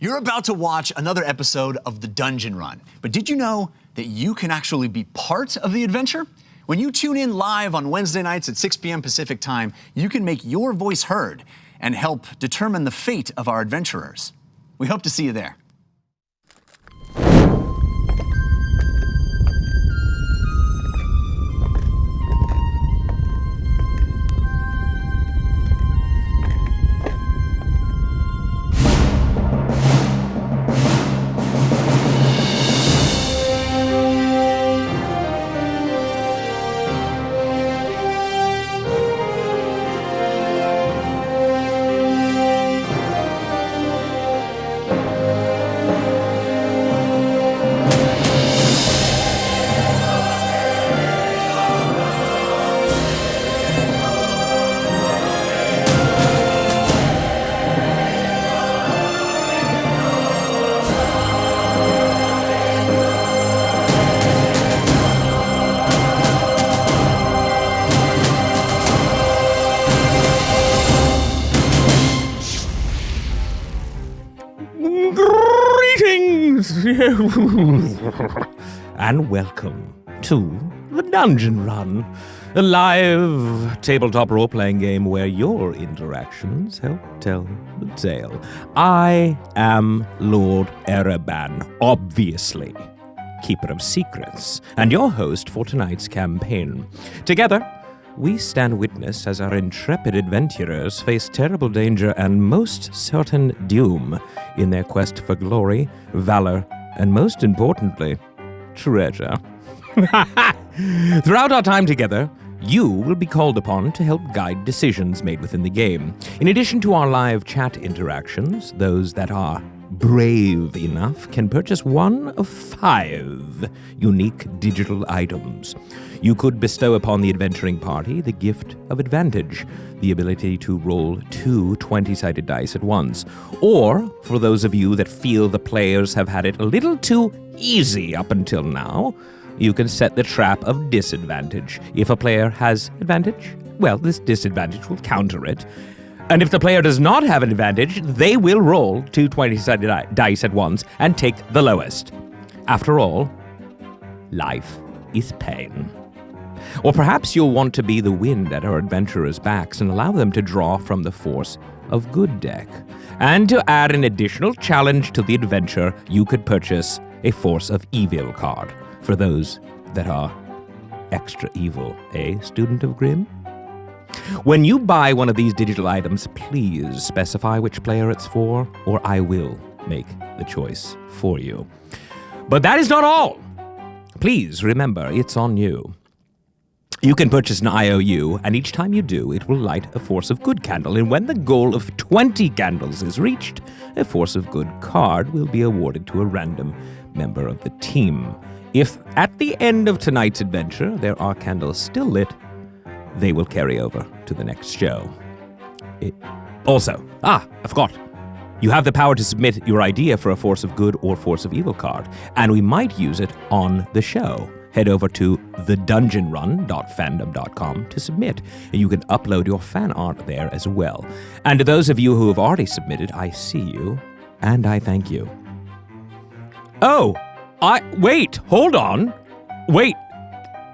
You're about to watch another episode of The Dungeon Run, but did you know that you can actually be part of the adventure? When you tune in live on Wednesday nights at 6 p.m. Pacific time, you can make your voice heard and help determine the fate of our adventurers. We hope to see you there. And welcome to The Dungeon Run, a live tabletop role-playing game where your interactions help tell the tale. I am Lord Ereban, obviously, keeper of secrets, and your host for tonight's campaign. Together, we stand witness as our intrepid adventurers face terrible danger and most certain doom in their quest for glory, valor, and most importantly, treasure. Throughout our time together, you will be called upon to help guide decisions made within the game. In addition to our live chat interactions, those that are brave enough can purchase one of 5 unique digital items. You could bestow upon the adventuring party the gift of advantage, the ability to roll 2 20-sided dice at once. Or, for those of you that feel the players have had it a little too easy up until now, you can set the trap of disadvantage. If a player has advantage, well, this disadvantage will counter it. And if the player does not have an advantage, they will roll 2 20-sided dice at once and take the lowest. After all, life is pain. Or perhaps you'll want to be the wind at our adventurers' backs and allow them to draw from the force of good deck. And to add an additional challenge to the adventure, you could purchase a force of evil card for those that are extra evil, eh, student of Grimm? When you buy one of these digital items, please specify which player it's for, or I will make the choice for you. But that is not all. Please remember, it's on you. You can purchase an IOU, and each time you do, it will light a Force of Good candle, and when the goal of 20 candles is reached, a Force of Good card will be awarded to a random member of the team. If at the end of tonight's adventure there are candles still lit, they will carry over to the next show. I forgot. You have the power to submit your idea for a Force of Good or Force of Evil card, and we might use it on the show. Head over to thedungeonrun.fandom.com to submit, and you can upload your fan art there as well. And to those of you who have already submitted, I see you, and I thank you. Wait, hold on. Wait,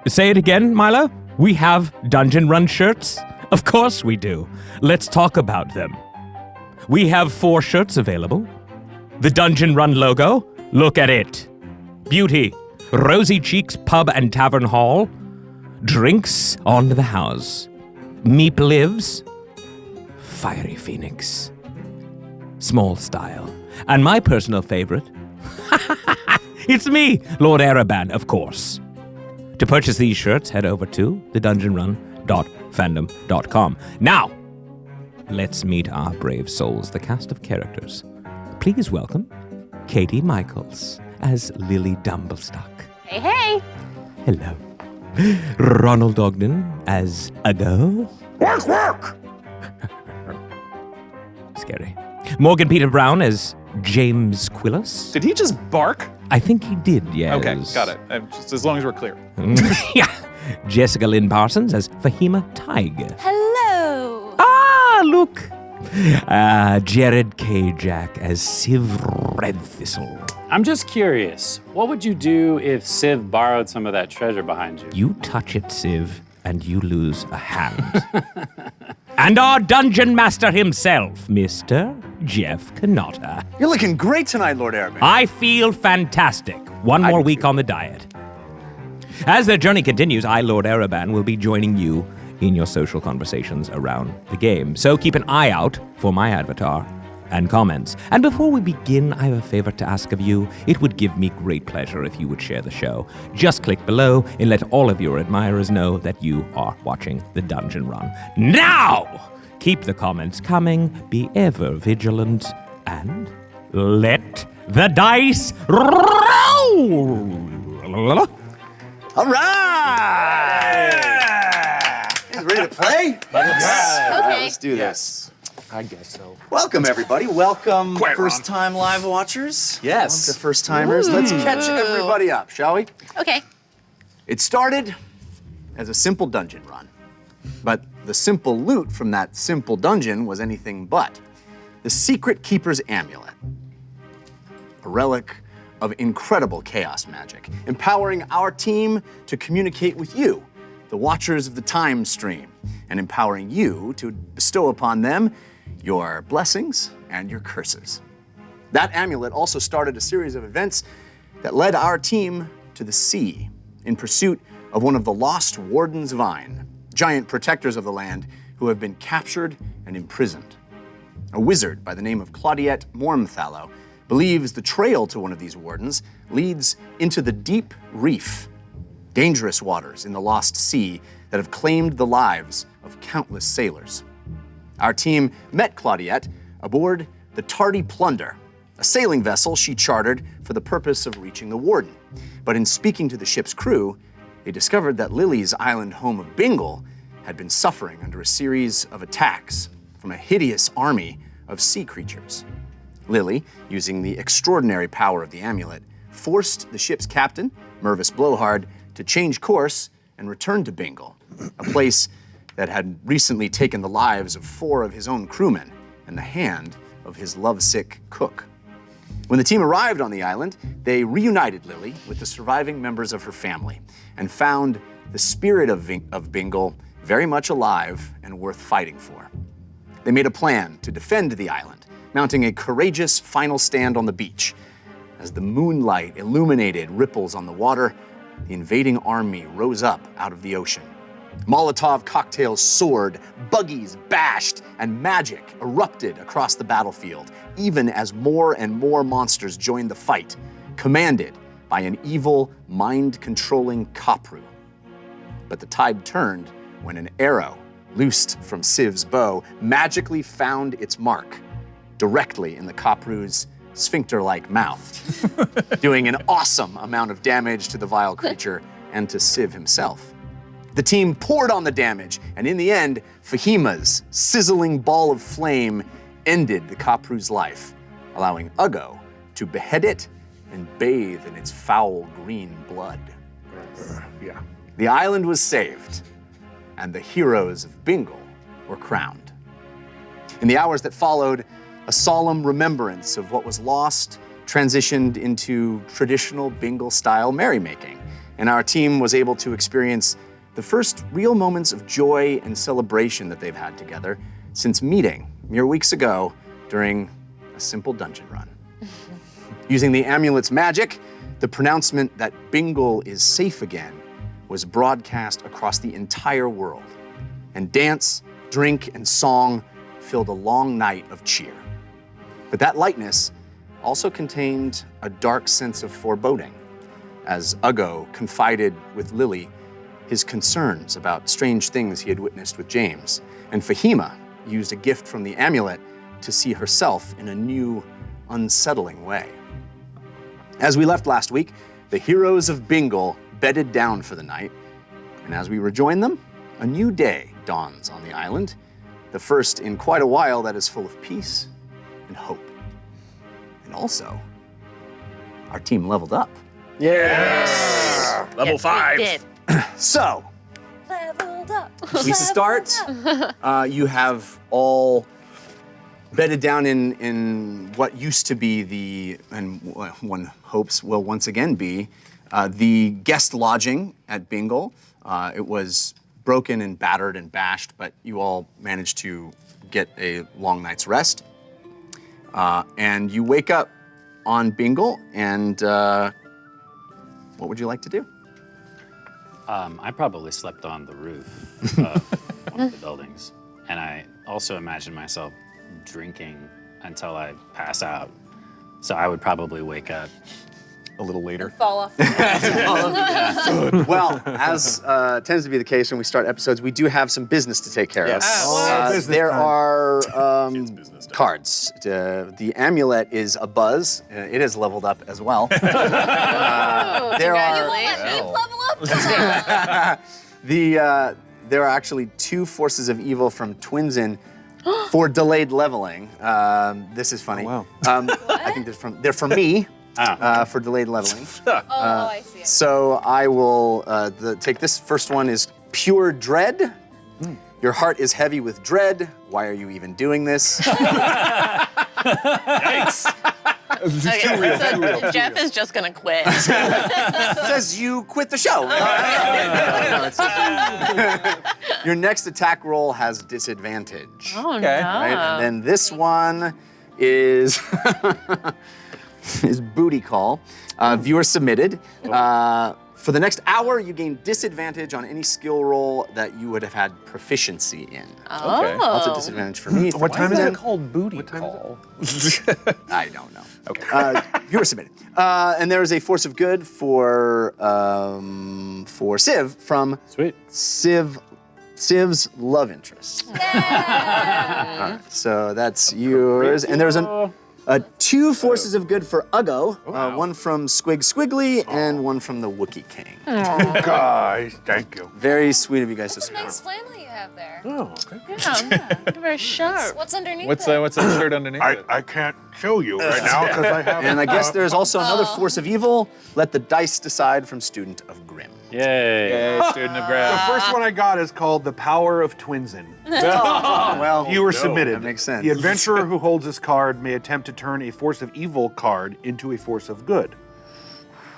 say it again, Milo? We have Dungeon Run shirts? Of course we do. Let's talk about them. We have 4 shirts available. The Dungeon Run logo, look at it. Beauty, Rosy Cheeks Pub and Tavern Hall. Drinks on the house. Meep lives. Fiery Phoenix. Small style. And my personal favorite, it's me, Lord Ereban, of course. To purchase these shirts, head over to thedungeonrun.fandom.com. Now, let's meet our brave souls, the cast of characters. Please welcome Katie Michaels as Lily Dumblestock. Hey, hey! Hello. Ronald Ogden as Ago. Work, work! Scary. Morgan Peter Brown as James Quillis. Did he just bark? I think he did, yes. Okay, got it. Just as long as we're clear. Yeah. Jessica Lynn Parsons as Fahima Tig. Hello! Ah, look! Jared K. Jack as Civ Redthistle. I'm just curious, what would you do if Civ borrowed some of that treasure behind you? You touch it, Civ, and you lose a hand. And our dungeon master himself, Mr. Jeff Canotta. You're looking great tonight, Lord Erebin. I feel fantastic. One more week on the diet. As the journey continues, I, Lord Ereban, will be joining you in your social conversations around the game. So keep an eye out for my avatar and comments. And before we begin, I have a favor to ask of you. It would give me great pleasure if you would share the show. Just click below and let all of your admirers know that you are watching the Dungeon Run. Now! Keep the comments coming, be ever vigilant, and let the dice roll! All right! You ready to play? Okay. Let's do this. I guess so. Welcome, everybody. Welcome, Quite first-time live watchers. Yes. Welcome to first-timers. Let's catch everybody up, shall we? Okay. It started as a simple dungeon run, but the simple loot from that simple dungeon was anything but. The Secret Keeper's Amulet, a relic of incredible chaos magic, empowering our team to communicate with you, the watchers of the time stream, and empowering you to bestow upon them your blessings and your curses. That amulet also started a series of events that led our team to the sea in pursuit of one of the lost Warden's Vine, giant protectors of the land who have been captured and imprisoned. A wizard by the name of Claudette Mormthallow believes the trail to one of these wardens leads into the Deep Reef, dangerous waters in the lost sea that have claimed the lives of countless sailors. Our team met Claudette aboard the Tardy Plunder, a sailing vessel she chartered for the purpose of reaching the Warden. But in speaking to the ship's crew, they discovered that Lily's island home of Bingle had been suffering under a series of attacks from a hideous army of sea creatures. Lily, using the extraordinary power of the amulet, forced the ship's captain, Mervis Blowhard, to change course and return to Bingle, a place that had recently taken the lives of 4 of his own crewmen and the hand of his lovesick cook. When the team arrived on the island, they reunited Lily with the surviving members of her family and found the spirit of Bingle very much alive and worth fighting for. They made a plan to defend the island, mounting a courageous final stand on the beach. As the moonlight illuminated ripples on the water, the invading army rose up out of the ocean. Molotov cocktails soared, buggies bashed, and magic erupted across the battlefield, even as more and more monsters joined the fight, commanded by an evil, mind-controlling Kapru. But the tide turned when an arrow, loosed from Civ's bow, magically found its mark directly in the Kapru's sphincter-like mouth, doing an awesome amount of damage to the vile creature and to Civ himself. The team poured on the damage, and in the end, Fahima's sizzling ball of flame ended the Kapru's life, allowing Uggo to behead it and bathe in its foul green blood. Yeah. The island was saved, and the heroes of Bingle were crowned. In the hours that followed, a solemn remembrance of what was lost transitioned into traditional Bingle-style merrymaking, and our team was able to experience the first real moments of joy and celebration that they've had together since meeting mere weeks ago during a simple dungeon run. Using the amulet's magic, the pronouncement that Bingle is safe again was broadcast across the entire world, and dance, drink, and song filled a long night of cheer. But that lightness also contained a dark sense of foreboding, as Uggo confided with Lily his concerns about strange things he had witnessed with James, and Fahima used a gift from the amulet to see herself in a new, unsettling way. As we left last week, the heroes of Bingle bedded down for the night, and as we rejoin them, a new day dawns on the island, the first in quite a while that is full of peace and hope. And also, our team leveled up. Yes! Level 5. Did. So, Leveled up. we start. You have all bedded down in what used to be one hopes will once again be, the guest lodging at Bingle. It was broken and battered and bashed, but you all managed to get a long night's rest. And you wake up on Bingle, and what would you like to do? I probably slept on the roof of one of the buildings. And I also imagine myself drinking until I pass out. So I would probably wake up A little later. Fall off. Well, as tends to be the case when we start episodes, we do have some business to take care of. Yes. There are cards. The amulet is a buzz. It is leveled up as well. There are Level up. there are actually 2 forces of evil from Twinsen for delayed leveling. This is funny. Oh, wow. I think they're from me. For delayed leveling. I see it. So I will take this first one is pure dread. Your heart is heavy with dread. Why are you even doing this? Yikes! Okay, so Jeff is just gonna quit. Says you quit the show. Your next attack roll has disadvantage. Oh Okay. no! Right? And then this one is is booty call. Viewer submitted. For the next hour, you gain disadvantage on any skill roll that you would have had proficiency in. Okay. That's a disadvantage for me. What time is it? it called booty call? I don't know. Okay. Viewer submitted. And there is a force of good for Civ from Sweet. Civ's love interest. All right, so that's yours. And there's 2 forces of good for Uggo. One from Squiggly and one from the Wookiee King. Guys, thank you. Very sweet of you guys to What a nice support. flannel you have there. Oh, okay. Yeah, very sharp. What's underneath What's it? that shirt underneath it? I can't show you right now because I have. And I guess there's also another force of evil. Let the dice decide from Student of Grimm. Yay. Yay, student of The Grab. first one I got is called The Power of Twinsen. Well, Viewer submitted. that makes sense. The adventurer who holds this card may attempt to turn a force of evil card into a force of good.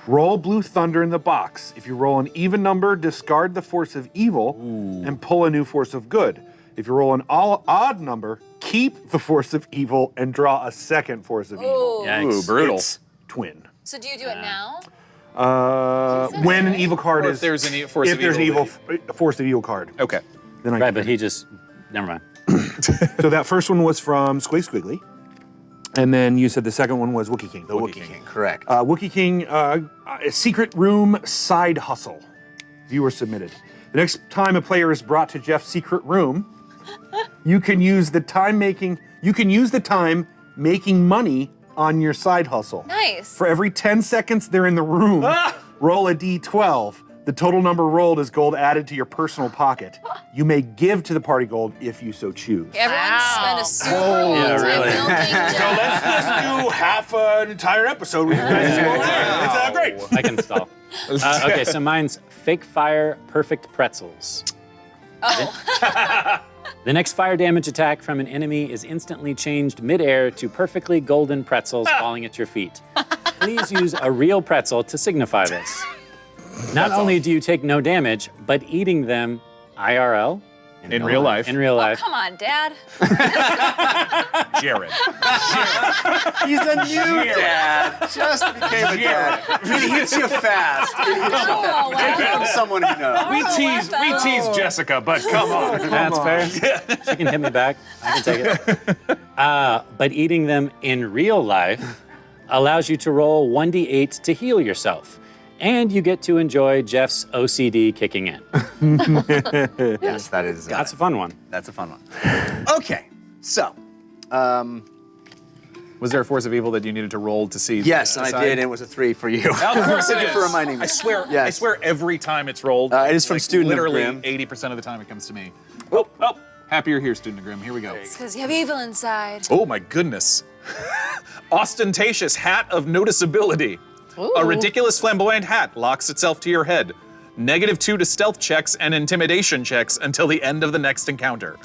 Roll blue thunder in the box. If you roll an even number, discard the force of evil and pull a new force of good. If you roll an odd number, keep the force of evil and draw a second force of evil. Ooh. Yikes. Ooh, brutal. It's twin. So do you do it now? When an evil card Or is, if there's an force if of there's an evil evil force of evil card, Okay. then I Right, can but he just, never mind. So that first one was from Squiggly, and then you said the second one was Wookiee King. The Wookiee King, correct. Wookiee King, a secret room side hustle. Viewer submitted. The next time a player is brought to Jeff's secret room, you can use the time making money on your side hustle. Nice. For every 10 seconds they're in the room, roll a d12. The total number rolled is gold added to your personal pocket. You may give to the party gold if you so choose. Everyone spent a super long Yeah, time really. building Jeff. Let's just do half an entire episode with you guys. It's great. I can stall. Okay, so mine's fake fire, perfect pretzels. Oh. The next fire damage attack from an enemy is instantly changed mid-air to perfectly golden pretzels falling at your feet. Please use a real pretzel to signify this. Not only do you take no damage, but eating them IRL, in real life. in real life, Come on, Dad. Jared. He's a new dad. Just became a dad. It hits you fast. Oh, Take it wow. from someone who knows. We tease Jessica, but come on. that's fair. She can hit me back. I can take it. But eating them in real life allows you to roll 1d8 to heal yourself. And you get to enjoy Jeff's OCD kicking in. Yes, that is. That's a fun one. That's a fun one. Okay, so. Was there a force of evil that you needed to roll to see? Yes, and I did, and it was a 3 for you. Of course it Thank you is. for reminding me. I swear, Yes. I swear every time it's rolled. It is from Student of literally Grimm. 80% of the time it comes to me. Oh, happy you're here, Student of Grimm. Here we go. It's because you have evil inside. Oh my goodness. Ostentatious hat of noticeability. A ridiculous flamboyant hat locks itself to your head. -2 to stealth checks and intimidation checks until the end of the next encounter.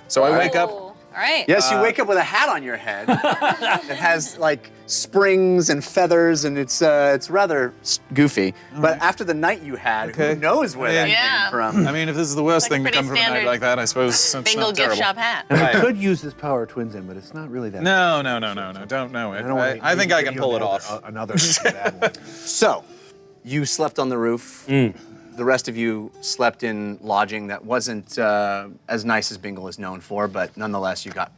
So I wake up All right. Yes, you wake up with a hat on your head. It has like springs and feathers, and it's rather goofy. But after the night you had, who knows where that Yeah. came from? I mean, if this is the worst Like thing to pretty come from a night standard like that, I suppose it's Bingle not gift terrible. shop hat. And I Right. could use this power twins in, but it's not really that. No, don't know it. I think I can pull it off. Another bad one. So, you slept on the roof. The rest of you slept in lodging that wasn't as nice as Bingle is known for, but nonetheless, you got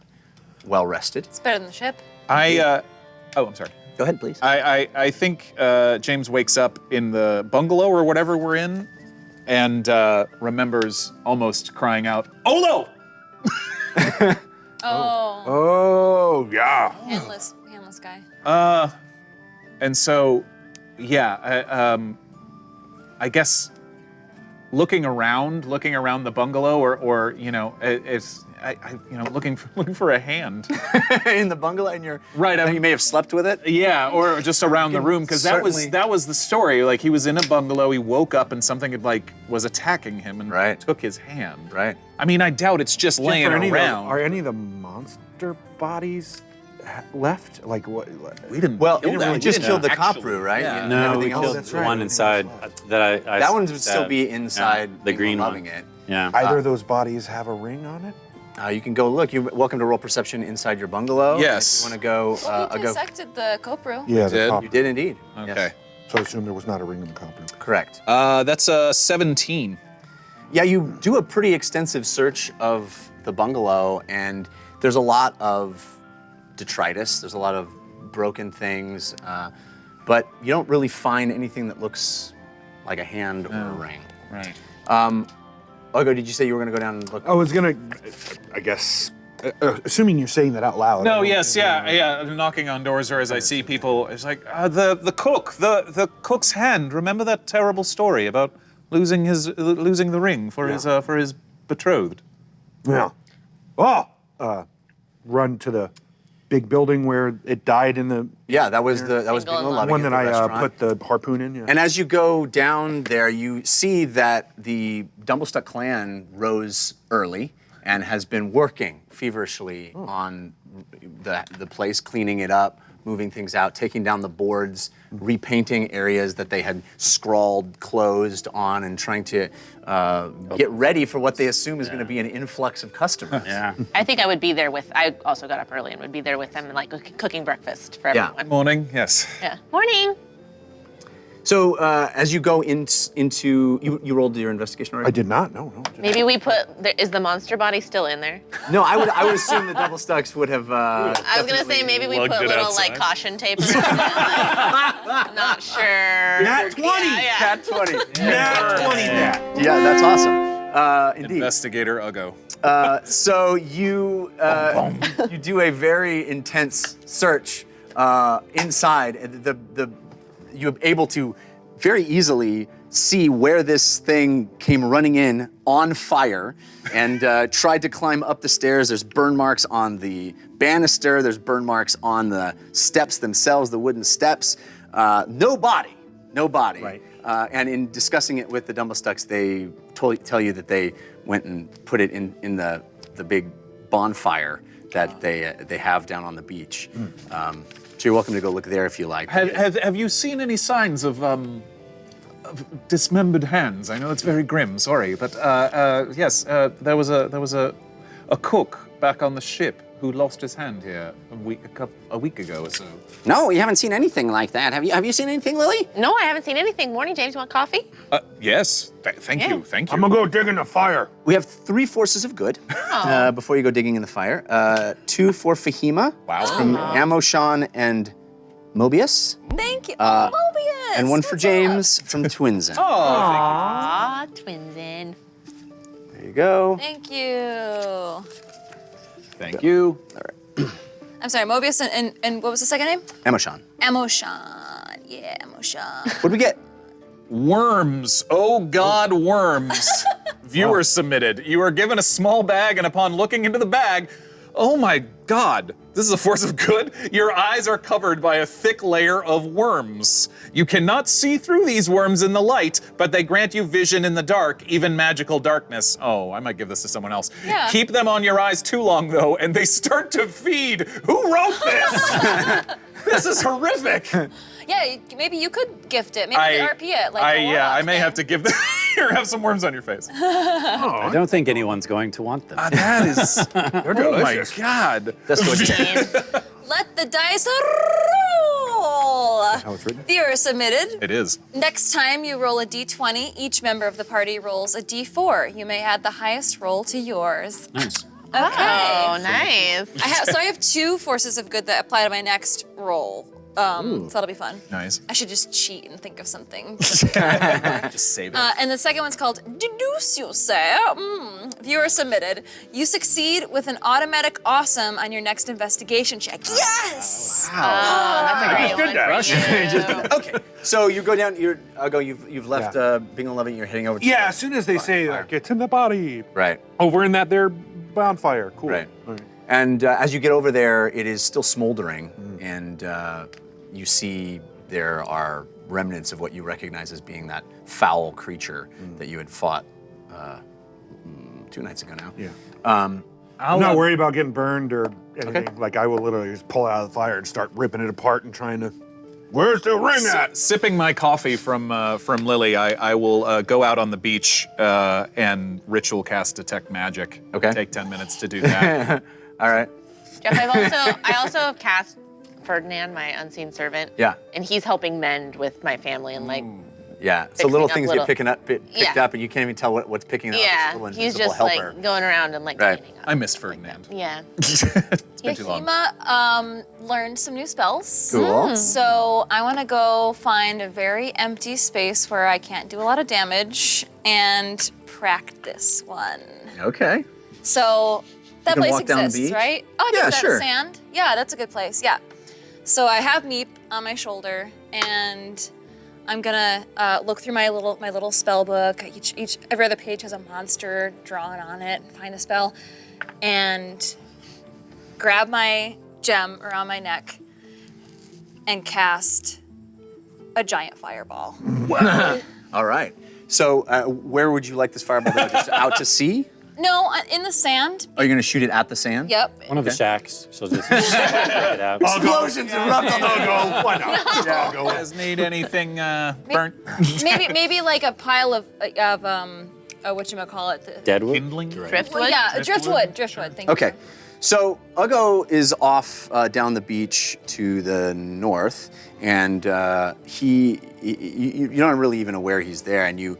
well rested. It's better than the ship. Oh, I'm sorry. Go ahead, please. I think James wakes up in the bungalow or whatever we're in and remembers almost crying out, "Olo!" Oh. Oh, yeah. Handless guy. And so, yeah, I guess looking around the bungalow or you know, looking for a hand. In the bungalow, and you're Right, You may have slept with it. Yeah, or just around the room, because that certainly- was the story. Like he was in a bungalow, he woke up and something had was attacking him and Right. took his hand. Right. I mean, I doubt it's just laying Are around. any of the monster bodies left? Like what? We didn't. Well, kill that. you We just didn't killed the actually. Kopru, right? Yeah. And No, we everything else? killed that's the right. one inside that I That one would still stabbed. be inside. Yeah, the Bingle green loving one. it. Yeah. Either of those bodies have a ring on it? You can go look. You're welcome to roll perception inside your bungalow. Yes. If you want to go, Well, I'll we go. dissected the Kopru. Yeah, did? copper. You did indeed. Okay. Yes. So I assume there was not a ring in the copper. Correct. That's a 17. Yeah, you do a pretty extensive search of the bungalow, and there's a lot of detritus. There's a lot of broken things, but you don't really find anything that looks like a hand or a ring. Right. Ogo, did you say you were going to go down and look? I was gonna, I guess, assuming you're saying that out loud. No, yes, yeah. I'm knocking on doors, or as I see people, it's like the cook, the cook's hand. Remember that terrible story about losing the ring for his betrothed? Yeah. Oh, run to the big building where it died in the Yeah, that was Bingle Bingle and Loving one It, that the I restaurant. put the harpoon in. Yeah. And as you go down there, you see that the Dumblestuck clan rose early and has been working feverishly on the place, cleaning it up, moving things out, taking down the boards, repainting areas that they had scrawled closed on, and trying to get ready for what they assume is going to be an influx of customers. Yeah. I think I would be there I also got up early and would be there with them and like cooking breakfast for Yeah. everyone. Morning. Yes. Yeah. Morning. So as you go into, you rolled your investigation already? I did not. No. Maybe we is the monster body still in there? No, I would assume the Dumblestucks would have. I was gonna say maybe we put lugged it little like outside. caution tape or something. I'm not sure. Nat 20! Yeah. Nat 20. Nat 20 that. Yeah, that's awesome. Indeed. Investigator Uggo. So you you do a very intense search inside, and you're able to very easily see where this thing came running in on fire, and tried to climb up the stairs. There's burn marks on the banister. There's burn marks on the steps themselves, the wooden steps. No body. Right. And in discussing it with the Dumblestucks, they tell you that they went and put it in the big bonfire that they have down on the beach. So you're welcome to go look there if you like. Have you seen any signs of dismembered hands? I know it's very grim. Sorry, but yes, there was a cook back on the ship who lost his hand here a week ago or so. No, you haven't seen anything like that. Have you seen anything, Lily? No, I haven't seen anything. Morning, James. You want coffee? Yes. Thank Yeah. you. Thank you. I'm gonna go dig in the fire. We have 3 forces of good before you go digging in the fire. 2 for Fahima. Wow. From Amoshan and Mobius. Thank you. Mobius. And 1 for What's James from Twinsen. Aw, twinsin. There you go. up? Thank you. Thank you. I'm sorry, Mobius and what was the second name? Amoshan. Amoshan. Yeah, Amoshan. What do we get? Worms. Oh God, worms. Viewer submitted. You are given a small bag, and upon looking into the bag, oh my God, This is a force of good. Your eyes are covered by a thick layer of worms. You cannot see through these worms in the light, but they grant you vision in the dark, even magical darkness. Oh, I might give this to someone else. Yeah. Keep them on your eyes too long, though, and they start to feed. Who wrote this? This is horrific. Yeah, maybe you could gift it. Maybe you could RP it. Like I may have to give them. Here, have some worms on your face. I don't think anyone's going to want them. That is. They're delicious. Oh my God. That's what Let the dice roll. How it's written? Viewer submitted. It is. Next time you roll a d20, each member of the party rolls a d4. You may add the highest roll to yours. Nice. Okay. Oh, nice. I have 2 forces of good that apply to my next roll. So that'll be fun. Nice. I should just cheat and think of something. Just save it. And the second one's called Deduce, you say. Viewer submitted. You succeed with an automatic awesome on your next investigation check. Yes! That's a great one for you. Okay, so you go down. You've left Bingle 11. You're heading over. to Yeah, as soon as they say, like, it's in the body. Right. Oh, we're in that there bonfire. Cool. Right. All right. And as you get over there, it is still smoldering, and you see there are remnants of what you recognize as being that foul creature that you had fought 2 nights ago now. Yeah. I'm I'm not worried about getting burned or anything. Okay. Like, I will literally just pull it out of the fire and start ripping it apart and trying to. Where's the ring at? Sipping my coffee from Lily, I will go out on the beach and ritual cast detect magic. Okay. Take 10 minutes to do that. All right. Jeff, I also have cast Ferdinand, my unseen servant. Yeah. And he's helping mend with my family and like. Yeah. So Fixing little up things little- get picked up, and you can't even tell what's picking it up. It's a Yeah, little he's invisible just helper. like going around and like Right. cleaning up. I missed Ferdinand. Yeah. It's been too long. Yahima learned some new spells. Cool. So I want to go find a very empty space where I can't do a lot of damage and practice one. Okay. So that can place walk down the exists, beach? right? Oh, I can Yeah, do that in sure. sand. Yeah, that's a good place. Yeah. So I have Meep on my shoulder, and I'm gonna look through my little spell book. Every other page has a monster drawn on it. Find the spell, and grab my gem around my neck, and cast a giant fireball. Wow. All right. So where would you like this fireball to go? Just out to sea? No, in the sand. Are you going to shoot it at the sand? Yep. One of the shacks. She'll just take it out. Explosions erupt on the Go. Why not? Yeah, I'll go. Guys need anything burnt? maybe like a pile of whatchamacallit? Deadwood? Kindling? Driftwood? Well, yeah, driftwood. Thank you. Okay. So Uggo is off down the beach to the north, and you're not really even aware he's there, and you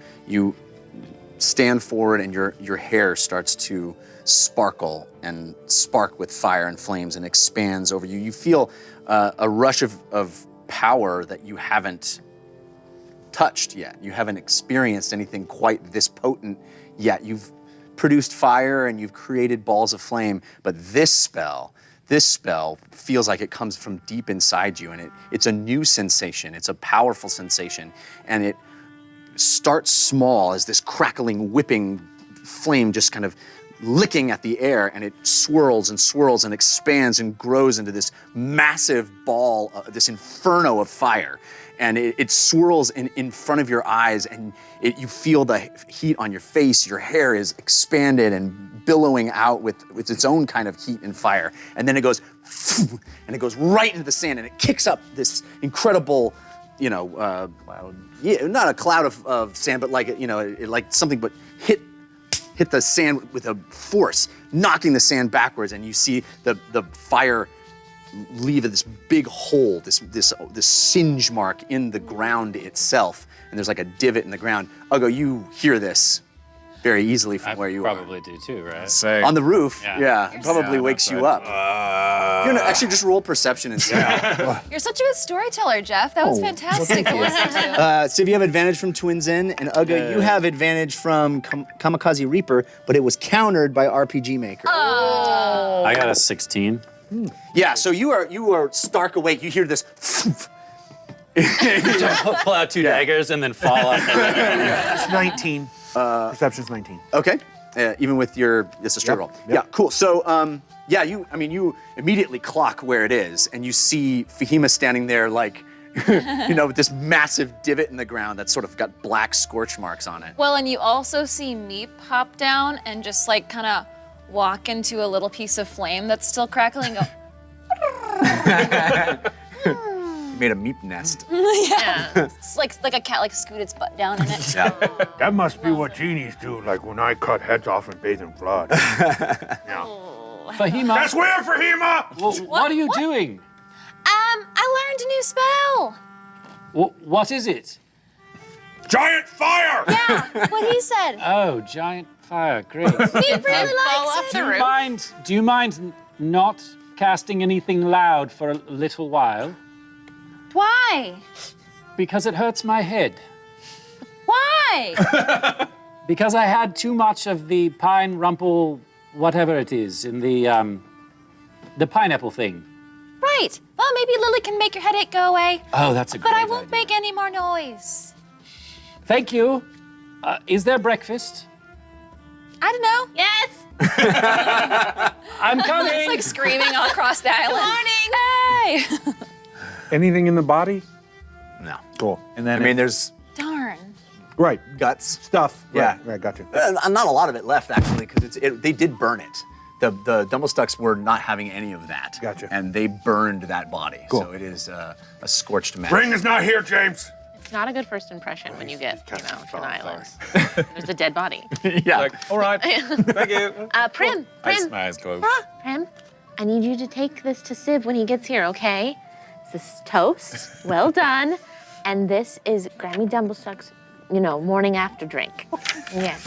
stand forward, and your hair starts to sparkle and spark with fire and flames and expands over you. You feel a rush of power that you haven't touched yet. You haven't experienced anything quite this potent yet. You've produced fire and you've created balls of flame, but this spell feels like it comes from deep inside you, and it's a new sensation. It's a powerful sensation, and it starts small as this crackling, whipping flame just kind of licking at the air, and it swirls and expands and grows into this massive ball, this inferno of fire. And it swirls in front of your eyes, and you feel the heat on your face. Your hair is expanded and billowing out with its own kind of heat and fire. And then it goes, and it goes right into the sand, and it kicks up this incredible, cloud. Yeah, not a cloud of sand, but like like something, but hit the sand with a force, knocking the sand backwards, and you see the fire leave this big hole, this singe mark in the ground itself, and there's like a divot in the ground. Uggo, you hear this very easily from where you are. Probably do too, right? Say. On the roof, Yeah. it probably wakes you up. Actually, just roll perception instead. You're such a good storyteller, Jeff. That was fantastic to listen to. Civ, you have advantage from Twins In, and Uggo, you have advantage from Kamikaze Reaper, but it was countered by RPG Maker. I got a 16. Yeah, so you are stark awake. You hear this. Pull out 2 daggers and then fall off. That's 19. Perception's 19. Okay. Even with your, it's a straight roll. Yeah, cool. So, you immediately clock where it is, and you see Fahima standing there like, with this massive divot in the ground that's sort of got black scorch marks on it. Well, and you also see me pop down and just like kind of walk into a little piece of flame that's still crackling. Go, You made a meep nest. yeah. It's like a cat like scoot its butt down in it. Yeah. That must be what genies do, like when I cut heads off and bathe in blood. Yeah. Fahima, That's weird, Fahima! what are you doing? I learned a new spell. What is it? Giant fire! Yeah, what he said. Oh, giant fire, great. He really Fall likes off it. the roof. Do you mind not casting anything loud for a little while? Why? Because it hurts my head. Why? Because I had too much of the pine rumple, whatever it is, in the pineapple thing. Right. Well, maybe Lily can make your headache go away. Oh, that's a great But I idea. won't make any more noise. Thank you. Is there breakfast? I don't know. Yes. I'm coming. It's like screaming all across the island. Good morning. Hey. Anything in the body? No. Cool. And then I mean, there's Darn. Right. guts. Stuff. Yeah. Right, got you. Not a lot of it left, actually, because they did burn it. The Dumblestucks were not having any of that. Gotcha. And they burned that body. Cool. So it is a scorched mess. Ring is not here, James. It's not a good first impression when you get, Cast to strong an island. fire. There's a dead body. Yeah. like, all right, thank you. Prim, My eyes closed. Prim, I need you to take this to Civ when he gets here, okay? This is toast, well done, and this is Grammy Dumblestuck's, morning after drink. Yeah.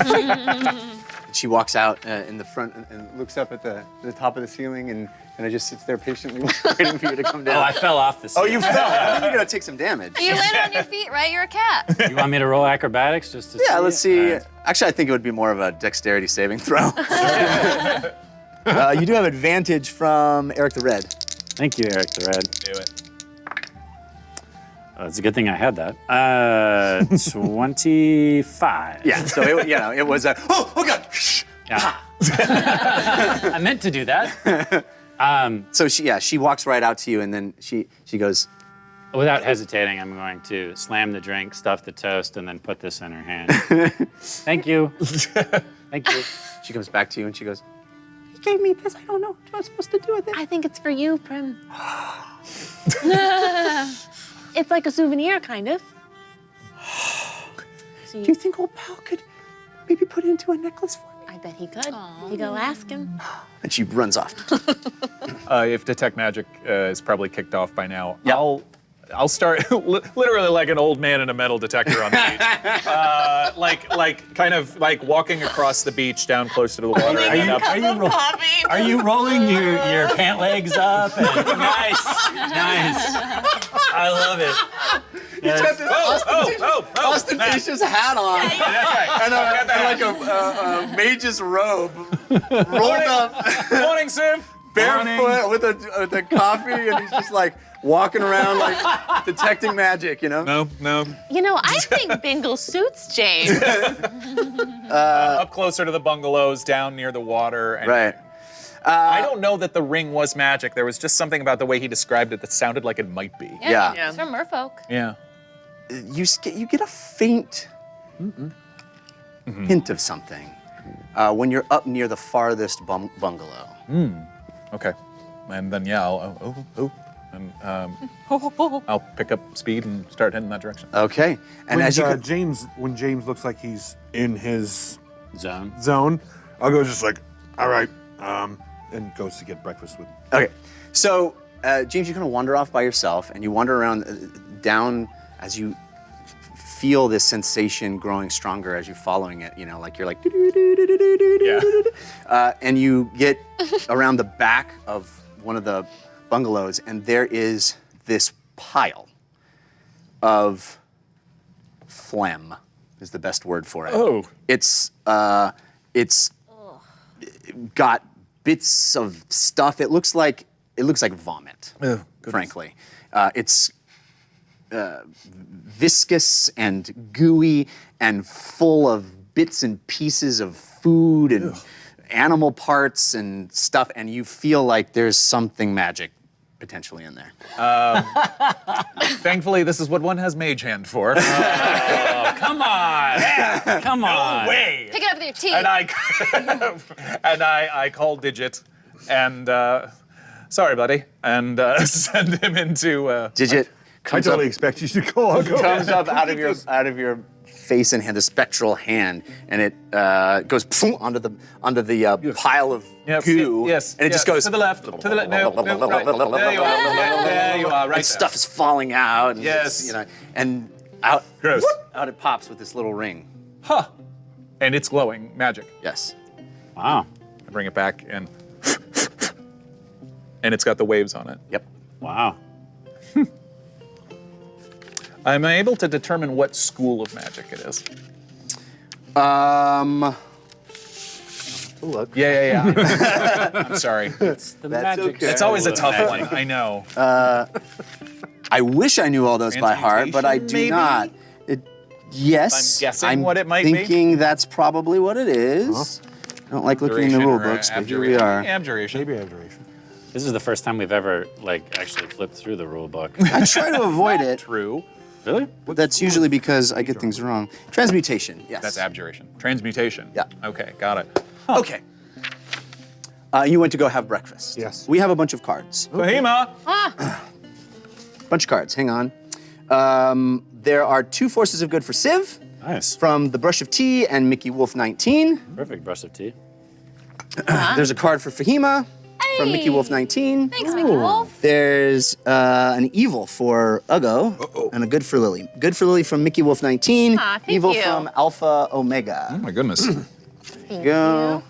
She walks out in the front and looks up at the top of the ceiling and kind of just sits there patiently waiting for you to come down. Oh, I fell off the Oh, ceiling. you fell. I think you're gonna take some damage. You land on your feet, right? You're a cat. You want me to roll acrobatics just to see? Yeah, let's it? see. All right. Actually, I think it would be more of a dexterity saving throw. You do have advantage from Eric the Red. Thank you, Eric the Red. Do it. Oh, it's a good thing I had that. 25. Yeah, so it was a, oh God. Yeah. I meant to do that. So she walks right out to you and then she goes, Without hesitating, I'm going to slam the drink, stuff the toast, and then put this in her hand. Thank you. Thank you. she comes back to you and she goes, he gave me this, I don't know what I'm supposed to do with it. I think it's for you, Prim. It's like a souvenir, kind of. So Do you think old pal could maybe put it into a necklace for me? I bet he could. You go ask him. And she runs off. If Detect Magic is probably kicked off by now, Yep. I'll start literally like an old man in a metal detector on the beach. Kind of like walking across the beach down close to the water. Are you rolling your pant legs up? Nice. I love it. Yes. Ostentatious hat on. That's right. And like a mage's robe. Rolled up. Morning, Sim. Barefoot with a coffee, and he's just like walking around like detecting magic, No. I think Bingle suits James. Up closer to the bungalows, down near the water. And Right. I don't know that the ring was magic. There was just something about the way he described it that sounded like it might be. Yeah. It's from Merfolk. Yeah. You get a faint hint of something when you're up near the farthest bungalow. Okay. And then I'll pick up speed and start heading that direction. Okay. And When, as you when James looks like he's in his Zone. zone, I'll go just like, all right, and goes to get breakfast with. Okay, so James, you kind of wander off by yourself, and you wander around down as you feel this sensation growing stronger as you're following it. Like you're like, and you get around the back of one of the bungalows, and there is this pile of phlegm. Is the best word for it. Oh. It's got bits of stuff. It looks like vomit. Frankly, it's viscous and gooey and full of bits and pieces of food and animal parts and stuff, and you feel like there's something magic potentially in there. Thankfully, this is what one has Mage Hand for. Come on! Come on! Way. Pick it up with your teeth. And I call Digit, and sorry, buddy, and send him into. Digit I comes totally up, expect you to go. I'll go. comes up out of your face and hand, the spectral hand, and it goes onto the pile of goo. Yes. and it just goes to the left. To the left. No, right. There you are. There you are. Right. and stuff is falling out. And Yes. and out. Gross. Out it pops with this little ring. Huh. And it's glowing magic. Yes. Wow. I bring it back and it's got the waves on it. Yep. Wow. I'm able to determine what school of magic it is. Look. Yeah. I'm sorry. The magic. okay. It's always a tough one. I know. I wish I knew all those by heart, but I do Maybe? not. Yes. I'm guessing what it might be. thinking that's probably what it is. I don't like looking in the rule books, but here we are. Abjuration. Maybe abjuration. This is the first time we've ever actually flipped through the rule book. I try to avoid it. True. Really? That's usually because I get things wrong. Transmutation, yes. That's abjuration. Transmutation. Yeah. Okay, got it. Okay. You went to go have breakfast. Yes. We have a bunch of cards. Bahima! Bunch of cards, hang on. There are 2 forces of good for Civ, Nice. from the Brush of Tea and Mickey Wolf 19. Perfect brush of tea. There's a card for Fahima from Mickey Wolf 19. Thanks, Mickey Wolf. There's an evil for Uggo and a good for Lily. Good for Lily from Mickey Wolf 19. Aw, thank evil you. from Alpha Omega. Oh my goodness. Thank Go.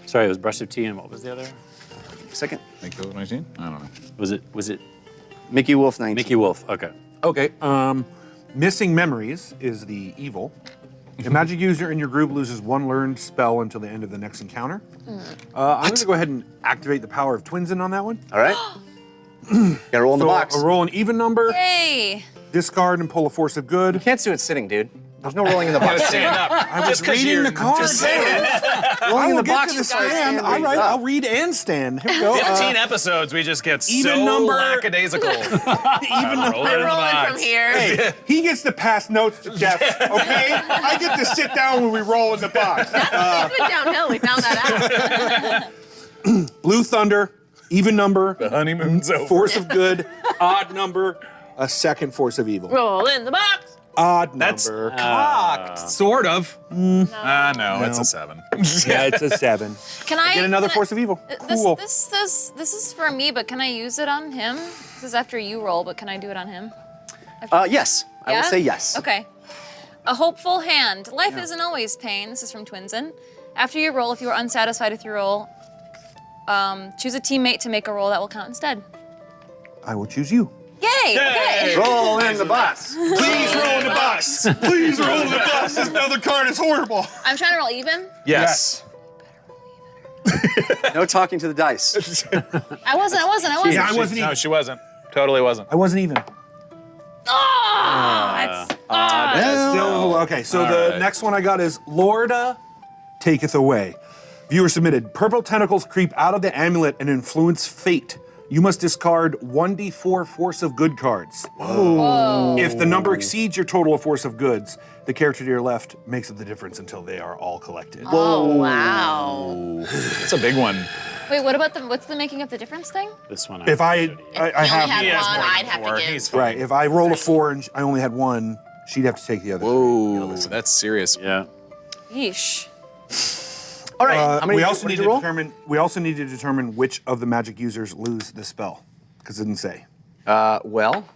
Sorry, it was brush of tea, and what was the other? Second. Make those 19? I don't know. Was it Mickey Wolf 19. Mickey Wolf? Okay. Okay. Missing memories is the evil. A magic user in your group loses 1 learned spell until the end of the next encounter. I'm going to go ahead and activate the power of Twinsen on that one. All right. Gotta roll in the box. I'll roll an even number, Yay. discard, and pull a force of good. Can't do it sitting, dude. There's no rolling in the box. Stand up. I was reading the card. Rolling in the I will get box to the is gotta stand. All right, up. I'll read and stand. Here we go. 15 episodes, we just get even so number- lackadaisical. Even Roll number. it in the Rolling box. from here. Hey, he gets to pass notes to Jeff, okay? I get to sit down when we roll in the box. It's been downhill. We found that out. Blue Thunder, even number, The honeymoon's over. force of good, odd number, a second force of evil. Roll in the box. Odd That's number. cocked, sort of. No, it's a 7. Yeah, it's a 7. Can I Get another can I- force of evil. This, Cool. this is for me, but can I use it on him? This is after you roll, but can I do it on him? Yes. I will say yes. Okay. A hopeful hand. Life isn't always pain. This is from Twinsen. After you roll, if you are unsatisfied with your roll, choose a teammate to make a roll that will count instead. I will choose you. Yay! Okay. Roll in the box. Please roll in the box. Please roll in the box. This other card is horrible. I'm trying to roll even. Yes. No talking to the dice. I wasn't. Yeah, I wasn't No, even. she wasn't. Totally wasn't. I wasn't even. That's Still, okay, so the next one I got is Lorda Taketh Away. Viewer submitted. Purple tentacles creep out of the amulet and influence fate. You must discard 1d4 force of good cards. If the number exceeds your total of force of goods, the character to your left makes up the difference until they are all collected. Oh, wow. That's a big one. Wait, what about what's the making up the difference thing? This one. If I You only have had has one, more than I'd have 4. to give. He's fine. right, if I roll a 4 and I only had 1, she'd have to take the other. Whoa, that's serious. Yeah. Yeesh. All right. How many We what also did need you to roll? determine. We also need to determine which of the magic users lose the spell, because it didn't say. Well,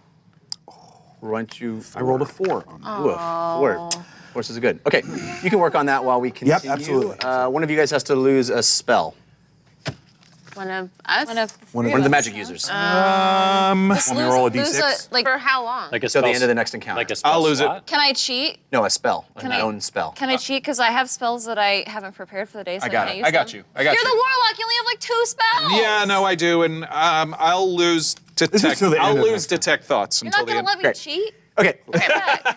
why don't you? I rolled a 4 on that. Woof. 4. Forces are good. Okay, you can work on that while we continue. absolutely. One of you guys has to lose a spell. One of us? One of One of the magic users. Just Want me to roll a lose d6? like, For how long? Like a Till spell. the end of the next encounter. Like a spell I'll lose it. slot? can I cheat? No, a spell. Can An I- own spell. Can I cheat? Because I have spells that I haven't prepared for the day, so I got can't it. use I got them. you. I got You're you. the warlock. You only have like 2 spells. Yeah, no, I do, and I'll lose is detect. till the end I'll of lose next time. detect thoughts You're until not the gonna end. let me Okay. cheat? Okay.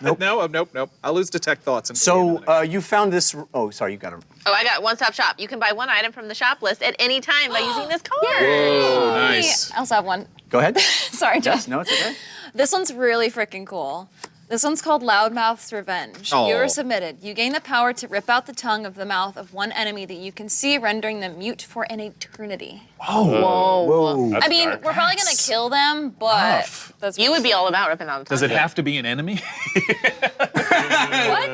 Nope. I'll lose detect thoughts. Until So you found this. Oh, sorry, you got it. Oh, I got one-stop shop. You can buy one item from the shop list at any time by using this card. Oh, nice. I also have one. Go ahead. Sorry, Jeff. No, it's okay. This one's really freaking cool. This one's called Loudmouths Revenge. Oh. Viewer submitted. You gain the power to rip out the tongue of the mouth of one enemy that you can see, rendering them mute for an eternity. Whoa. I mean, we're probably gonna kill them, but that's You would be all about ripping out the Does tongue. it have to be an enemy? what?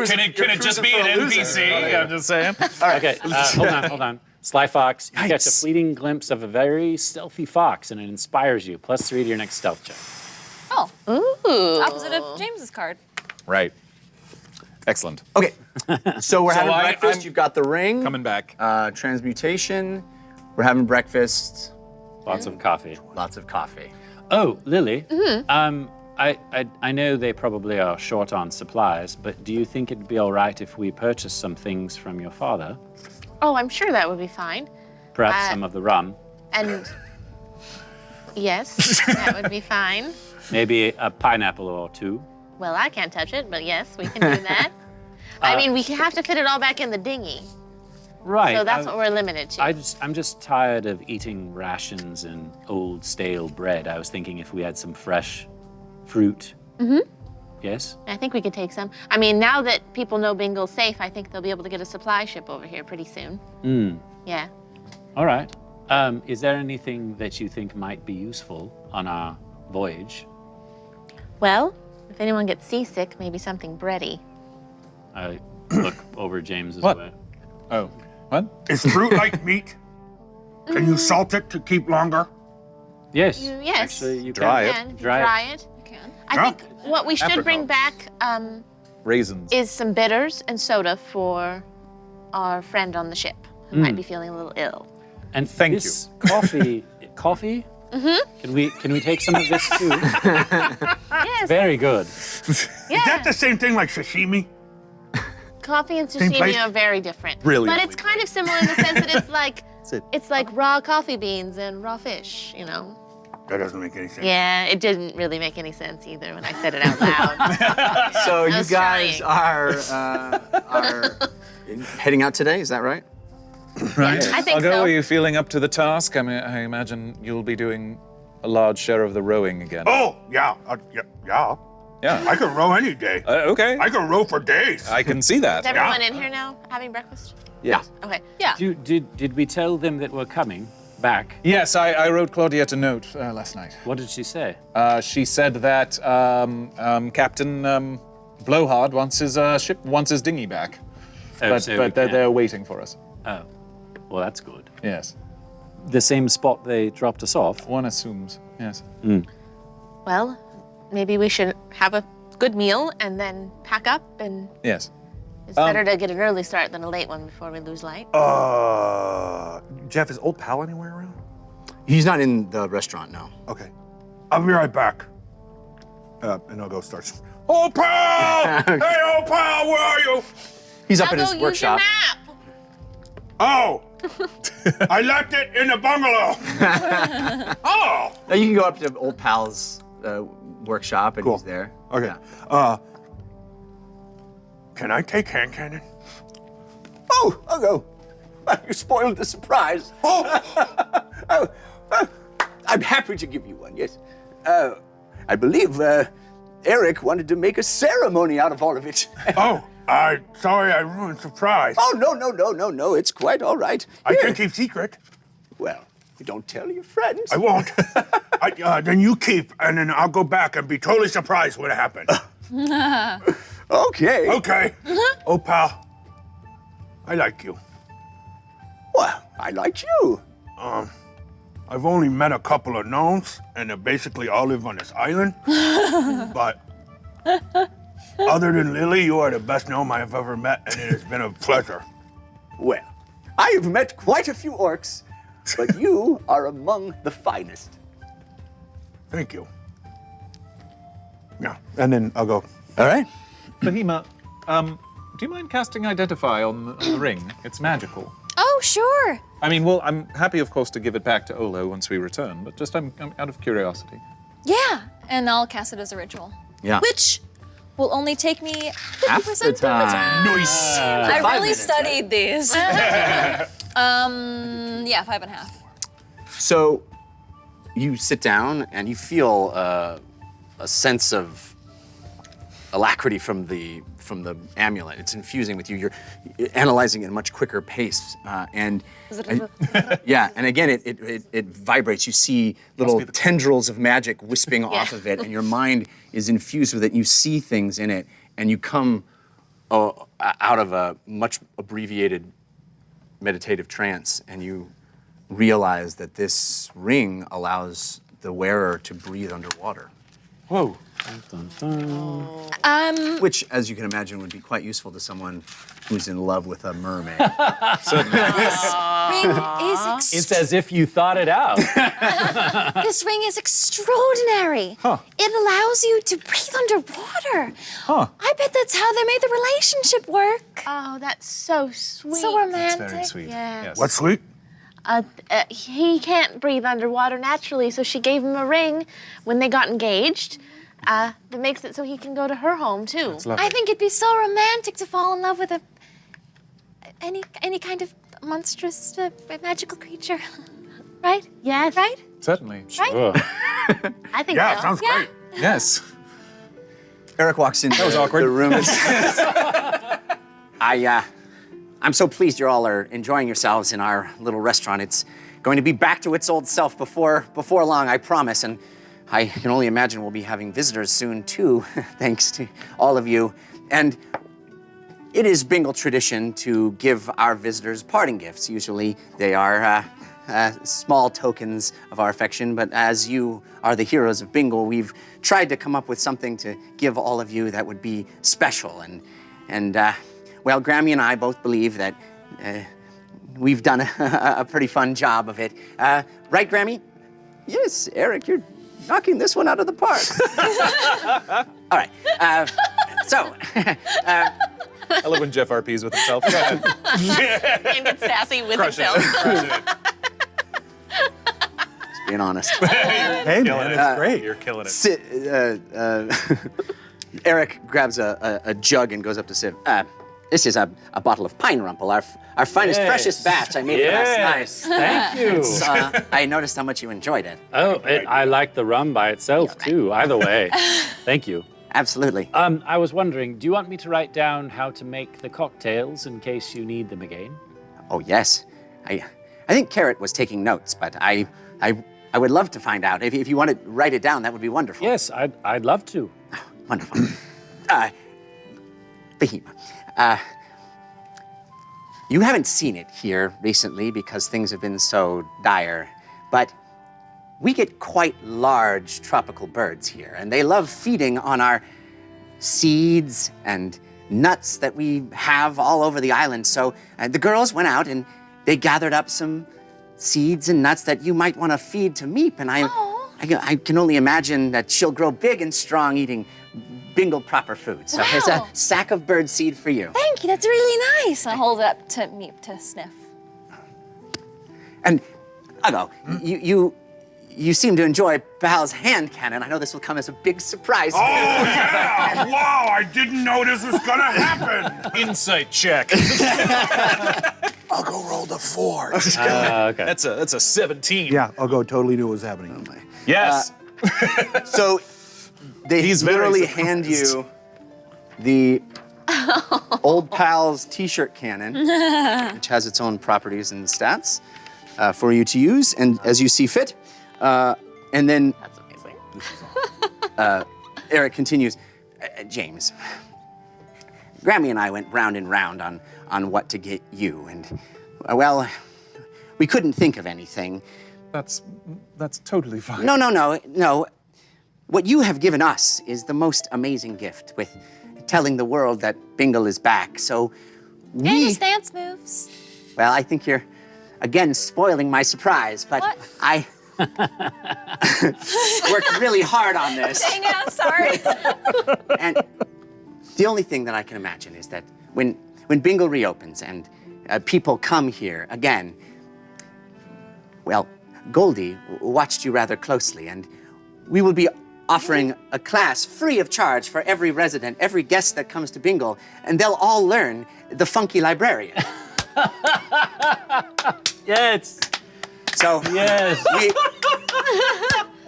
Can it just be an NPC? I'm just saying. Okay, hold on. Sly Fox, you catch a fleeting glimpse of a very stealthy fox, and it inspires you. +3 to your next stealth check. Oh, Ooh. opposite of James's card. Right. Excellent. Okay. So we're having I- breakfast. I'm You've got the ring. Coming back. Transmutation. We're having breakfast. Lots of coffee. Lots of coffee. Oh, Lily. I know they probably are short on supplies, but do you think it'd be all right if we purchased some things from your father? Oh, I'm sure that would be fine. Perhaps some of the rum, And yes, that would be fine. maybe a pineapple or two. Well, I can't touch it, but yes, we can do that. I mean, we have to fit it all back in the dinghy, Right. so that's what we're limited to. I'm just tired of eating rations and old stale bread. I was thinking if we had some fresh fruit. Mm-hmm. Yes? I think we could take some. I mean, now that people know Bingle's safe, I think they'll be able to get a supply ship over here pretty soon. Yeah. All right. Is there anything that you think might be useful on our voyage? Well, if anyone gets seasick, maybe something bready. I look over James's What? way. Oh, what? Is fruit like meat? Can you salt it to keep longer? Yes. Yes. Actually, you Dry can. it. If you Dry it. dry it. You can. I think what we should bring Apricots. back Raisins. is some bitters and soda for our friend on the ship who might be feeling a little ill. And Thank this coffee. Coffee? Mm-hmm. Can we take some of this too? Yes. Very good. Yeah. Is that the same thing like sashimi? Coffee and Same sashimi place? are very different. Really, But really it's kind of similar in the sense that it's like it. it's like raw coffee beans and raw fish, you know. That doesn't make any sense. Yeah, it didn't really make any sense either when I said it out loud. So you was guys trying. are heading out today. Is that right? Right. I think I'll go. so. Are you feeling up to the task? I mean, I imagine you'll be doing a large share of the rowing again. Oh, yeah. Yeah. Yeah. I can row any day. Okay. I can row for days. I can see that. Is everyone in here now having breakfast? Yeah. Okay. Yeah. Did we tell them that we're coming back? Yes, I wrote Claudiette a note last night. What did she say? She said that Captain Blowhard wants his dinghy back, but so we they're can't- waiting for us. Oh, well, that's good. Yes, The same spot they dropped us off. one assumes. Yes. Well, maybe we should have a good meal and then pack up, and Yes. it's better to get an early start than a late one before we lose light. Jeff, is Old Pal anywhere around? He's not in the restaurant, no. Okay. I'll be right back. And I'll go start. Old Pal! Hey, Old Pal, where are you? He's up Now in go his use your workshop. map. Oh! I left it in the bungalow. Oh! Now you can go up to Old Pal's workshop, and Cool. he's there. Okay. Yeah. Can I take hand cannon? Oh, I'll go. You spoiled the surprise. Oh! I'm happy to give you one, yes. I believe Eric wanted to make a ceremony out of all of it. Oh, sorry I ruined surprise. Oh, no, it's quite all right. I Here. can keep secret. Well, you don't tell your friends. I won't. Then you keep, and then I'll go back and be totally surprised when it happens. Okay. Okay. Oh, pal. I like you. Well, I like you. I've only met a couple of gnomes, and they basically all live on this island. But other than Lily, you are the best gnome I have ever met, and it has been a pleasure. Well, I have met quite a few orcs, but you are among the finest. Thank you. Yeah, and then I'll go. All right. Bahima, do you mind casting Identify on the ring? It's magical. Oh, sure. I mean, well, I'm happy, of course, to give it back to Olo once we return, but just I'm out of curiosity. Yeah. And I'll cast it as a ritual. Yeah. which will only take me 50% Half the of the time. time. Nice. I 5 really minutes, studied these. Yeah, 5.5. So you sit down and you feel a sense of alacrity from the amulet. It's infusing with you. You're analyzing at a much quicker pace, and yeah. And again, it vibrates. You see little tendrils of magic wisping off of it, and your mind is infused with it. You see things in it, and you come out of a much abbreviated meditative trance, and you realize that this ring allows the wearer to breathe underwater. Whoa. Which, as you can imagine, would be quite useful to someone who's in love with a mermaid. It's as if you thought it out. This ring is extraordinary. It allows you to breathe underwater. I bet that's how they made the relationship work. Oh, that's so sweet. So romantic. That's very sweet. Yeah. Yes. What's sweet? He can't breathe underwater naturally, so she gave him a ring when they got engaged. That makes it so he can go to her home too. It's lovely. I think it'd be so romantic to fall in love with any kind of monstrous magical creature, right? Yes. Right? Certainly. Ugh. I think Yeah, so. sounds great. Yes. Eric walks into the room. I'm so pleased you all are enjoying yourselves in our little restaurant. It's going to be back to its old self before long, I promise. And I can only imagine we'll be having visitors soon too, thanks to all of you. And it is Bingle tradition to give our visitors parting gifts. Usually they are small tokens of our affection, but as you are the heroes of Bingle, we've tried to come up with something to give all of you that would be special. And well, Grammy and I both believe that we've done a pretty fun job of it. Right, Grammy? Yes, Eric, you're knocking this one out of the park. All right. So, I love when Jeff RPs with himself. Go ahead. And gets sassy with Crush it. himself. Crush it. just being honest. Hey, Killing man, it. it's great. You're killing it. Eric grabs a jug and goes up to Siv. This is a bottle of pine rumple, our finest, Yes. freshest batch. I made it last night. Yes, thank you. I noticed how much you enjoyed it. I like the rum by itself too. Either way, thank you. Absolutely. I was wondering, do you want me to write down how to make the cocktails in case you need them again? Oh, yes. I think Carrot was taking notes, but I would love to find out. If you want to write it down, that would be wonderful. Yes, I'd love to. Wonderful. Bahima, you haven't seen it here recently because things have been so dire, but we get quite large tropical birds here, and they love feeding on our seeds and nuts that we have all over the island. So the girls went out and they gathered up some seeds and nuts that you might want to feed to Meep, and I can only imagine that she'll grow big and strong eating Bingle proper food. So here's a sack of bird seed for you. Thank you, that's really nice. I'll hold it up to Meep to sniff. And Ugo, you seem to enjoy Pal's hand cannon. I know this will come as a big surprise. Oh, yeah! Wow, I didn't know this was gonna happen. Insight check. I'll go roll the 4. Okay. That's a 17. Yeah, Ugo totally knew what was happening. Yes. So they He's very literally surprised. hand you the Old Pal's t-shirt cannon, which has its own properties and stats for you to use, and as you see fit. And then That's amazing. Eric continues, James, Grammy and I went round and round on what to get you, and well, we couldn't think of anything. That's totally fine. No. What you have given us is the most amazing gift with telling the world that Bingle is back. So And his dance moves. well, I think you're again spoiling my surprise, but What? I worked really hard on this. Dang it, I'm sorry. And the only thing that I can imagine is that when Bingle reopens and people come here again, well, Goldie watched you rather closely, and we will be offering a class free of charge for every resident, every guest that comes to Bingle, and they'll all learn the Funky Librarian. Yes. So Yes.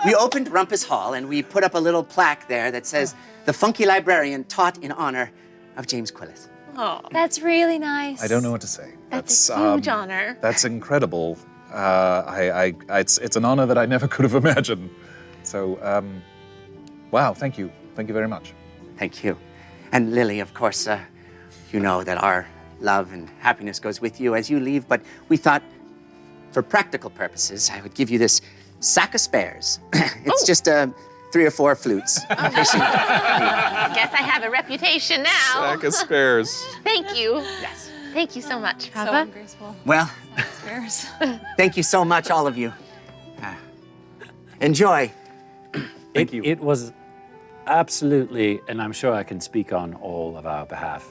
we opened Rumpus Hall and we put up a little plaque there that says, "The Funky Librarian taught in honor of James Quillis." Oh, That's really nice. I don't know what to say. that's a huge honor. That's incredible. It's an honor that I never could have imagined. So, wow, thank you. Thank you very much. Thank you. And Lily, of course, you know that our love and happiness goes with you as you leave, but we thought, for practical purposes, I would give you this sack of spares. It's just 3 or 4 flutes. I guess I have a reputation now. Sack of spares. Thank you. Yes. Thank you so much, So Papa. ungraceful. Well, Bears. thank you so much, all of you. Enjoy. Thank you. It was absolutely, and I'm sure I can speak on all of our behalf,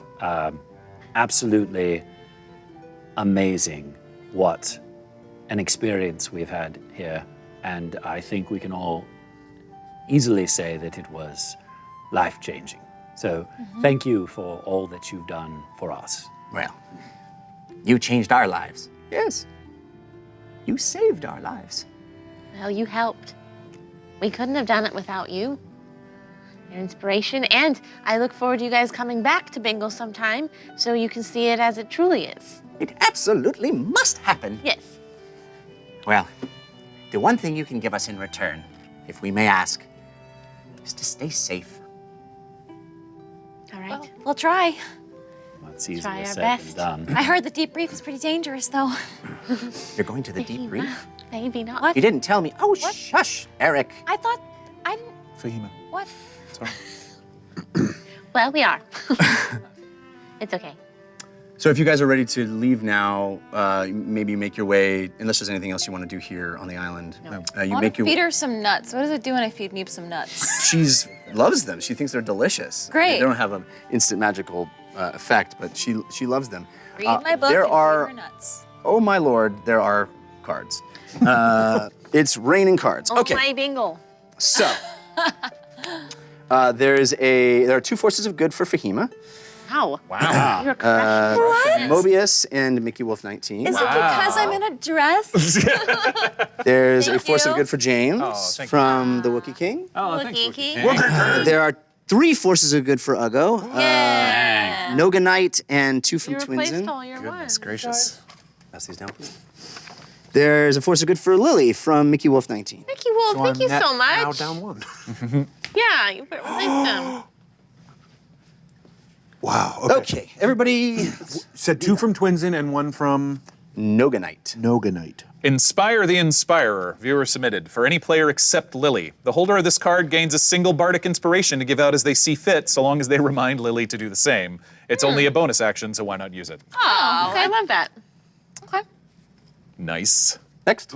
absolutely amazing what an experience we've had here. And I think we can all easily say that it was life-changing. So thank you for all that you've done for us. Well, you changed our lives. Yes. You saved our lives. Well, you helped. We couldn't have done it without you. Your inspiration, and I look forward to you guys coming back to Bingle sometime so you can see it as it truly is. It absolutely must happen. Yes. Well, the one thing you can give us in return, if we may ask, is to stay safe. All right. We'll try. Well, it's easier Try our said best. than done. I heard the Deep Reef is pretty dangerous, though. You're going to the Deep Reef? Maybe not. What? You didn't tell me. Oh, shush, Eric. I thought I didn't. Fahima. What? Sorry. Well, we are. It's okay. So if you guys are ready to leave now, maybe you make your way, unless there's anything else you want to do here on the island. No. You I make want to your feed her some nuts. What does it do when I feed Meep some nuts? She's loves them. She thinks they're delicious. Great. They don't have an instant magical effect, but she loves them. Read my book there and are, feed her nuts. oh my lord, there are cards. It's raining cards. Oh, Okay, my Bingle. so there are 2 forces of good for Fahima. Wow. Wow. You're crushing. Mobius and Mickey Wolf 19. Is it because I'm in a dress? There's a Thank force of you. good for James thank you. from the Wookiee King. Oh, Wookiee. There are 3 forces of good for Uggo. Yeah. Noga Knight and 2 from You replaced Twinsen. all your Goodness ones. gracious. Pass these down, please. There's a force of good for Lily from Mickey Wolf 19. Mickey Wolf, thank you so much. Now down 1. Yeah, you replaced him. Wow. Okay, everybody. Said 2 from Twinsen and 1 from Noga Knight. Noga Knight. Inspire the Inspirer, viewer submitted, for any player except Lily. The holder of this card gains a single bardic inspiration to give out as they see fit, so long as they remind Lily to do the same. It's only a bonus action, so why not use it? Oh, I love that. Okay. Nice. Next.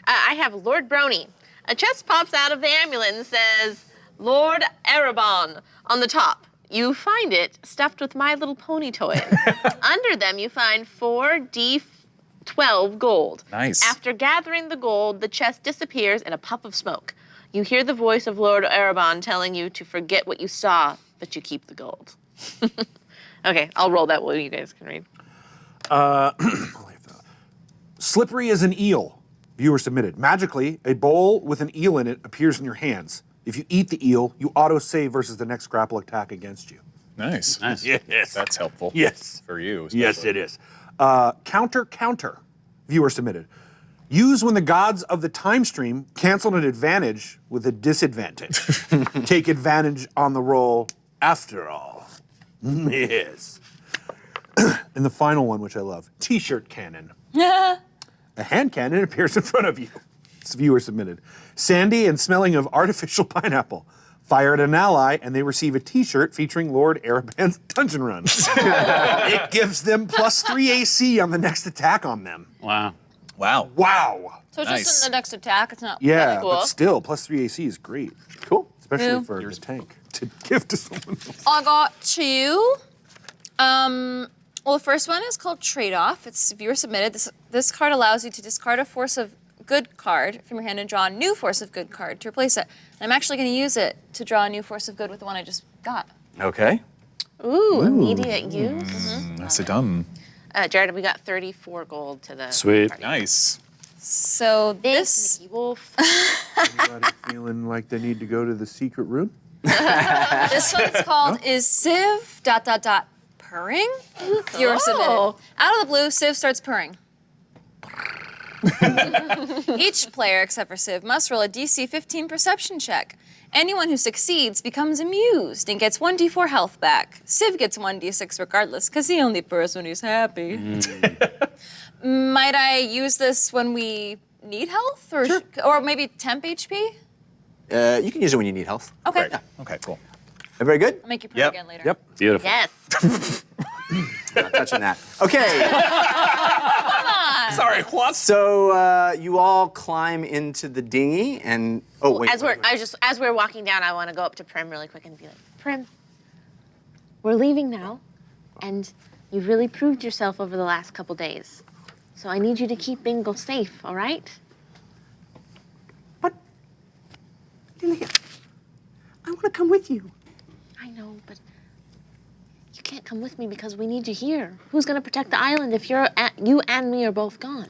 I have Lord Brony. A chest pops out of the amulet and says, Lord Erebon, on the top. You find it stuffed with My Little Pony toys. Under them, you find 4d12 gold. Nice. After gathering the gold, the chest disappears in a puff of smoke. You hear the voice of Lord Erebon telling you to forget what you saw, but you keep the gold. Okay, I'll roll that while you guys can read. Slippery as an eel. Viewer submitted. Magically, a bowl with an eel in it appears in your hands. If you eat the eel, you auto-save versus the next grapple attack against you. Nice. Nice. Yes. That's helpful. Yes. For you. Yes, especially. it is. Counter. Viewer submitted. Use when the gods of the time stream cancel an advantage with a disadvantage. Take advantage on the roll after all. Yes. And the final one, which I love, T-shirt cannon. A hand cannon appears in front of you. This viewer submitted. Sandy and smelling of artificial pineapple. Fire at an ally, and they receive a T-shirt featuring Lord Erebon's dungeon run. It gives them +3 AC on the next attack on them. Wow. Wow. Wow. So it's Nice. just in the next attack. It's not. Yeah, cool. but still, +3 AC is great. Cool. Especially Yeah. for the tank to give to someone else. I got 2. Well, the first one is called Trade-Off. It's viewer submitted. This card allows you to discard a force of good card from your hand and draw a new force of good card to replace it. And I'm actually going to use it to draw a new force of good with the one I just got. Okay. Ooh, immediate use. Nicely done. Jared, we got 34 gold to the Sweet. party. Nice. So Thanks, this Mickey Wolf. Anybody feeling like they need to go to the secret room? this one's called is Civ ... purring. You're submitted. Oh. Out of the blue, Civ starts purring. Each player, except for Civ, must roll a DC 15 perception check. Anyone who succeeds becomes amused and gets 1d4 health back. Civ gets 1d6 regardless, because he only purrs when he's happy. Might I use this when we need health? Or maybe temp HP? You can use it when you need health. Okay. Okay, cool. Everybody good? I'll make you purr Yep. again later. Yep. Beautiful. Yes. Not touching that. Okay. Sorry, what? So you all climb into the dinghy and wait. As we're walking down, I want to go up to Prim really quick and be like, Prim, we're leaving now, and you've really proved yourself over the last couple days. So I need you to keep Bingle safe, all right? But Lily, I want to come with you. I know, but you can't come with me because we need you here. Who's gonna protect the island if you and me are both gone?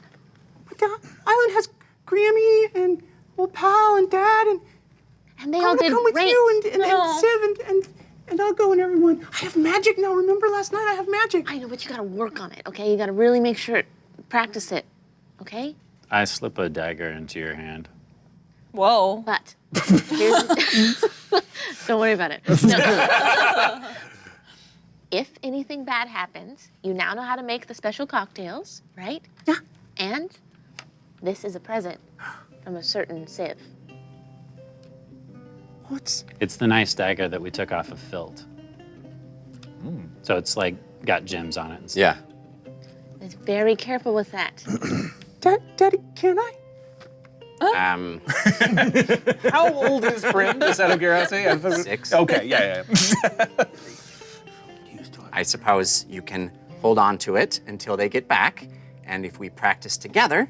But the island has Grammy and old pal and Dad And they I all want to did come with great. you and Civ and I'll go and everyone. I have magic now. Remember last night I have magic. I know, but you gotta work on it, okay? You gotta really make sure, practice it, okay? I slip a dagger into your hand. Whoa. But here's don't worry about it. No. If anything bad happens, you now know how to make the special cocktails, right? Yeah. And this is a present from a certain Civ. What's It's the nice dagger that we took off of Filt. So it's like got gems on it and stuff. Yeah. Be very careful with that. Daddy, can I? How old is Prim? Just out of curiosity. 6. Okay, yeah. I suppose you can hold on to it until they get back, and if we practice together,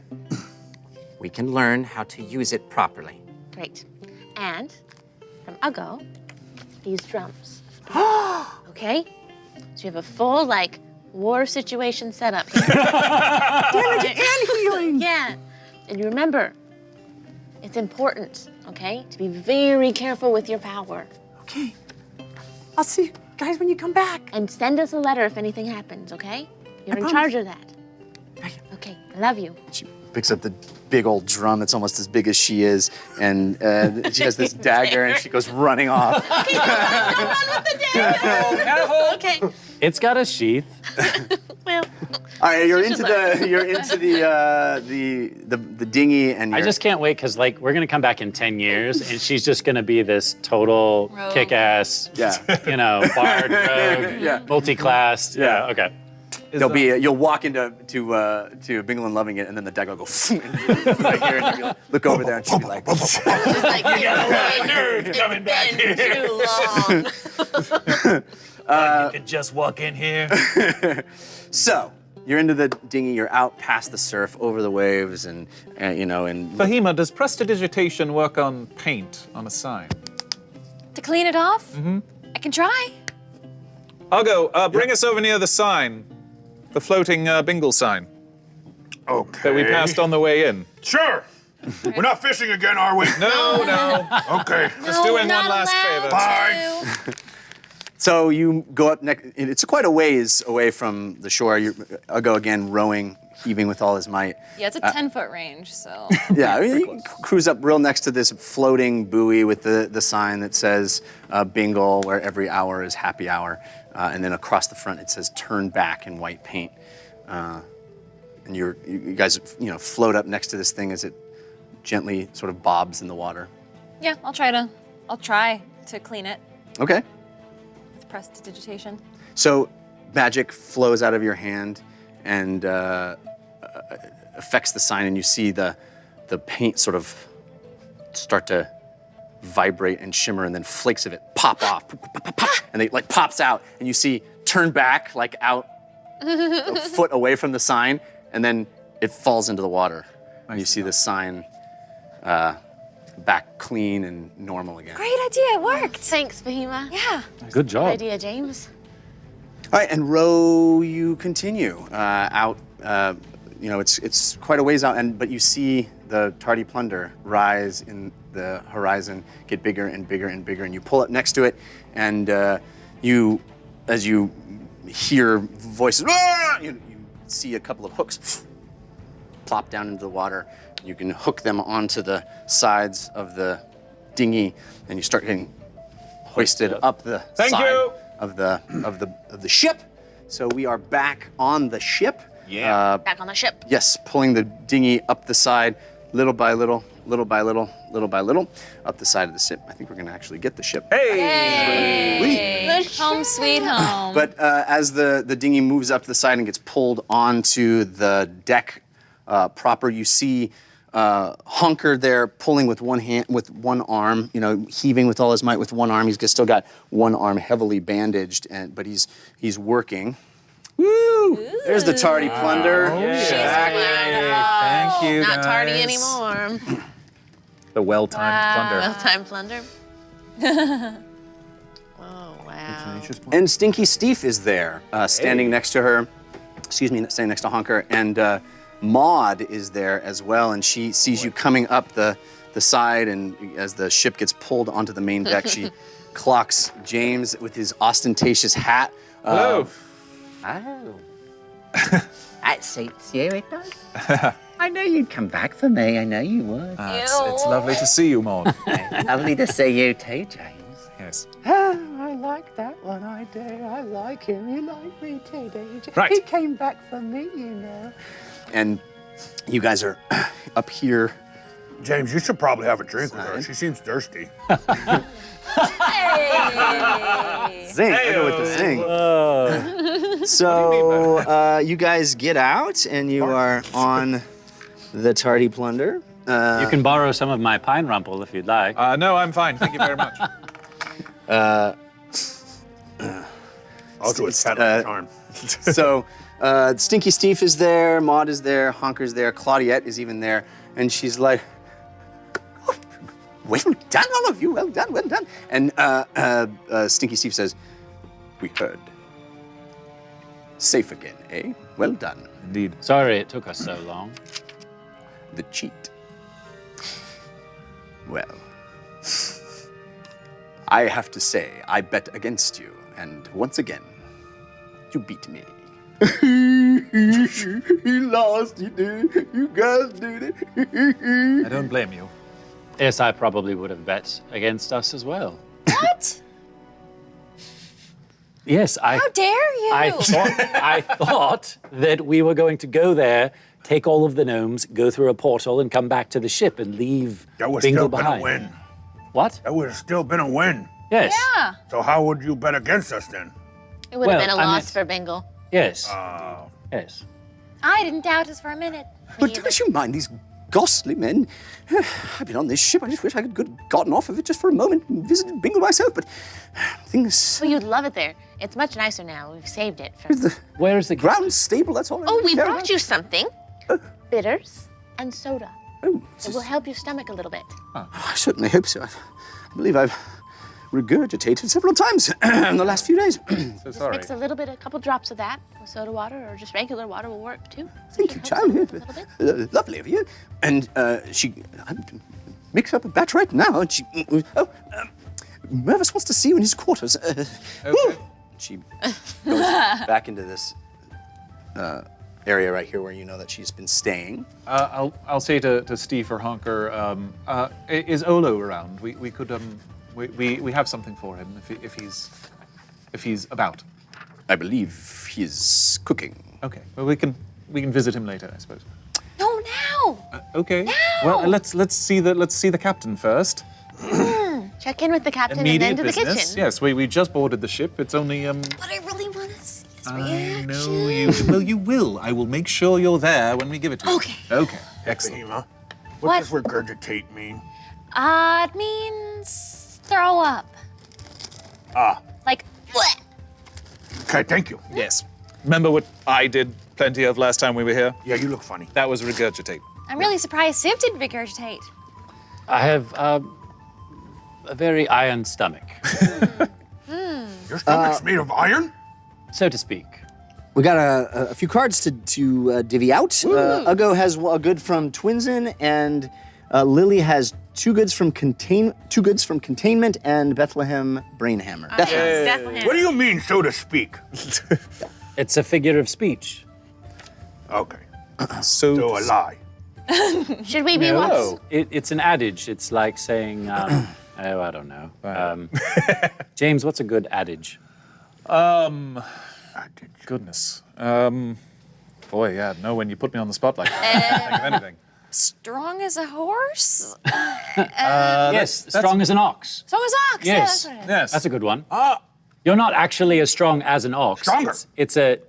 we can learn how to use it properly. Great. And from Uggo, these drums. Okay? So you have a full, war situation set up here. Damage and healing. Yeah. And you remember, it's important, okay, to be very careful with your power. Okay. I'll see you guys when you come back. And send us a letter if anything happens, okay? You're in promise. charge of that. Okay, I love you. She picks up the big old drum that's almost as big as she is, and she has this dagger, and she goes running off. Okay. It's got a sheath. Well, All right, you're She into should the dinghy, and I you're, just can't wait because we're gonna come back in 10 years and she's just gonna be this total Rogue. kick-ass, bard, rogue, Yeah. multi-classed. Yeah, okay. there'll be you'll walk into Bingle and Loving It, and then the dagger will go right here, and you'll look over there, and she'll be like, it's coming back been too long. You can just walk in here. So you're into the dinghy, you're out past the surf, over the waves, and Fahima, does prestidigitation work on paint on a sign? To clean it off? I can try. Uggo, bring us over near the sign. The floating Bingle sign Okay. that we passed on the way in. Sure. We're not fishing again, are we? No. Okay. Just doing one last favor. Bye. So you go up next. It's quite a ways away from the shore. I'll go again, rowing, heaving with all his might. Yeah, it's a 10-foot range, so. Yeah, you cruise up real next to this floating buoy with the sign that says Bingle, where every hour is happy hour. And then across the front it says turn back in white paint. And you guys float up next to this thing as it gently sort of bobs in the water. Yeah, I'll try to clean it Okay. with prestidigitation. So magic flows out of your hand and affects the sign, and you see the paint sort of start to vibrate and shimmer, and then flakes of it pop off, and they pops out, and you see turn back out a foot away from the sign, and then it falls into the water. And you see the sign back clean and normal again. Great idea, it worked. Thanks, Fahima. Yeah. Good Good job. idea, James. All right, and row, you continue out. It's quite a ways out, but you see the tardy plunder rise in the horizon, get bigger and bigger and bigger, and you pull up next to it, and as you hear voices, you see a couple of hooks plop down into the water. You can hook them onto the sides of the dinghy, and you start getting hoisted up the side of the ship. So we are back on the ship. Yeah. Back on the ship. Yes, pulling the dinghy up the side, little by little, little by little, little by little, up the side of the ship. I think we're gonna actually get the ship. Hey. Home sweet home. But as the dinghy moves up the side and gets pulled onto the deck proper, you see Honker there pulling with one hand, with one arm, heaving with all his might with one arm. He's still got one arm heavily bandaged, but he's working. Woo! Ooh. There's the tardy plunder. Thank you, Not guys. tardy anymore. The well-timed plunder. Well-timed plunder. Oh, wow. And Stinky Steve is there, standing next to her. Standing next to Honker. And Maud is there as well, and she sees you coming up the side, and as the ship gets pulled onto the main deck, she clocks James with his ostentatious hat. Hello. Oh. That suits you, it does. I know you'd come back for me. I know you would. It's lovely to see you, Maud. Lovely to see you too, James. Yes. Oh, I like that one, I do. I like him. You like me too, do you? Right. He came back for me, And you guys are up here. James, you should probably have a drink with her. She seems thirsty. Zing, I know what to sing. So you guys get out, and you are on the tardy plunder. You can borrow some of my pine rumple if you'd like. No, I'm fine. Thank you very much. Also, it's charm. So Stinky Steve is there, Maud is there, Honker's there, Claudette is even there, and she's like, oh, well done, all of you, well done, well done. And Stinky Steve says, we heard. Safe again, eh? Well done. Indeed. Sorry it took us so long. The cheat. Well, I have to say, I bet against you, and once again, you beat me. He lost, he did. You guys did it. I don't blame you. Yes, I probably would have bet against us as well. What? Yes, How dare you? I thought that we were going to go there, take all of the gnomes, go through a portal, and come back to the ship and leave That would Bingle still been behind. a win. What? That would have still been a win. Yes. Yeah. So how would you bet against us then? It would have Well, been a I loss meant- for Bingle. Yes. Oh. Yes. I didn't doubt us for a minute. But don't you mind these ghastly men? I've been on this ship. I just wish I could have gotten off of it just for a moment and visited Bingle myself, but things... Well, you'd love it there. It's much nicer now. We've saved it. Where is the ground stable, that's all I Oh, really we care brought about. you something. Bitters and soda. Oh, It will help your stomach a little bit. I certainly hope so. I believe I've regurgitated several times in the last few days. So sorry. Mix a couple drops of that with soda water, or just regular water will work too. Thank you, child. A little bit. Lovely of you. And she mixed up a batch right now, and she... Mervis wants to see you in his quarters. Okay. She goes back into this area right here where you know that she's been staying. I'll say to Steve or Honker, is Olo around? We could we have something for him if he's about. I believe he's cooking. Okay. Well, we can visit him later, I suppose. No, now. Okay. Well, let's see the captain first. Check in with the captain and Immediate then to the business. kitchen. Yes, we just boarded the ship. It's only But I really want to see his I reaction. know you. Well, you will. I will make sure you're there when we give it to you. Okay. Okay. Excellent. Fahima, What? what does regurgitate mean? It means throw up. Ah, Like, bleh. okay, thank you. Yes. Remember what I did plenty of last time we were here? Yeah, you look funny. That was regurgitate. I'm really surprised Civ didn't regurgitate. I have a very iron stomach, Your stomach's made of iron? so to speak. We got a few cards to divvy out. Ugo has a good from Twinsen, and Lily has two goods from Containment, and Bethlehem Brainhammer. Definitely. What do you mean, so to speak? It's a figure of speech. Okay. So So a lie. Should we be what? No, it's an adage. It's like saying, oh, I don't know. James, what's a good adage? Goodness. Boy, yeah. No, when you put me on the spot like that, I can't think of anything. Strong as a horse? Yes, strong as an ox. Strong as ox. Yeah, Yes. that's what it is. Yes. That's a good one. You're not actually as strong as an ox. Stronger. It's a,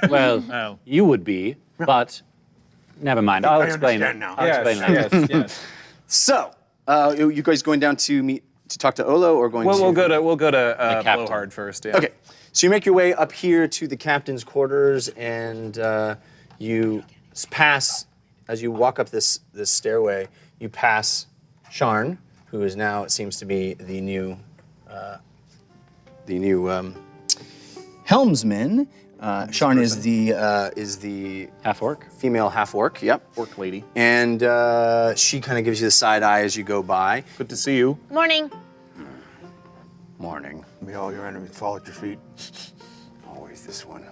well, Oh. you would be, but never mind. I'll I explain it. understand now. I'll explain later. yes. So, you guys going down to talk to Olo, or going Well, to? we'll go to captain. Blowhard first. Yeah. Okay, so you make your way up here to the captain's quarters, and you pass, as you walk up this stairway, you pass Sharn, who is now, it seems to be the new helmsman. Sharn is the Half orc. female half-orc, yep. Orc lady. And she kind of gives you the side eye as you go by. Good to see you. Morning. Morning. May all your enemies fall at your feet. Always this one.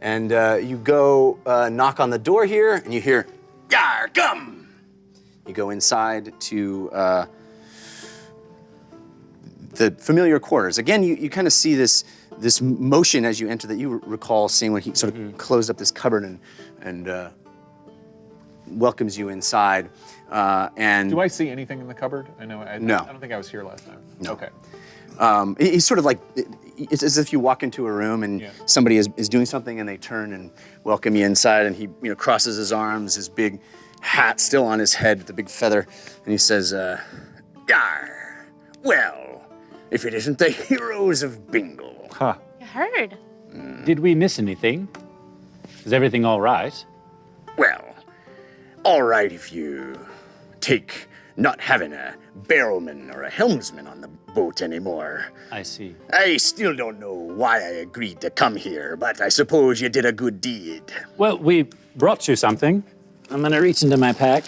And you go knock on the door here, and you hear, "Yar, come!" You go inside to the familiar quarters. Again, you kind of see this motion as you enter that you recall seeing when he sort of closed up this cupboard and welcomes you inside. And Do I see anything in the cupboard? No. I don't think I was here last time. No. Okay. he's sort of like, it's as if you walk into a room and somebody is doing something and they turn and welcome you inside, and he crosses his arms, his big hat still on his head with the big feather, and he says, "Yar, well, if it isn't the Heroes of Bingle." Huh. You heard. Did we miss anything? Is everything all right? Well, all right if you take not having a barrelman or a helmsman on the boat anymore. I see. I still don't know why I agreed to come here, but I suppose you did a good deed. Well, we brought you something. I'm gonna reach into my pack.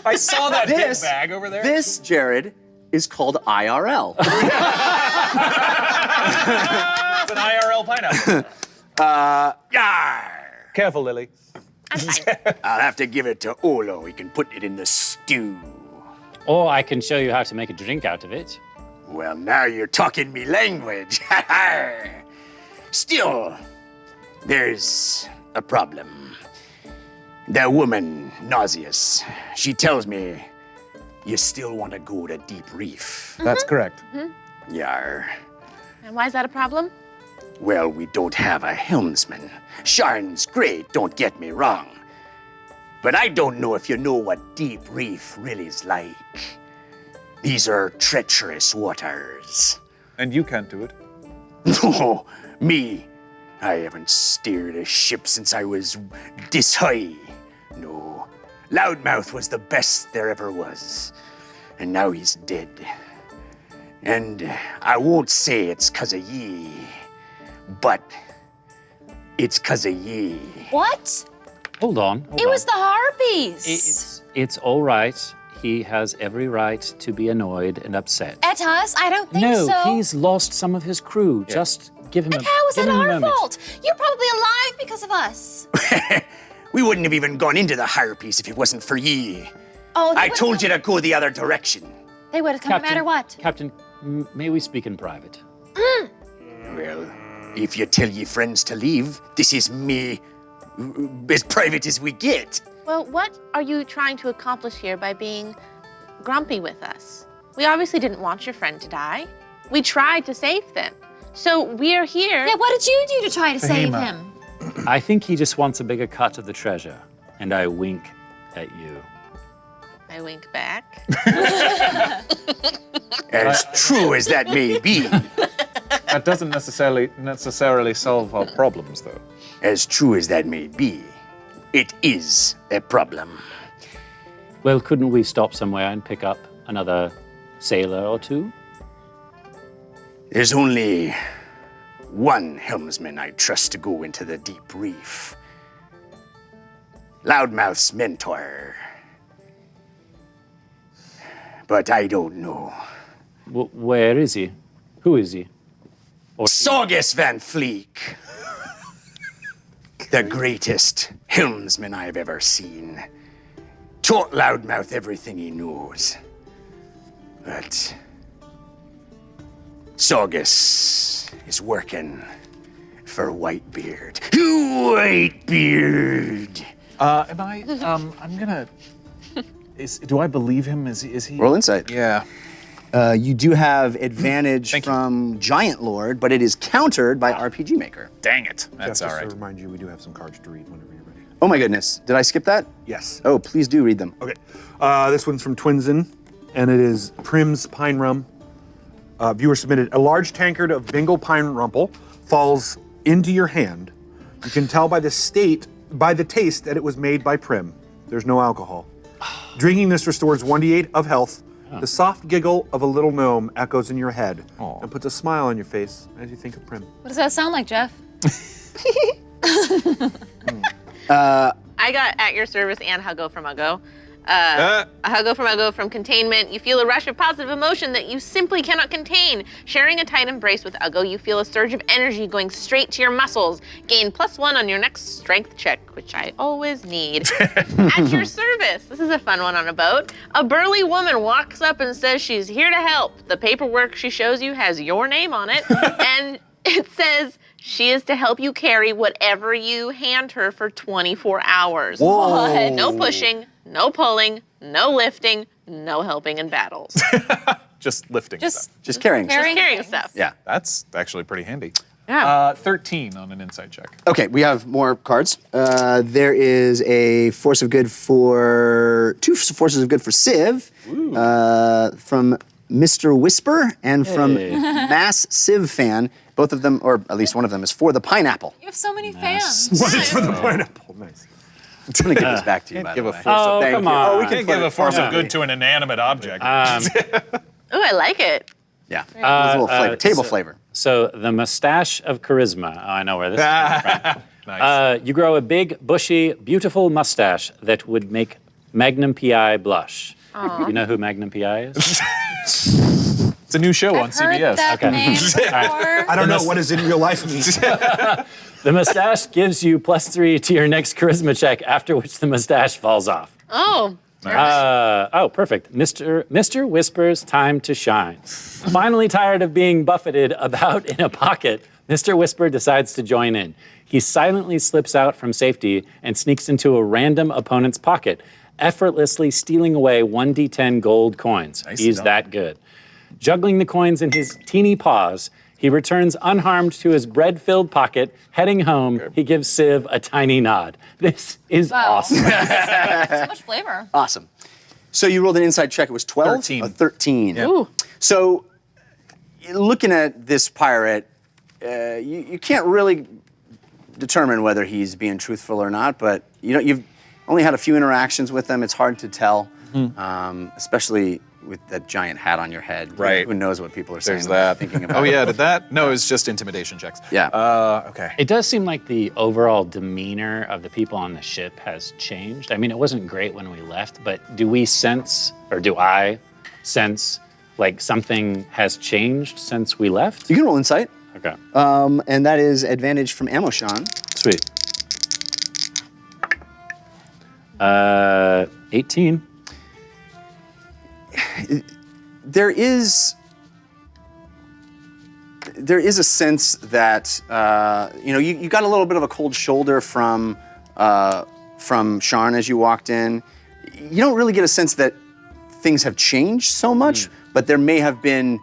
I saw that This- big bag over there. This, Jared, is called IRL. It's an IRL pineapple. Yar! Careful, Lily. I'll have to give it to Olo. He can put it in the stew. Or I can show you how to make a drink out of it. Well, now you're talking me language. Still, there's a problem. The woman, Nauseous, she tells me you still want to go to Deep Reef. That's correct. Yar. And why is that a problem? Well, we don't have a helmsman. Sharn's great, don't get me wrong. But I don't know if you know what Deep Reef really is like. These are treacherous waters. And you can't do it. No, me. I haven't steered a ship since I was this high. No, Loudmouth was the best there ever was. And now he's dead. And I won't say it's 'cause of ye, but it's 'cause of ye. What? Hold on. It was the harpies. It's all right. He has every right to be annoyed and upset. At us? I don't think No, so. he's lost some of his crew. Just give him And a how is give that him a our moment. fault? You're probably alive because of us. We wouldn't have even gone into the Harpies if it wasn't for ye. Oh, I told you to go the other direction. They would have come no matter what. Captain, may we speak in private? Well, if you tell ye friends to leave, this is me, as private as we get. Well, what are you trying to accomplish here by being grumpy with us? We obviously didn't want your friend to die. We tried to save them. So we're here. Yeah, what did you do to try to save Fahima. him? I think he just wants a bigger cut of the treasure, and I wink at you. I wink back. As true as that may be. That doesn't necessarily solve our problems, though. As true as that may be, it is a problem. Well, couldn't we stop somewhere and pick up another sailor or two? There's only one helmsman I trust to go into the Deep Reef. Loudmouth's mentor. But I don't know. Where is he? Who is he? Saugus Van Fleek. The greatest helmsman I've ever seen. Taught Loudmouth everything he knows. But Saugus is working for Whitebeard. Whitebeard! I'm gonna... do I believe him? Is he... Roll insight. Yeah. You do have advantage from Giant Lord, but it is countered by RPG Maker. Dang it. That's all Just right. to remind you, we do have some cards to read whenever you're ready. Oh my goodness, did I skip that? Yes. Oh, please do read them. Okay. This one's from Twinsen, and it is Prim's Pine Rum. Viewer submitted, a large tankard of Bingle Pine Rumple falls into your hand. You can tell by the taste that it was made by Prim. There's no alcohol. Drinking this restores 1d8 of health. The soft giggle of a little gnome echoes in your head and puts a smile on your face as you think of Prim. What does that sound like, Jeff? I got at your service and Huggo from Huggo. A Huggo from Huggo from Containment. You feel a rush of positive emotion that you simply cannot contain. Sharing a tight embrace with Huggo, you feel a surge of energy going straight to your muscles. Gain +1 on your next strength check, which I always need. At your service. This is a fun one on a boat. A burly woman walks up and says she's here to help. The paperwork she shows you has your name on it, and it says she is to help you carry whatever you hand her for 24 hours. What? No pushing, no pulling, no lifting, no helping in battles. Just lifting stuff. Just carrying. Just carrying stuff. Yeah. That's actually pretty handy. Yeah. 13 on an insight check. Okay, we have more cards. There is a force of good for... two forces of good for Civ. From Mr. Whisper and from Mass Civ Fan. Both of them, or at least one of them, is for the pineapple. You have so many fans. What is for the pineapple? Nice. I'm going to give this back to you, by the Give a way. force of Thank come you. on. Oh, we Can't can give put a force of Yeah. good to an inanimate object. Ooh, I like it. Yeah, there's a little flavor, table flavor. So the mustache of charisma. Oh, I know where this is coming from. Nice. You grow a big, bushy, beautiful mustache that would make Magnum PI blush. You know who Magnum PI is? It's a new show on Heard CBS. that name before. I don't know what does in real life mean. The mustache gives you +3 to your next charisma check, after which the mustache falls off. Oh. Perfect. Mr. Whisper's time to shine. Finally tired of being buffeted about in a pocket, Mr. Whisper decides to join in. He silently slips out from safety and sneaks into a random opponent's pocket, effortlessly stealing away 1d10 gold coins. He's done. that good. Juggling the coins in his teeny paws, he returns unharmed to his bread-filled pocket. Heading home, he gives Civ a tiny nod. This is awesome. So much flavor. Awesome. So you rolled an inside check. It was 12? 13. 13. Ooh. So looking at this pirate, you can't really determine whether he's being truthful or not, but you've only had a few interactions with him. It's hard to tell, especially with that giant hat on your head. Right. Who knows what people are saying? There's that. Thinking about Oh, yeah, it. did that? No, it was just intimidation checks. Yeah. Okay. It does seem like the overall demeanor of the people on the ship has changed. I mean, it wasn't great when we left, but do we sense, or do I sense, like something has changed since we left? You can roll insight, Okay. and that is advantage from Amoshan. Sweet. 18. There is a sense that you got a little bit of a cold shoulder from Sharn as you walked in. You don't really get a sense that things have changed so much, but there may have been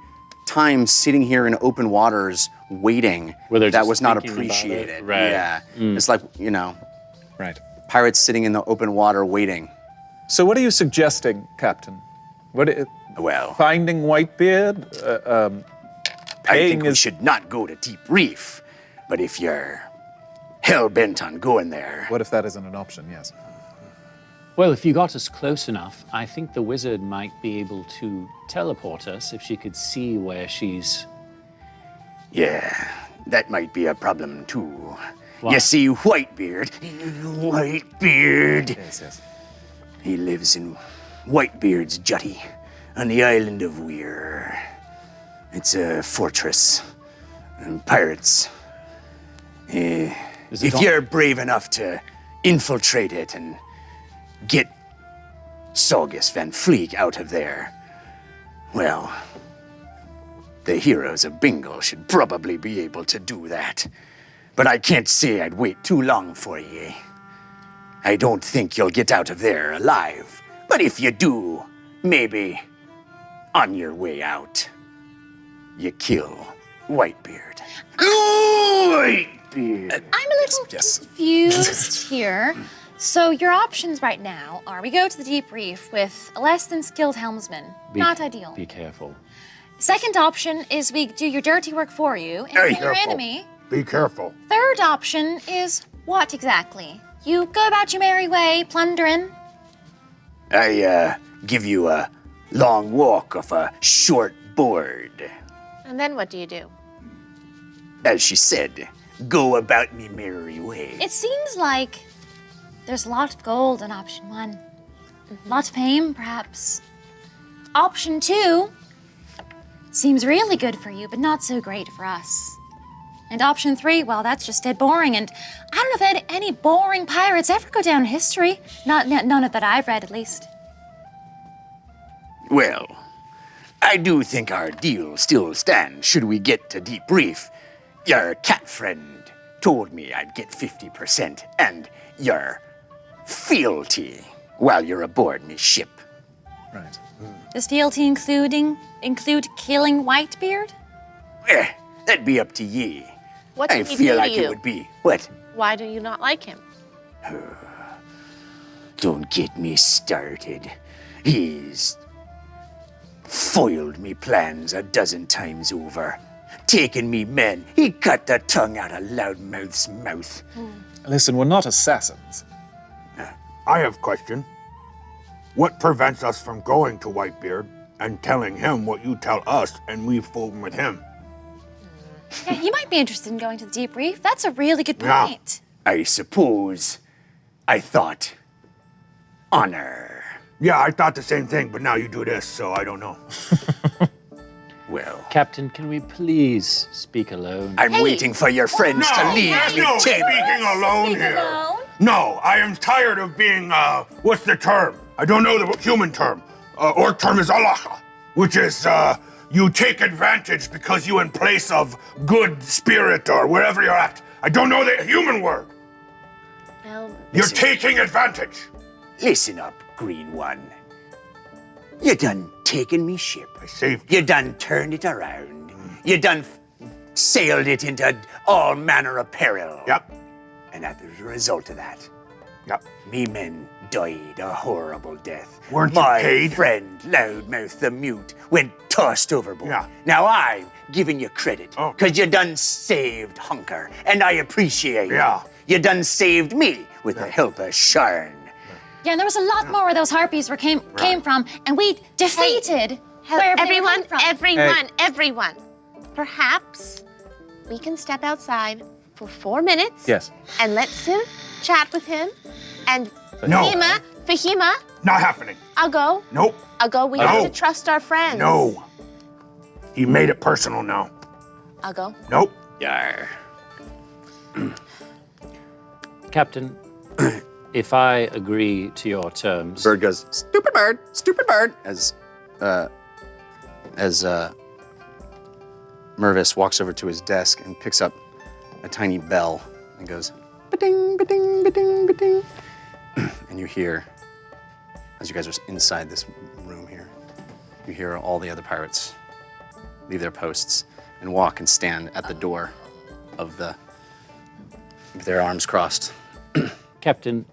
time sitting here in open waters waiting Where they're that just was not thinking about it. appreciated. Right. Yeah, it's like Right. pirates sitting in the open water waiting. So what are you suggesting, Captain? Well, Finding Whitebeard? I paying think we is. should not go to Deep Reef, but if you're hell-bent on going there... What if that isn't an option? Yes. Well, if you got us close enough, I think the wizard might be able to teleport us if she could see where she's... Yeah, that might be a problem too. Why? You see, Whitebeard... Yes. He lives in Whitebeard's Jutty on the island of Weir. It's a fortress. And pirates. Is it If on- you're brave enough to infiltrate it and get Saugus Van Fleek out of there, well, the Heroes of Bingle should probably be able to do that. But I can't say I'd wait too long for ye. I don't think you'll get out of there alive. But if you do, maybe on your way out, you kill Whitebeard. Whitebeard! I'm a little confused here. So your options right now are we go to the Deep Reef with a less than skilled helmsman. Not ideal. Be careful. Second option is we do your dirty work for you and Hey, kill your careful. enemy. Be careful. Third option is what exactly? You go about your merry way, plundering. I give you a long walk off a short board. And then what do you do? As she said, go about me merry way. It seems like there's a lot of gold in option 1. Lots of fame, perhaps. Option 2 seems really good for you, but not so great for us. And option 3, well, that's just dead boring. And I don't know if any boring pirates ever go down in history. None of that I've read, at least. Well, I do think our deal still stands should we get to Deep Reef. Your cat friend told me I'd get 50% and your fealty while you're aboard me ship. Right. Does fealty include killing Whitebeard? That'd be up to ye. What I did he feel do like to you? it would be. What? Why do you not like him? Don't get me started. He's foiled me plans a dozen times over. Taken me men. He cut the tongue out of Loudmouth's mouth. Listen, we're not assassins. I have a question. What prevents us from going to Whitebeard and telling him what you tell us and we fold with him? Yeah, he might be interested in going to the Deep Reef. That's a really good Yeah. point. I suppose I thought honor. Yeah, I thought the same thing, but now you do this, so I don't know. Well, Captain, can we please speak alone? I'm waiting for your friends to leave there's me no table. speaking alone Speak here. alone? No, I am tired of being, what's the term? I don't know the human term. Or term is alacha, which is, you take advantage because you in place of good spirit or wherever you're at. I don't know the human word. Well, You're taking advantage. Listen up, Green One. You done taken me ship. I saved you. You done turned it around. You done sailed it into all manner of peril. Yep, And as a result of that, yep. me men died a horrible death. Weren't you My paid? friend, Loudmouth the Mute, went tossed overboard. Yeah. Now I'm giving you credit, Oh. because you done saved Hunker, and I appreciate Yeah. it. You done saved me with the help of Sharn. Yeah, and there was a lot more where those harpies came from, and we defeated wherever they were coming from. everyone. Perhaps we can step outside for 4 minutes. Yes. And let Siv chat with him. And No. Fahima, Not happening. I'll go. Nope. I'll go. We No. have to trust our friends. No. He made it personal now. I'll go. Nope. Yar. Captain, if I agree to your terms, Bird goes, stupid bird, as Mervis walks over to his desk and picks up a tiny bell and goes, ba-ding, ba-ding, ba-ding, ba-ding. And you hear, as you guys are inside this room here, you hear all the other pirates leave their posts and walk and stand at the door of with their arms crossed. Captain,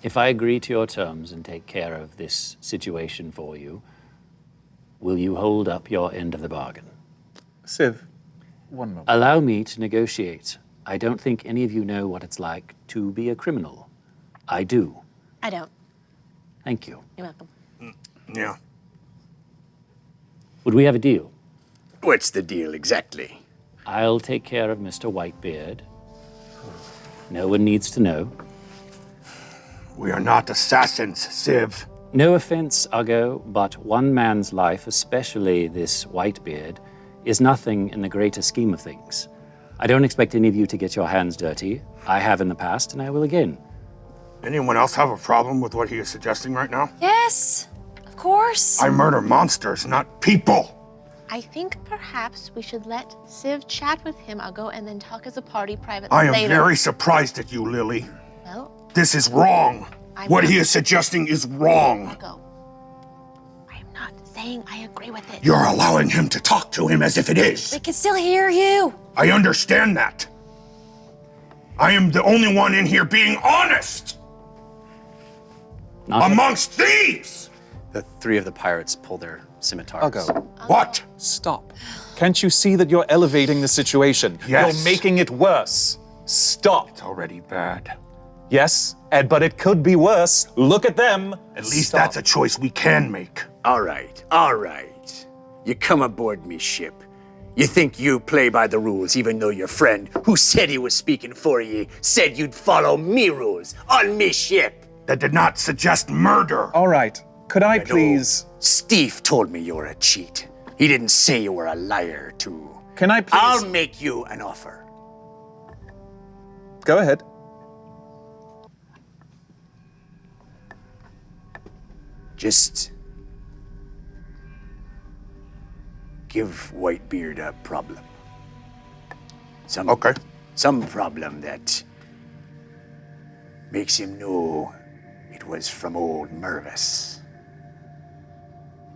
if I agree to your terms and take care of this situation for you, will you hold up your end of the bargain? Civ, one moment. Allow me to negotiate. I don't think any of you know what it's like to be a criminal. I do. I don't. Thank you. You're welcome. Yeah. Would we have a deal? What's the deal exactly? I'll take care of Mr. Whitebeard. No one needs to know. We are not assassins, Civ. No offense, Uggo, but one man's life, especially this Whitebeard, is nothing in the greater scheme of things. I don't expect any of you to get your hands dirty. I have in the past, and I will again. Anyone else have a problem with what he is suggesting right now? Yes, of course. I murder monsters, not people. I think perhaps we should let Civ chat with him, Uggo, and then talk as a party privately I am later. very surprised at you, Lily. Well, This is wrong. What not- he is suggesting is wrong. Uggo, I am not saying I agree with it. You're allowing him to talk to him as if it is. We can still hear you. I understand that. I am the only one in here being honest amongst thieves. The three of the pirates pull their scimitars. Uggo, What? stop. Can't you see that you're elevating the situation? Yes. You're making it worse. Stop. It's already bad. Yes, Ed, but it could be worse. Look at them. At least that's a choice we can make. All right, all right. You come aboard me ship. You think you play by the rules, even though your friend, who said he was speaking for you, said you'd follow me rules on me ship. That did not suggest murder. All right. Could I please... Steve told me you're a cheat. He didn't say you were a liar, too. Can I please... I'll make you an offer. Go ahead. Just give Whitebeard a problem. Some problem that makes him know it was from old Mervis.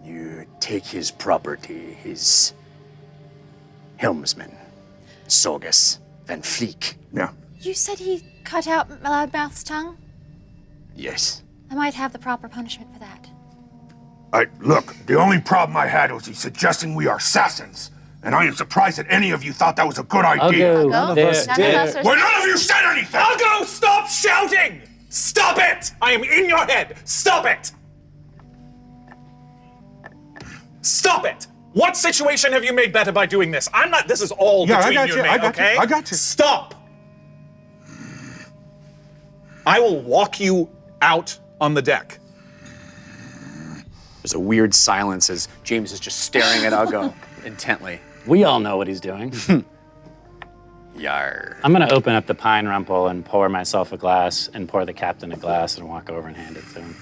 You take his property, his helmsman, Saugus Van Fleek. Yeah. You said he cut out Loudmouth's tongue? Yes. I might have the proper punishment for that. Look, the only problem I had was he's suggesting we are assassins. And I am surprised that any of you thought that was a good idea. Uggo, None of us Well, none of you said anything! Uggo, stop shouting! Stop it! I am in your head. Stop it! Stop it! What situation have you made better by doing this? I'm not. This is all between you and me, okay? I got you. Stop! I will walk you out on the deck. There's a weird silence as James is just staring at Uggo intently. We all know what he's doing. Yar. I'm gonna open up the pine rumple and pour myself a glass and pour the captain a glass and walk over and hand it to him.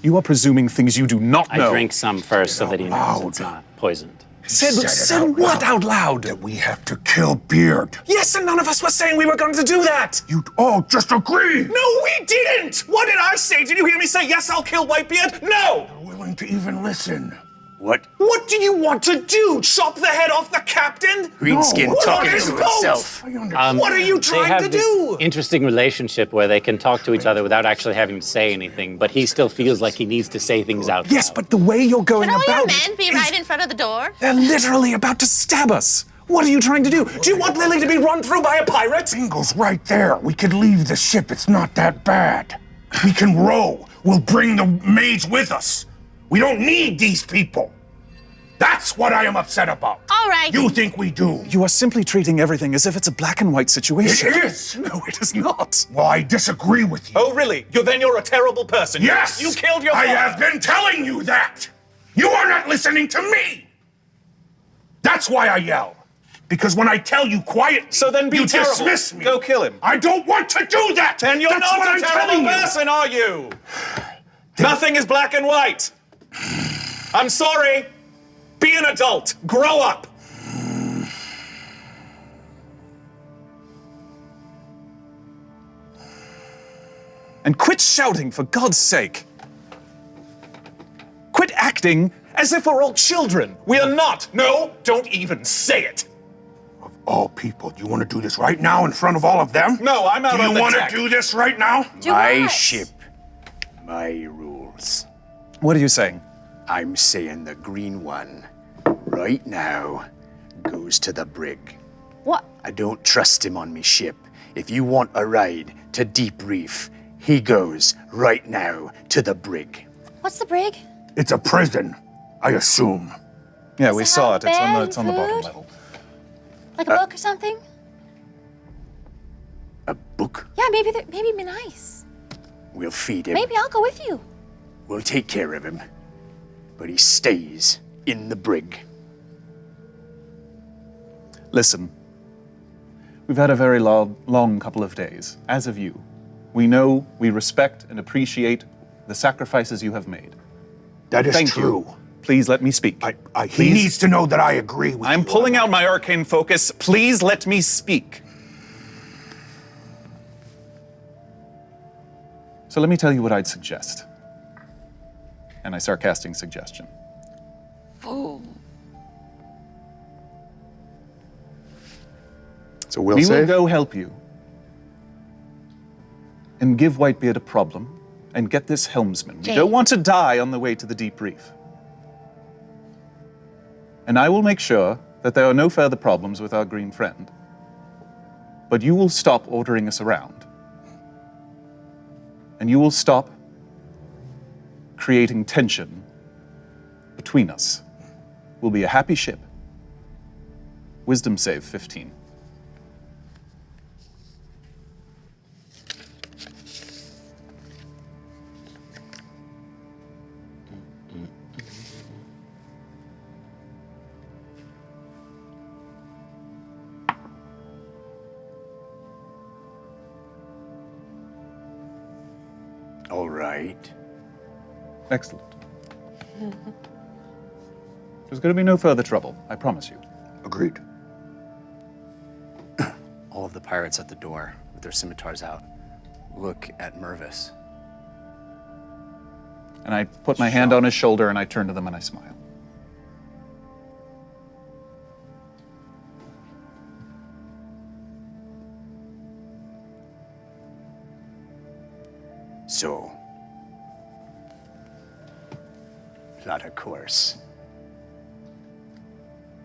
You are presuming things you do not know. I drink some first so that he knows it's not poisoned. Said what out loud? That we have to kill Beard. Yes, and none of us were saying we were going to do that. You all just agreed. No, we didn't. What did I say? Did you hear me say, yes, I'll kill Whitebeard? No. You're willing to even listen. What? What do you want to do? Chop the head off the captain? Greenskin What talking on his to boat? himself. I understand. What are you They trying have to this do? interesting relationship where they can talk to each other without actually having to say anything, but he still feels like he needs to say things out Yes, loud. but the way you're going Can all your about men it be is- right in front of the door? They're literally about to stab us. What are you trying to do? Do you want Lily to be run through by a pirate? Bingle's right there. We could leave the ship. It's not that bad. We can row. We'll bring the mage with us. We don't need these people. That's what I am upset about. All right. You think we do? You are simply treating everything as if it's a black and white situation. It is. No, it is not. Well, I disagree with you. Oh, really? Then you're a terrible person. Yes! You killed your I father. have been telling you that! You are not listening to me! That's why I yell. Because when I tell you quietly, So then be you terrible. dismiss me. Go kill him. I don't want to do that! And you're That's what not I'm a terrible telling you. person, are you? Nothing is black and white. I'm sorry. Be an adult. Grow up. And quit shouting, for God's sake. Quit acting as if we're all children. We are not. No, don't even say it. All people, do you want to do this right now in front of all of them? No, I'm out Do on you the want deck. to do this right now? Do My what? ship, my rules. What are you saying? I'm saying the green one, right now, goes to the brig. What? I don't trust him on me ship. If you want a ride to Deep Reef, he goes right now to the brig. What's the brig? It's a prison, I assume. Yeah, Does we it saw have it. It's bed it's on the and bottom food? level. Like a book or something? A book? Yeah, maybe be nice. We'll feed him. Maybe I'll go with you. We'll take care of him. But he stays in the brig. Listen, we've had a very long couple of days, as have you. We know, we respect, and appreciate the sacrifices you have made. That is Thank true. you. Please let me speak. He Please. needs to know that I agree with I'm you. pulling out my arcane focus. Please let me speak. So let me tell you what I'd suggest. And I start casting suggestion. So we'll We will save? go help you and give Whitebeard a problem and get this helmsman. We Jay. don't want to die on the way to the Deep Reef. And I will make sure that there are no further problems with our green friend. But you will stop ordering us around. And you will stop creating tension between us. We'll be a happy ship. Wisdom save 15. All right. Excellent. There's going to be no further trouble, I promise you. Agreed. All of the pirates at the door, with their scimitars out, look at Mervis. And I put my hand on his shoulder and I turn to them and I smile. So, plot a course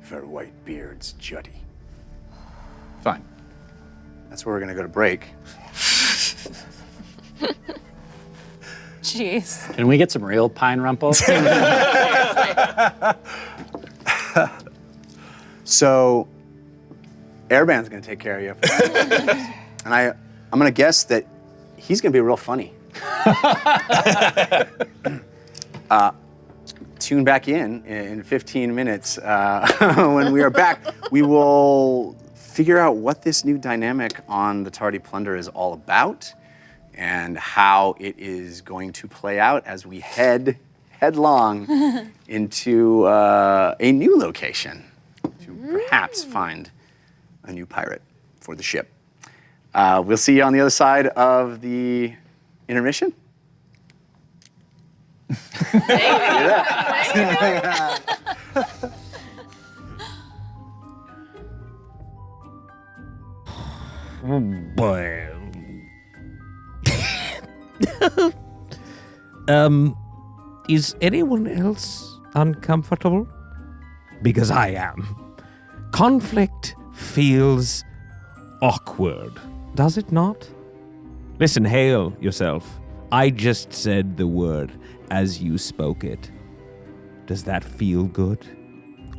for Whitebeard's Juddy. Fine. That's where we're gonna go to break. Jeez. Can we get some real pine rumple? So, Airband's gonna take care of you. And I'm gonna guess that he's gonna be real funny. Tune back in 15 minutes. When we are back, we will figure out what this new dynamic on the Tardy Plunder is all about and how it is going to play out as we head headlong into a new location to perhaps find a new pirate for the ship. We'll see you on the other side of the intermission. Boy. Is anyone else uncomfortable? Because I am. Conflict feels awkward, does it not? Listen, hail yourself. I just said the word as you spoke it. Does that feel good?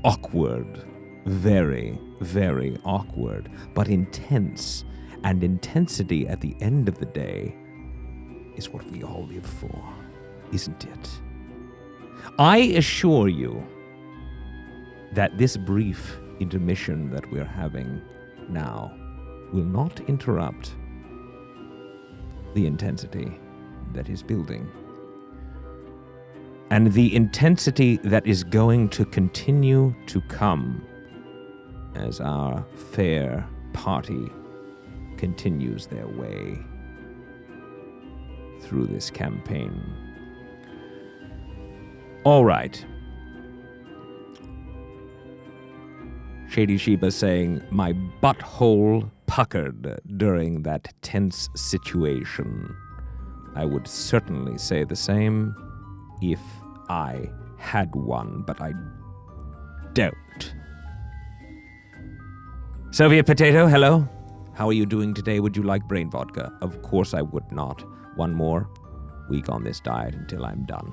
Awkward. Very, very awkward, but intense. And intensity at the end of the day is what we all live for, isn't it? I assure you that this brief intermission that we're having now will not interrupt the intensity that is building. And the intensity that is going to continue to come as our fair party continues their way through this campaign. All right. Shady Sheba saying, my butthole puckered during that tense situation. I would certainly say the same if I had one, but I don't. Soviet Potato, hello. How are you doing today? Would you like brain vodka? Of course I would not. One more week on this diet until I'm done.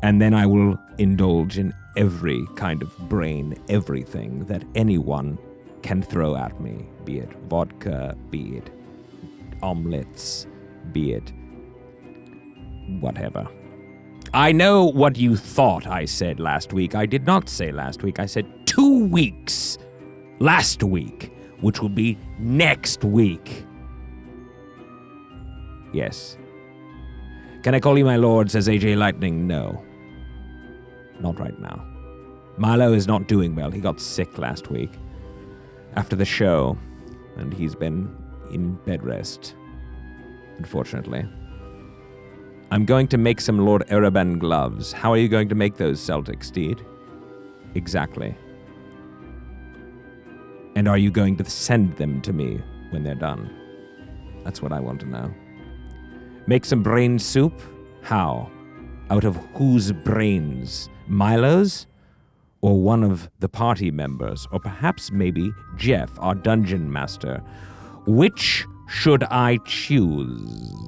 And then I will indulge in every kind of brain, everything that anyone can throw at me. Be it vodka, be it omelets, be it whatever. I know what you thought I said last week. I did not say last week. I said 2 weeks last week, which will be next week. Yes. Can I call you my lord, says AJ Lightning? No. Not right now. Milo is not doing well. He got sick last week after the show, and he's been in bed rest, unfortunately. I'm going to make some Lord Ereban gloves. How are you going to make those, Celtic Steed? Exactly. And are you going to send them to me when they're done? That's what I want to know. Make some brain soup? How? Out of whose brains? Milo's? Or one of the party members? Or perhaps maybe Jeff, our dungeon master? Which should I choose?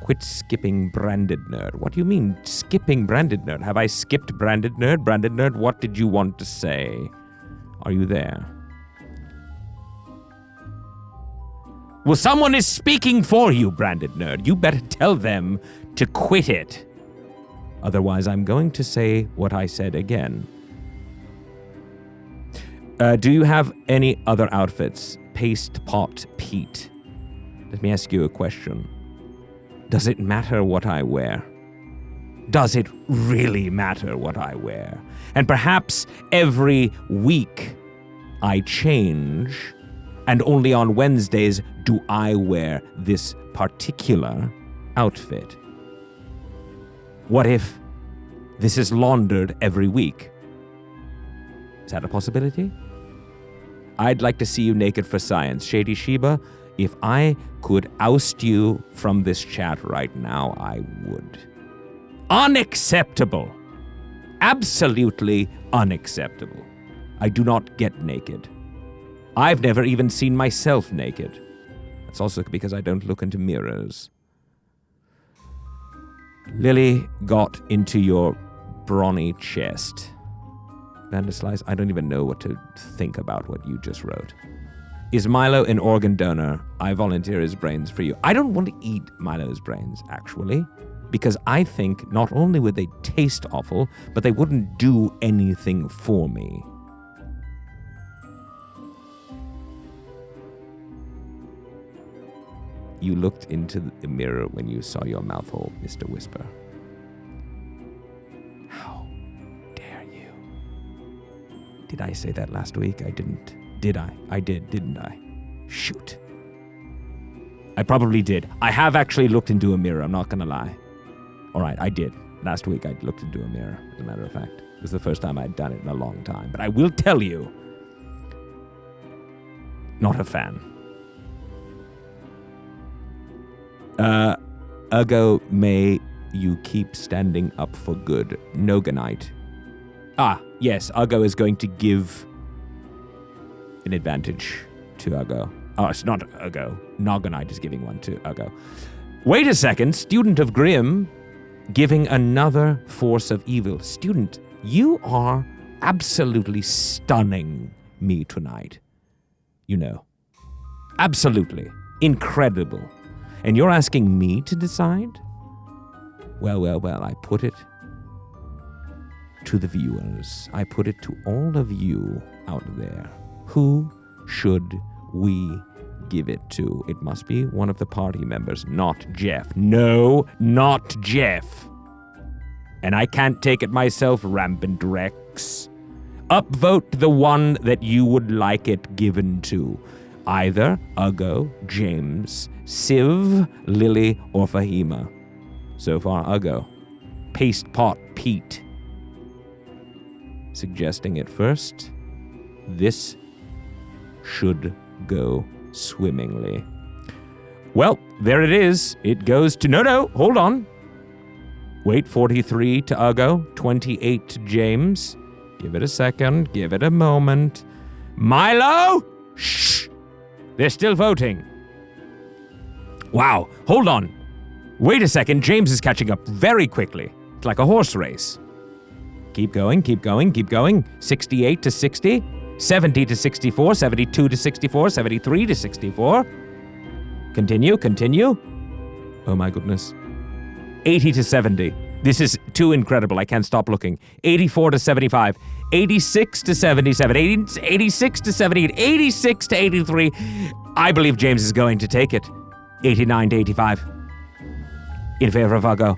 Quit skipping Branded Nerd. What do you mean, skipping Branded Nerd? Have I skipped Branded Nerd? Branded Nerd, what did you want to say? Are you there? Well, someone is speaking for you, Branded Nerd. You better tell them to quit it. Otherwise, I'm going to say what I said again. Do you have any other outfits? Paste Pot Pete. Let me ask you a question. Does it matter what I wear? Does it really matter what I wear? And perhaps every week I change, and only on Wednesdays do I wear this particular outfit. What if this is laundered every week? Is that a possibility? I'd like to see you naked for science. Shady Sheba, if I could oust you from this chat right now, I would. Unacceptable. Absolutely unacceptable. I do not get naked. I've never even seen myself naked. That's also because I don't look into mirrors. Lily got into your brawny chest. Vandaslice, I don't even know what to think about what you just wrote. Is Milo an organ donor? I volunteer his brains for you. I don't want to eat Milo's brains, actually, because I think not only would they taste awful, but they wouldn't do anything for me. You looked into the mirror when you saw your mouth hole, Mr. Whisper. How dare you? Did I say that last week? I didn't. Did I? I did, didn't I? Shoot. I probably did. I have actually looked into a mirror, I'm not gonna lie. Alright, I did. Last week I looked into a mirror, as a matter of fact. It was the first time I'd done it in a long time. But I will tell you, not a fan. Ugo, may you keep standing up for good. Noganite. Ah, yes, Ugo is going to give an advantage to Ugo. Oh, it's not Ugo. Noganite is giving one to Ugo. Wait a second, Student of Grim giving another force of evil. Student, you are absolutely stunning me tonight. You know. Absolutely. Incredible. And you're asking me to decide? Well, I put it to the viewers. I put it to all of you out there. Who should we give it to? It must be one of the party members, not Jeff. No, not Jeff. And I can't take it myself, Rampant Rex. Upvote the one that you would like it given to. Either Ugo, James, Civ, Lily, or Fahima. So far, Ugo. Paste Pot Pete. Suggesting it first. This should go swimmingly. Well, there it is. It goes to... No, hold on. Wait, 43 to Ugo, 28 to James. Give it a second. Give it a moment. Milo? Shh! They're still voting. Wow, hold on. Wait a second, James is catching up very quickly. It's like a horse race. Keep going, keep going, keep going. 68 to 60, 70 to 64, 72 to 64, 73 to 64. Continue, continue. Oh my goodness. 80 to 70. This is too incredible. I can't stop looking. 84 to 75. 86 to 77. 86 to 78. 86 to 83. I believe James is going to take it. 89 to 85. In favor of Ugo.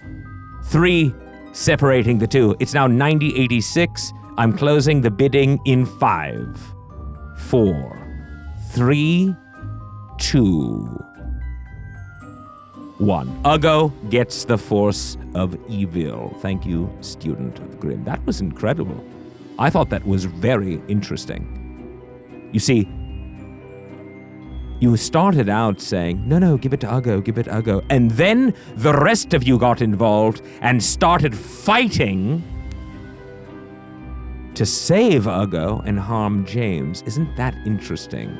3 separating the two. It's now 90-86. I'm closing the bidding in 5, 4, 3, 2, 1. Ugo gets the force of evil. Thank you, student of Grimm. That was incredible. I thought that was very interesting. You see, you started out saying, no, give it to Ugo, give it to Ugo. And then the rest of you got involved and started fighting to save Ugo and harm James. Isn't that interesting?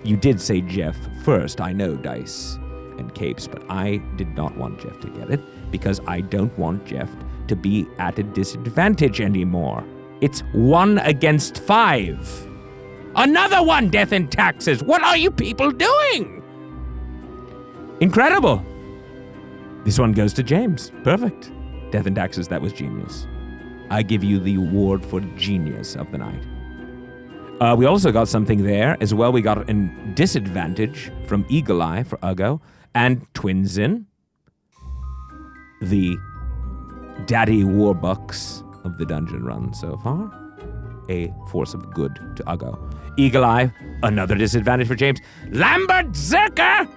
You did say Jeff first, I know, Dice and Capes, but I did not want Jeff to get it because I don't want Jeff to be at a disadvantage anymore. It's 1 against 5. Another one, death and taxes. What are you people doing? Incredible. This one goes to James. Perfect. Death and taxes, that was genius. I give you the award for genius of the night. We also got something there as well. We got a disadvantage from Eagle Eye for Ugo and Twinsin, the daddy warbucks of the dungeon run so far. A force of good to Ugo. Eagle Eye, another disadvantage for James. Lambert Zerker!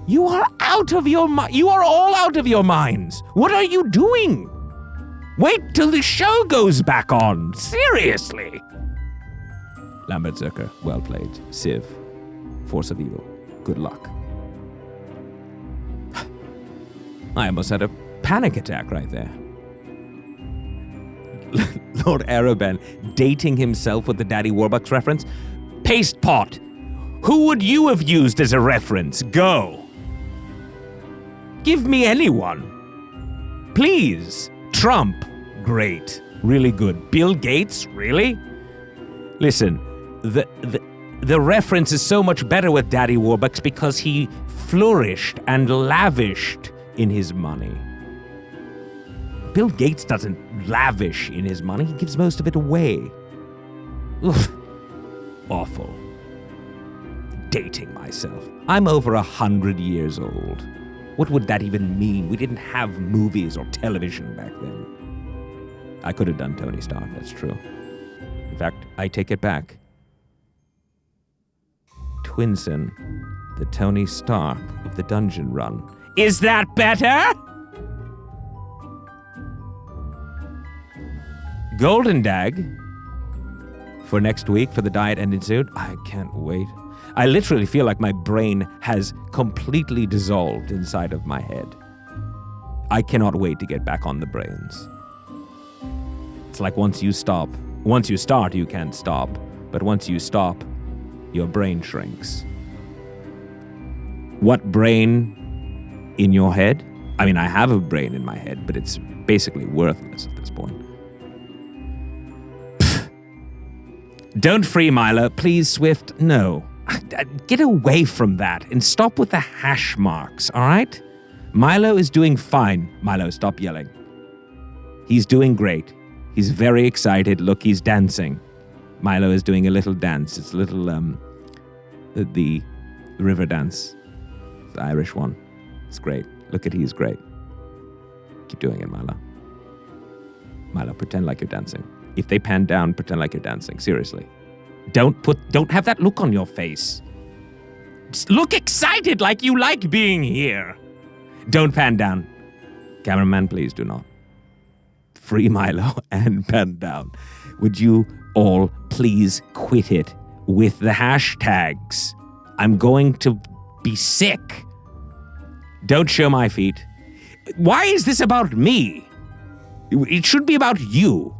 You are out of your mind. You are all out of your minds. What are you doing? Wait till the show goes back on. Seriously. Lambert Zerker, well played. Civ, force of evil. Good luck. I almost had a panic attack right there. Lord Arrowben dating himself with the Daddy Warbucks reference. Paste pot. Who would you have used as a reference? Go. Give me anyone. Please. Trump. Great. Really good. Bill Gates. Really? Listen, the reference is so much better with Daddy Warbucks because he flourished and lavished in his money. Bill Gates doesn't lavish in his money. He gives most of it away. Ugh. Awful. Dating myself. I'm over 100 years old. What would that even mean? We didn't have movies or television back then. I could have done Tony Stark, that's true. In fact, I take it back. Twinsin, the Tony Stark of the dungeon run. Is that better? Golden Dag for next week for the Diet Ended Soon. I can't wait. I literally feel like my brain has completely dissolved inside of my head. I cannot wait to get back on the brains. It's like once you start, you can't stop. But once you stop, your brain shrinks. What brain in your head? I mean, I have a brain in my head, but it's basically worthless at this point. Don't free Milo, please, Swift. No. Get away from that and stop with the hash marks, all right? Milo is doing fine. Milo, stop yelling. He's doing great. He's very excited. Look, he's dancing. Milo is doing a little dance. It's a little, the river dance. The Irish one. It's great. Look at he's great. Keep doing it, Milo. Milo, pretend like you're dancing. If they pan down, pretend like you're dancing. Seriously. Don't have that look on your face. Just look excited like you like being here. Don't pan down. Cameraman, please do not. Free Milo and pan down. Would you all please quit it with the hashtags? I'm going to be sick. Don't show my feet. Why is this about me? It should be about you.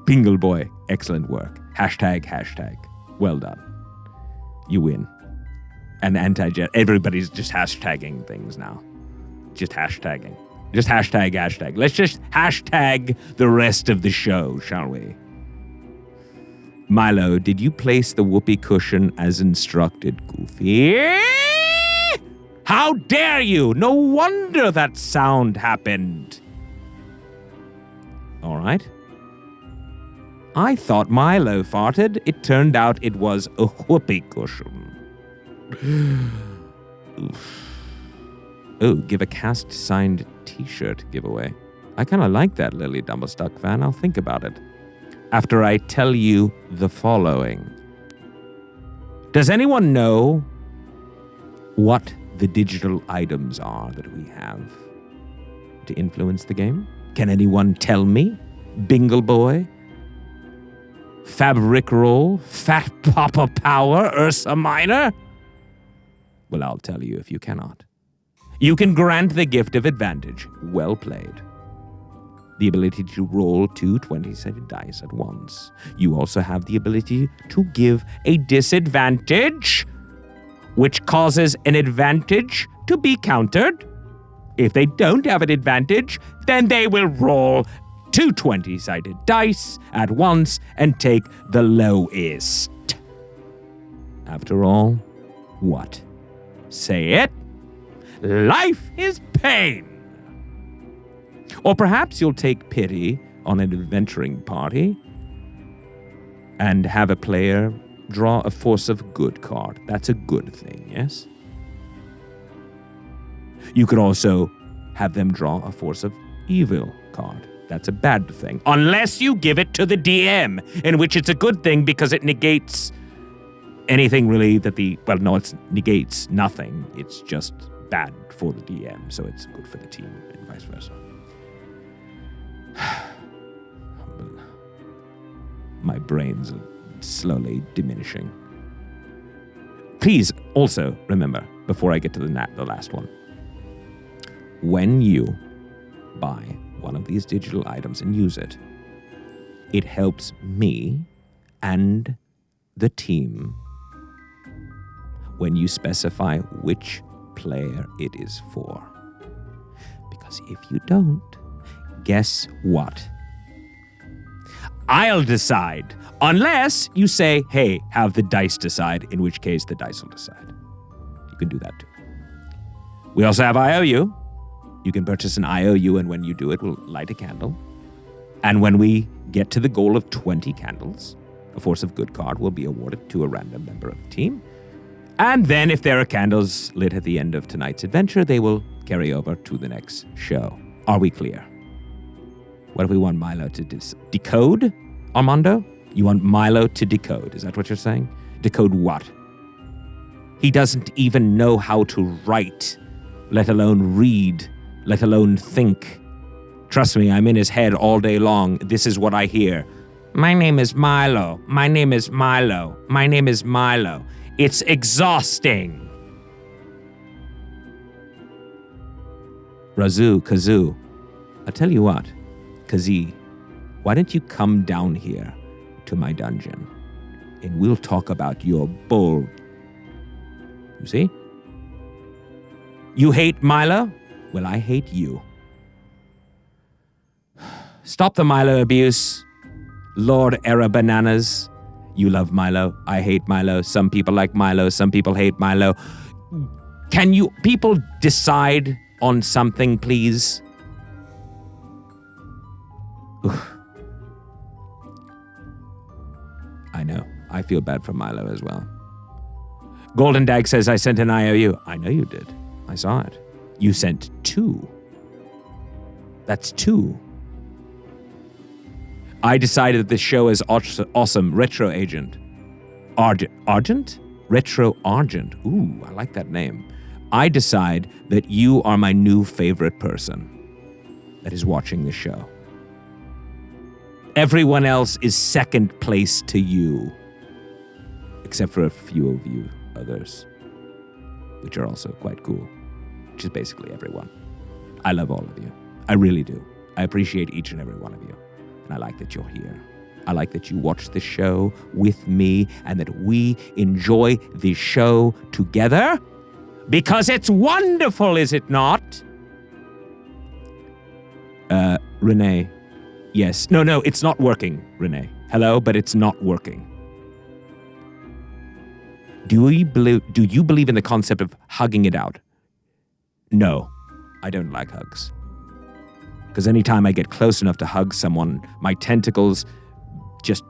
Bingle Boy, excellent work. Hashtag. Well done. You win. And anti-jet, everybody's just hashtagging things now. Just hashtagging. Just hashtag. Let's just hashtag the rest of the show, shall we? Milo, did you place the whoopee cushion as instructed, Goofy? How dare you? No wonder that sound happened. All right. I thought Milo farted. It turned out it was a whoopee cushion. Oof. Oh, give a cast-signed t-shirt giveaway. I kind of like that, Lily Dumblestuck fan. I'll think about it. After I tell you the following. Does anyone know what the digital items are that we have to influence the game? Can anyone tell me? Bingle Boy? Fabric Roll? Fat Papa Power? Ursa Minor? Well, I'll tell you if you cannot. You can grant the gift of advantage. Well played. The ability to roll 2 20-sided dice at once. You also have the ability to give a disadvantage, which causes an advantage to be countered. If they don't have an advantage, then they will roll 2 20-sided dice at once and take the lowest. After all, what? Say it. Life is pain. Or perhaps you'll take pity on an adventuring party and have a player draw a force of good card. That's a good thing, yes? You could also have them draw a force of evil card. That's a bad thing. Unless you give it to the DM, in which it's a good thing because it negates anything really that it negates nothing. It's just bad for the DM, so it's good for the team and vice versa. My brains are slowly diminishing. Please also remember, before I get to the last one, when you buy one of these digital items and use it, it helps me and the team when you specify which player it is for. Because if you don't, guess what? I'll decide. Unless you say, hey, have the dice decide, in which case the dice will decide. You can do that too. We also have IOU. You can purchase an IOU, and when you do it, we'll light a candle. And when we get to the goal of 20 candles, a Force of Good card will be awarded to a random member of the team. And then if there are candles lit at the end of tonight's adventure, they will carry over to the next show. Are we clear? What if we want Milo to decode, Armando? You want Milo to decode, is that what you're saying? Decode what? He doesn't even know how to write, let alone read, let alone think. Trust me, I'm in his head all day long. This is what I hear. My name is Milo. My name is Milo. My name is Milo. It's exhausting. Kazoo, I'll tell you what, Kazee, why don't you come down here to my dungeon and we'll talk about your bull. You see? You hate Milo? Well, I hate you. Stop the Milo abuse. Lord Era Bananas. You love Milo. I hate Milo. Some people like Milo. Some people hate Milo. Can you people decide on something, please? Oof. I know. I feel bad for Milo as well. Golden Dag says, I sent an IOU. I know you did. I saw it. You sent 2. That's 2. I decided that this show is awesome. Retro Agent. Argent? Retro Argent. Ooh, I like that name. I decide that you are my new favorite person that is watching the show. Everyone else is second place to you. Except for a few of you others, which are also quite cool. Which is basically everyone. I love all of you. I really do. I appreciate each and every one of you. And I like that you're here. I like that you watch the show with me and that we enjoy the show together. Because it's wonderful, is it not? Renee. Yes. No, it's not working, Renee. Hello, but it's not working. Do you believe in the concept of hugging it out? No, I don't like hugs. Because anytime I get close enough to hug someone, my tentacles just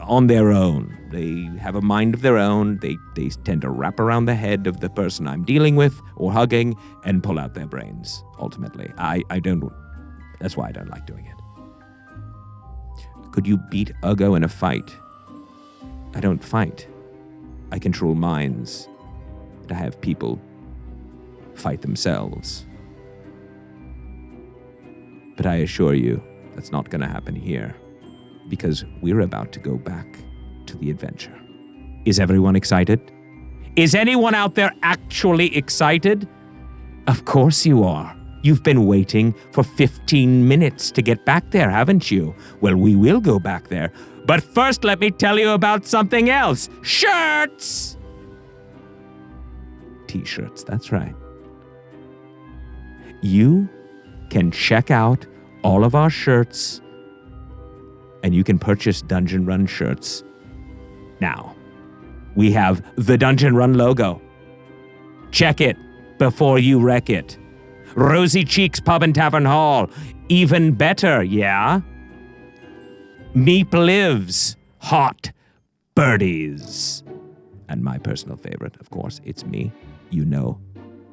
on their own. They have a mind of their own. They tend to wrap around the head of the person I'm dealing with or hugging and pull out their brains, ultimately. That's why I don't like doing it. Could you beat Ugo in a fight? I don't fight. I control minds. And I have people fight themselves. But I assure you, that's not going to happen here. Because we're about to go back to the adventure. Is everyone excited? Is anyone out there actually excited? Of course you are. You've been waiting for 15 minutes to get back there, haven't you? Well, we will go back there. But first, let me tell you about something else. Shirts! T-shirts, that's right. You can check out all of our shirts, and you can purchase Dungeon Run shirts now. We have the Dungeon Run logo. Check it before you wreck it. Rosy Cheeks Pub and Tavern Hall. Even better, yeah? Meep Lives. Hot Birdies. And my personal favorite, of course, it's me. You know,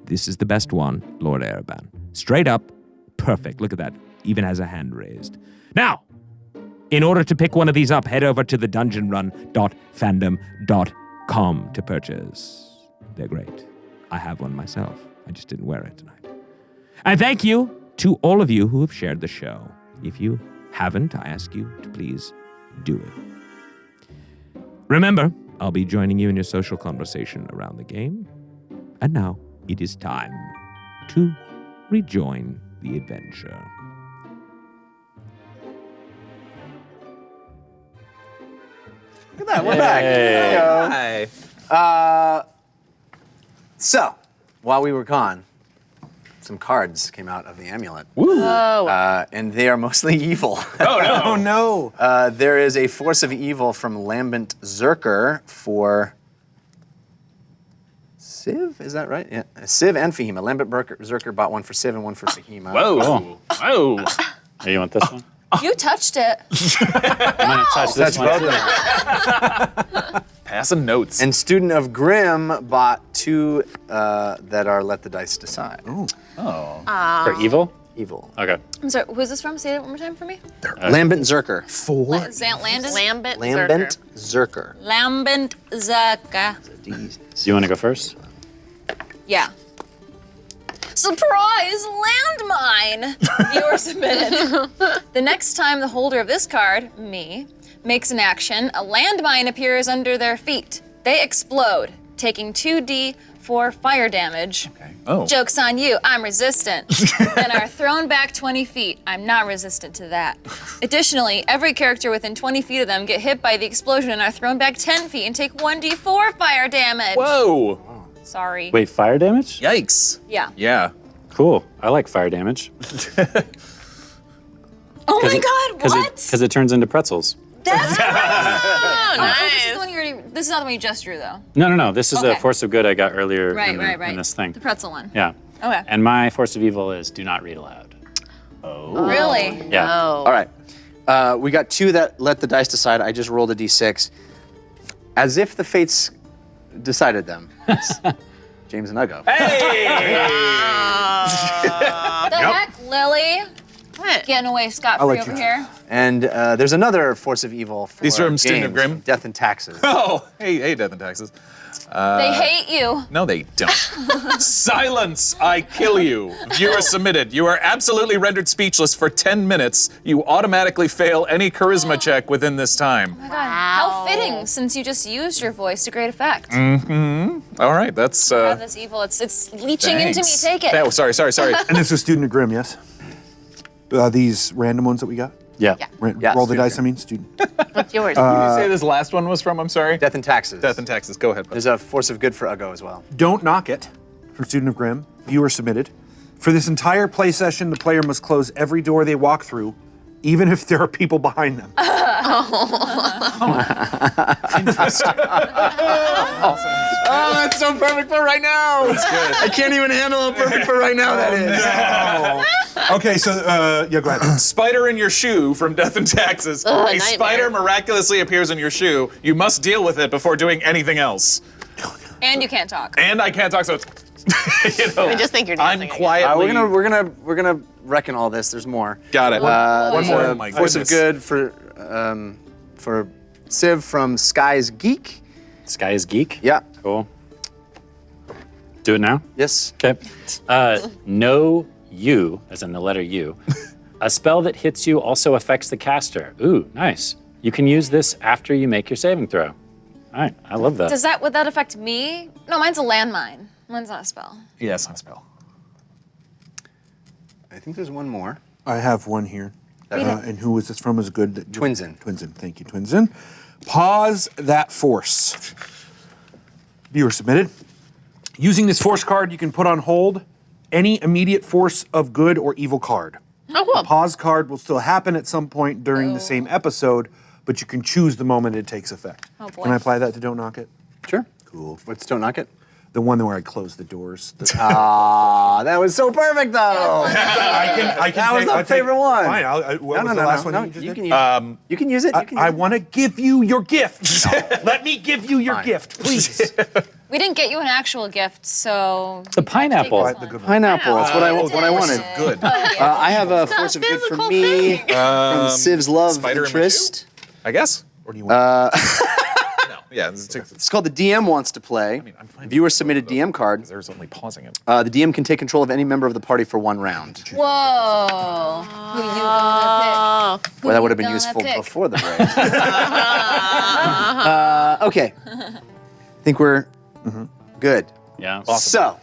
this is the best one, Lord Ereban. Straight up, perfect. Look at that. Even has a hand raised. Now, in order to pick one of these up, head over to the dungeonrun.fandom.com to purchase. They're great. I have one myself. I just didn't wear it tonight. And thank you to all of you who have shared the show. If you haven't, I ask you to please do it. Remember, I'll be joining you in your social conversation around the game. And now it is time to rejoin the adventure. Look at that, we're back. There we go. So, while we were gone, some cards came out of the amulet. And they are mostly evil. Oh no! There is a force of evil from Lambent Zerker for Civ, is that right? Yeah, Civ and Fahima. Lambent Zerker bought one for Civ and one for Fahima. Whoa. Hey, you want this one? You touched it. I'm going to touch this one. both of them. Passing notes. And Student of Grimm bought two that are Let the Dice Decide. For evil? Evil. Okay. I'm sorry, who's this from? Say it one more time for me. Lambent Zerker. Landon? Lambent Zerker. Lambent Zerker. Do you want to go first? Yeah. Surprise! Landmine! Viewer submitted. The next time the holder of this card, me, makes an action, a landmine appears under their feet. They explode, taking 2d4 fire damage. Okay. Oh. Joke's on you, I'm resistant. Then are thrown back 20 feet. I'm not resistant to that. Additionally, every character within 20 feet of them get hit by the explosion and are thrown back 10 feet and take 1d4 fire damage. Whoa! Sorry. Wait, fire damage? Yikes. Yeah. Yeah. Cool. I like fire damage. Oh my god, what? Because it turns into pretzels. That's Oh, Oh, nice. this is the one you already. This is not the one you just drew, though. No. This is a Okay. force of good I got earlier Right, in, right. in this thing. The pretzel one. Yeah. Okay. And my force of evil is do not read aloud. Really? Yeah. Oh. All right. We got two that Let the Dice Decide. I just rolled a d6. As if the fates decided them. It's James and Ugo. The heck, Lily? What? Getting away scot-free over here. And there's another force of evil for These are from Student of games, Grimm? Death and Taxes. Oh, hey, Death and Taxes. They hate you. No, they don't. Silence! I kill you. Viewer submitted. You are absolutely rendered speechless for 10 minutes. You automatically fail any charisma check within this time. Oh my god, how fitting, since you just used your voice to great effect. All right, that's. Have this evil, it's leeching into me. thanks. Take it. Oh, sorry. And this is Student of Grimm, yes? These random ones that we got? Yeah. Yeah, Roll the student dice, I mean, student. What's yours? Who did you say this last one was from? I'm sorry. Death and taxes. Death and taxes. Go ahead. There's a force of good for Uggo as well. Don't knock it from Student of Grimm. Viewer submitted. For this entire play session, the player must close every door they walk through, even if there are people behind them. Oh, that's so perfect for right now. That's good. I can't even handle how perfect for right now that is. No. Okay, so yeah, go ahead. Spider in your shoe from Death and Taxes. A nightmare. spider miraculously appears in your shoe. You must deal with it before doing anything else. And you can't talk. And I can't talk, so it's, you know, I just think you're I'm dancing. quietly. We're gonna reckon all this. There's more. Got it. One more. more. Oh my Force of goodness. good for Civ from Sky's Geek. Sky is geek. Yeah. Cool. Do it now? Yes. Okay. Know you, as in the letter U. A spell that hits you also affects the caster. Ooh, nice. You can use this after you make your saving throw. All right, I love that. Would that affect me? No, mine's a landmine. Mine's not a spell. Yeah, it's not a spell. I think there's one more. I have one here. And who was this from? Is good. Twinsen. Twinsen. Thank you, Twinsen. Pause that force. Viewer submitted. Using this force card, you can put on hold any immediate force of good or evil card. Oh, cool. The pause card will still happen at some point during the same episode, but you can choose the moment it takes effect. Oh, boy. Can I apply that to Don't Knock It? Sure. Cool. What's Don't Knock It? The one where I close the doors. Ah, that was so perfect though. I can That was my favorite one. Fine. What was the last one you just You did? can use it. You can use I it. want to give you your gift. Let me give you your Fine. gift, please. We didn't get you an actual gift, so. The pineapple. Take this one. Pineapple. That's what I wanted. Good. I have a force of good for physical me from Civ's love Spider in my interest. I guess. Or do you want? No. Yeah. It's It's called the DM wants to play. I'm fine. Viewer submitted DM card. There's only pausing it. The DM can take control of any member of the party for one round. Whoa. Who you gonna pick? Well, that would have been gonna useful pick? before the break. Okay. I think we're good. Yeah. So,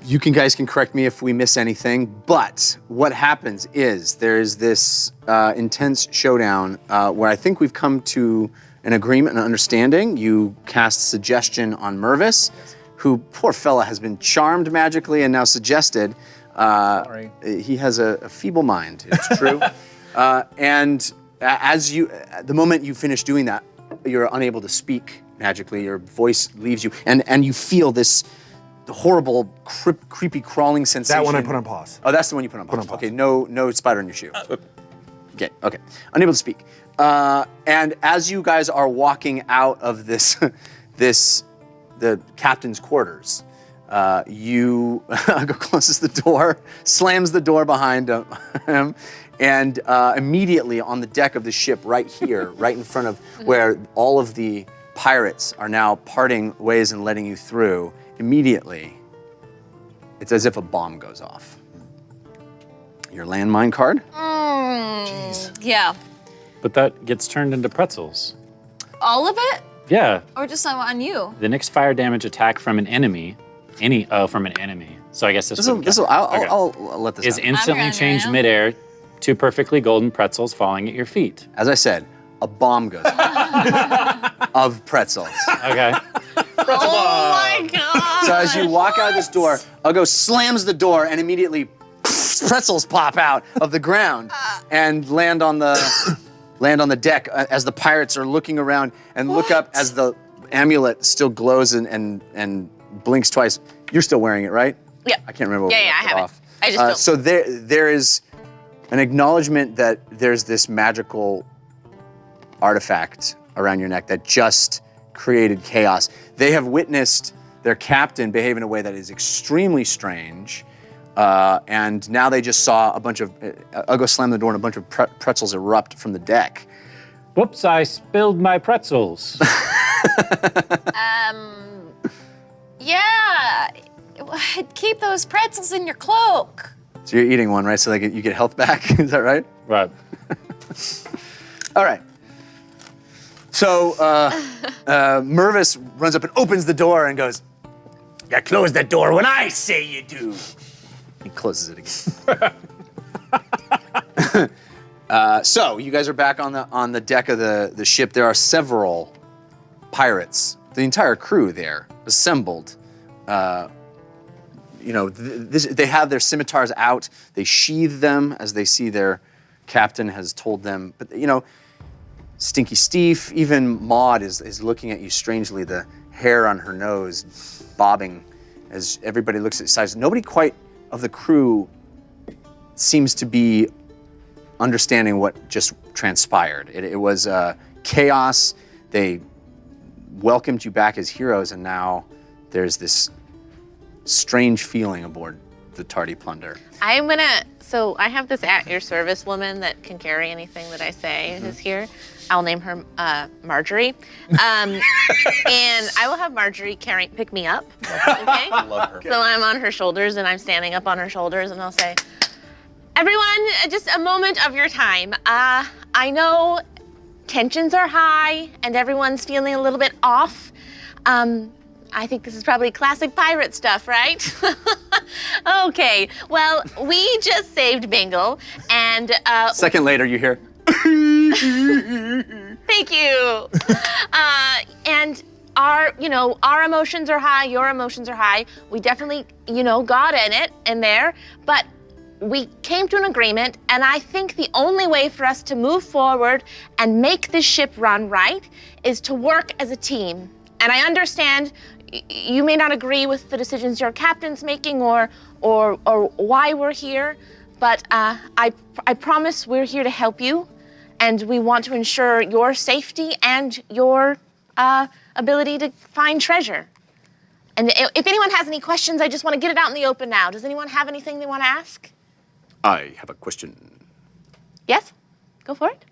you guys can correct me if we miss anything, but what happens is there's this intense showdown where I think we've come to an agreement and understanding. You cast suggestion on Mervis, who, poor fella, has been charmed magically and now suggested. Sorry. He has a feeble mind, it's true. And the moment you finish doing that, you're unable to speak magically, your voice leaves you, and you feel this horrible, creepy, crawling sensation. That one I put on pause. Oh, that's the one you put on pause. on pause. Okay, no spider in your shoe. Okay, unable to speak. And as you guys are walking out of the captain's quarters, you go closes the door, slams the door behind him, and immediately on the deck of the ship right here, right in front of where all of the pirates are now parting ways and letting you through, immediately, it's as if a bomb goes off. Your landmine card? Yeah. But that gets turned into pretzels. All of it? Yeah. Or just on you? The next fire damage attack from an enemy, from an enemy. So I guess this wouldn't count. I'll let this is happen. instantly I'm changed gonna- midair to perfectly golden pretzels falling at your feet. As I said, a bomb goes off of pretzels. Okay. Oh my god! So as you walk out of this door, Uggo slams the door and immediately pretzels pop out of the ground and land on the deck as the pirates are looking around and look up as the amulet still glows and blinks twice. You're still wearing it, right? Yeah. I can't remember. What Yeah, we I left it have it. off. I just don't. So there is an acknowledgement that there's this magical artifact around your neck that just created chaos. They have witnessed their captain behave in a way that is extremely strange, and now they just saw a bunch of Uggo slam the door and a bunch of pretzels erupt from the deck. Whoops, I spilled my pretzels. Yeah. Keep those pretzels in your cloak. So you're eating one, right? So you get health back. Is that right? Right. All right. So Mervis runs up and opens the door and goes, You close the door when I say you do. he closes it again. So you guys are back on the deck of the ship. There are several pirates, the entire crew there assembled. They have their scimitars out. They sheathe them as they see their captain has told them. But Stinky Steve, even Maud is looking at you strangely. The hair on her nose bobbing as everybody looks at sides. Nobody quite of the crew seems to be understanding what just transpired. It was chaos. They welcomed you back as heroes, and now there's this strange feeling aboard the Tardy Plunder. So I have this at your service woman that can carry anything that I say is here. I'll name her Marjorie. And I will have Marjorie pick me up, okay? I love her. So I'm on her shoulders and I'm standing up on her shoulders and I'll say, everyone, just a moment of your time. I know tensions are high and everyone's feeling a little bit off. I think this is probably classic pirate stuff, right? Okay, well, we just saved Bingle, and Second later, you hear, thank you. And our emotions are high, your emotions are high. We definitely, got in there, but we came to an agreement, and I think the only way for us to move forward and make this ship run right is to work as a team. And I understand you may not agree with the decisions your captain's making or why we're here, but I promise we're here to help you, and we want to ensure your safety and your ability to find treasure. And if anyone has any questions, I just want to get it out in the open now. Does anyone have anything they want to ask? I have a question. Yes? Go for it.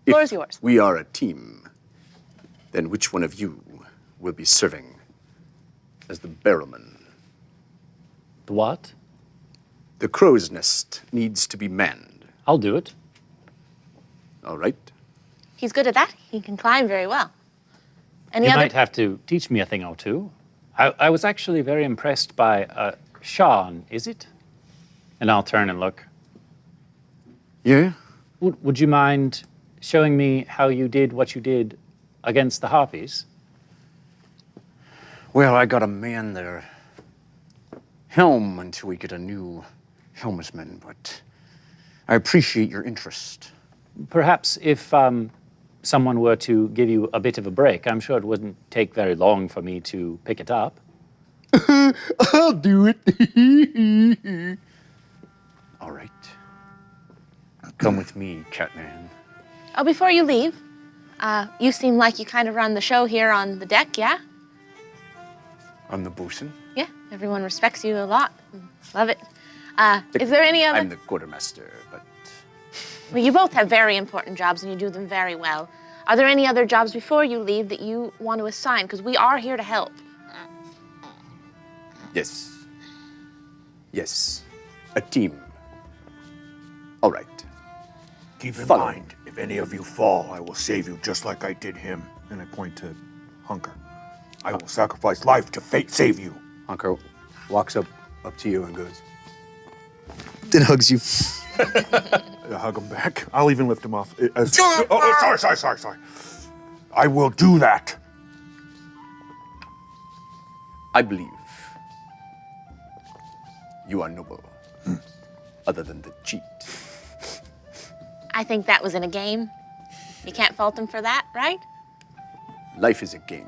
The floor is yours. We are a team. Then which one of you will be serving as the barrowman? The what? The crow's nest needs to be manned. I'll do it. All right. He's good at that. He can climb very well. You might have to teach me a thing or two. I was actually very impressed by Sean, is it? And I'll turn and look. Yeah? Would you mind showing me how you did what you did against the Harpies? Well, I gotta man their helm until we get a new helmsman, but I appreciate your interest. Perhaps if someone were to give you a bit of a break, I'm sure it wouldn't take very long for me to pick it up. I'll do it. All right. Come with me, Catman. Oh, before you leave, you seem like you kind of run the show here on the deck, yeah? I'm the bosun. Yeah, everyone respects you a lot. Love it. Is there any other? I'm the quartermaster, but... Well, you both have very important jobs and you do them very well. Are there any other jobs before you leave that you want to assign? Because we are here to help. Yes. Yes. A team. All right. Keep in Follow. mind, if any of you fall, I will save you just like I did him. And I point to Hunker. I will sacrifice life to save you. Hunker walks up to you and goes, Then hugs you. I hug him back. I'll even lift him off. Sorry. I will do that. I believe you are noble, other than the cheat. I think that was in a game. You can't fault him for that, right? Life is a game.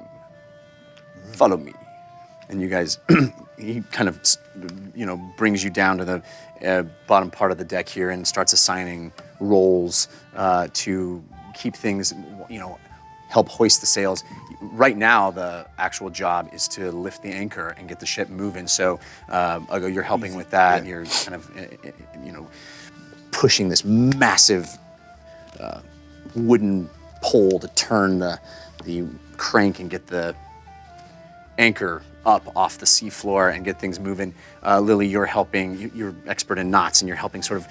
Follow me. And you guys, he kind of, brings you down to the bottom part of the deck here and starts assigning roles to keep things, help hoist the sails. Right now, the actual job is to lift the anchor and get the ship moving. So you're helping with that. You're kind of, pushing this massive wooden pole to turn the crank and get the anchor up off the seafloor and get things moving. Lily, you're helping. You're expert in knots, and you're helping sort of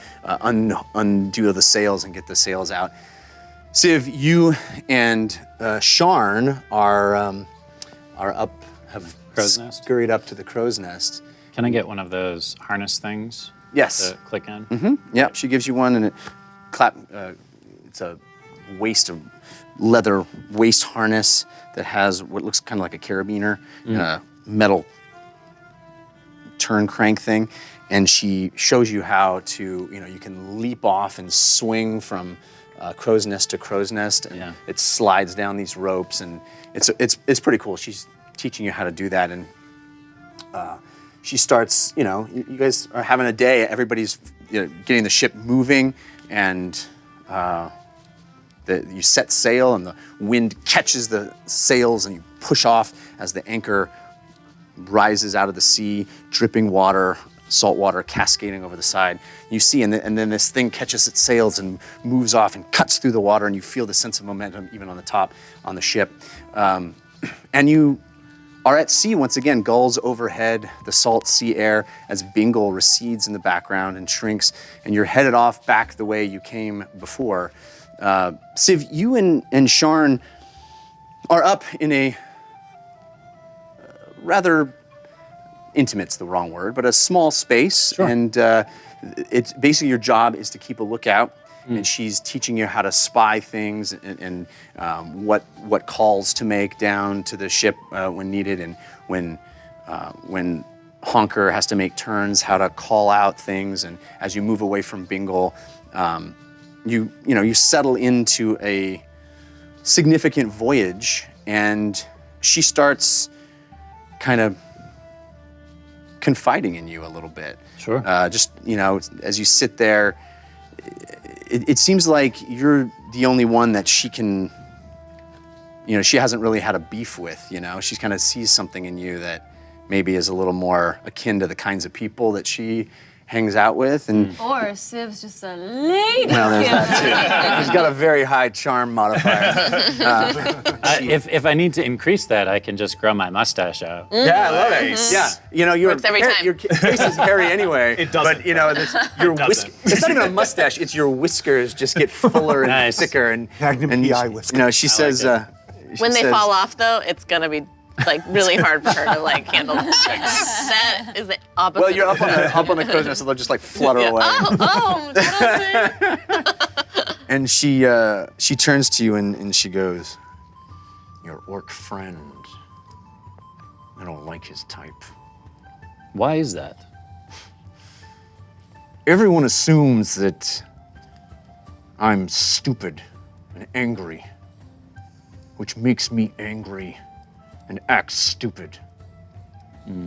undo the sails and get the sails out. Civ, you and Sharn are up, have Crow's nest? scurried up to the crow's nest. Can I get one of those harness things? Yes. to click on? Yeah, she gives you one, and it's a leather waist harness that has what looks kind of like a carabiner and a metal turn crank thing. And she shows you how to, you can leap off and swing from crow's nest to crow's nest, and it slides down these ropes, and it's pretty cool. She's teaching you how to do that, and she starts, you guys are having a day. Everybody's getting the ship moving, and you set sail, and the wind catches the sails, and you push off as the anchor rises out of the sea, dripping water, salt water cascading over the side. You see, and then this thing catches its sails and moves off and cuts through the water, and you feel the sense of momentum even on the top on the ship. And you are at sea once again, gulls overhead, the salt sea air as Bingle recedes in the background and shrinks, and you're headed off back the way you came before. Civ, you and Sharn are up in a rather intimate's the wrong word, but a small space. Sure. And it's basically your job is to keep a lookout, and she's teaching you how to spy things and what calls to make down to the ship when needed, and when Honker has to make turns, how to call out things. And as you move away from Bingle, you settle into a significant voyage, and she starts kind of confiding in you a little bit. Sure. Just, as you sit there, it seems like you're the only one that she can, she hasn't really had a beef with, She kind of sees something in you that maybe is a little more akin to the kinds of people that she hangs out with. And Or Civ's just a lady. well, there's that too. He's got a very high charm modifier. If I need to increase that, I can just grow my mustache out. Yeah, I love it. Yeah, Works every time. your face is hairy anyway. It doesn't. But your it's not even a mustache. It's your whiskers just get fuller and Nice. thicker. And Magnum PI whiskers. she says. When they fall off, though, it's gonna be really hard for her to handle. That is the opposite. Well, you're up on the crow's nest, so they'll just flutter away. And she turns to you and she goes, "Your orc friend. I don't like his type. Why is that? Everyone assumes that I'm stupid and angry, which makes me angry and act stupid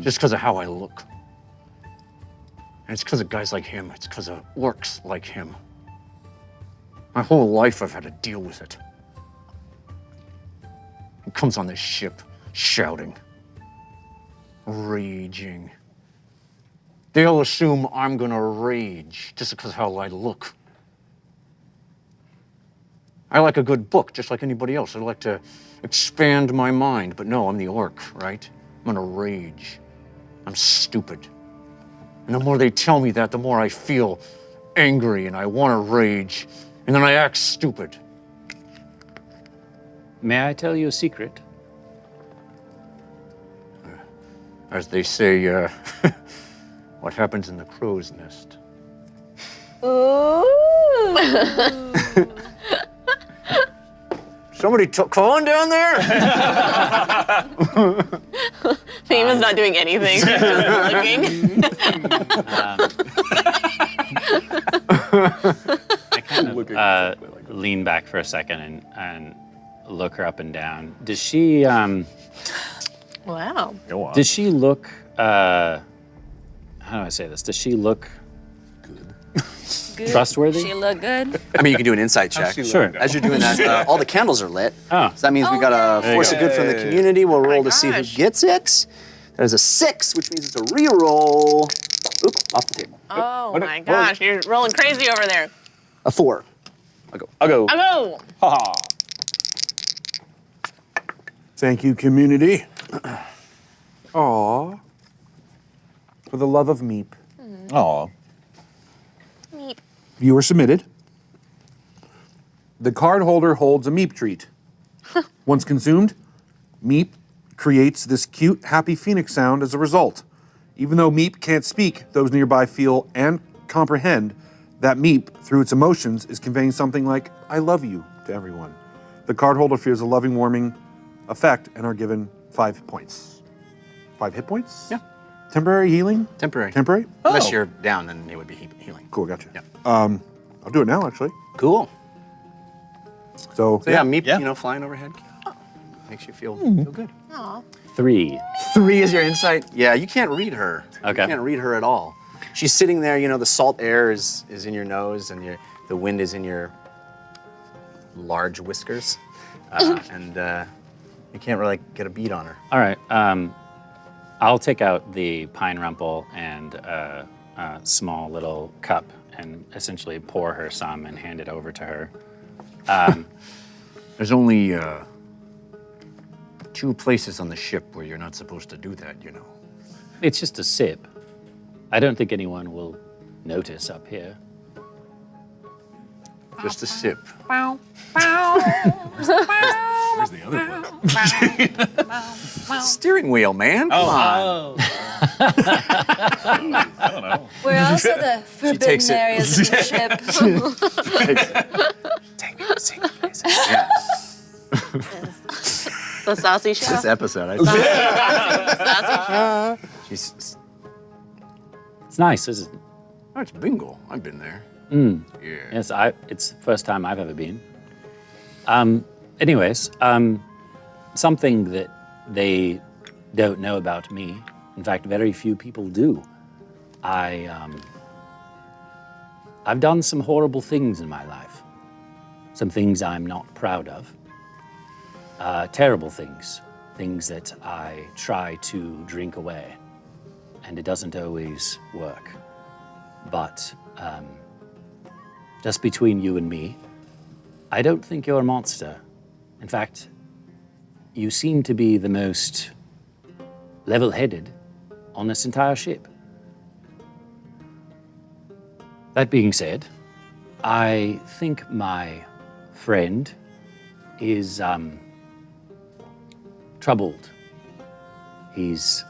just because of how I look. And it's because of guys like him. It's because of orcs like him. My whole life I've had to deal with it. He comes on this ship shouting, raging. They'll assume I'm gonna rage just because of how I look. I like a good book just like anybody else. I like to expand my mind, but no, I'm the orc, right? I'm gonna rage. I'm stupid. And the more they tell me that, the more I feel angry and I wanna rage, and then I act stupid. May I tell you a secret? As they say, what happens in the crow's nest? Ooh. Somebody calling down there? Fama's not doing anything. She's just looking. I kind of lean back for a second and look her up and down. Does she Wow. Go on. does she look how do I say this? Does she look Good. trustworthy? She look good. I mean, you can do an insight check. Sure. As you're doing that, all the candles are lit. Oh. So that means we got a you force go. of good from the community. We'll roll to see who gosh. gets it. There's a 6, which means it's a reroll. Oop, off the table. Oh my gosh, you're rolling crazy over there. A 4. I'll go. I'll go. Ha ha. Thank you, community. Aw. For the love of Meep. Aw. Meep. Viewer submitted. The card holder holds a Meep treat. Once consumed, Meep creates this cute, happy phoenix sound as a result. Even though Meep can't speak, those nearby feel and comprehend that Meep, through its emotions, is conveying something like, I love you, to everyone. The card holder feels a loving, warming effect and are given 5 points. 5 hit points? Yeah. Temporary healing? Temporary. Temporary? Unless you're down, then it would be healing. Cool, gotcha. Yeah. I'll do it now, actually. Cool. So yeah, Meep, flying overhead. Makes you feel good. Aw. 3. 3 is your insight? Yeah, you can't read her. Okay. You can't read her at all. She's sitting there, the salt air is in your nose and the wind is in your large whiskers. And you can't really get a beat on her. All right. I'll take out the pine rumple and a small little cup and essentially pour her some and hand it over to her. There's only 2 places on the ship where you're not supposed to do that, It's just a sip. I don't think anyone will notice up here. Just a sip. Where's the other one? Steering wheel, man. Come on. I don't know. We're also the takes forbidden it. areas of the ship. Take me to secret places. Yeah. The saucy show. This episode, I Saucy show. She's, It's nice, isn't it? Oh, it's Bingle. I've been there. Yeah. Yes, it's the first time I've ever been. Anyways, something that they don't know about me, in fact, very few people do. I've done some horrible things in my life. Some things I'm not proud of. Terrible things. Things that I try to drink away. And it doesn't always work. But just between you and me, I don't think you're a monster. In fact, you seem to be the most level-headed on this entire ship. That being said, I think my friend is troubled. He's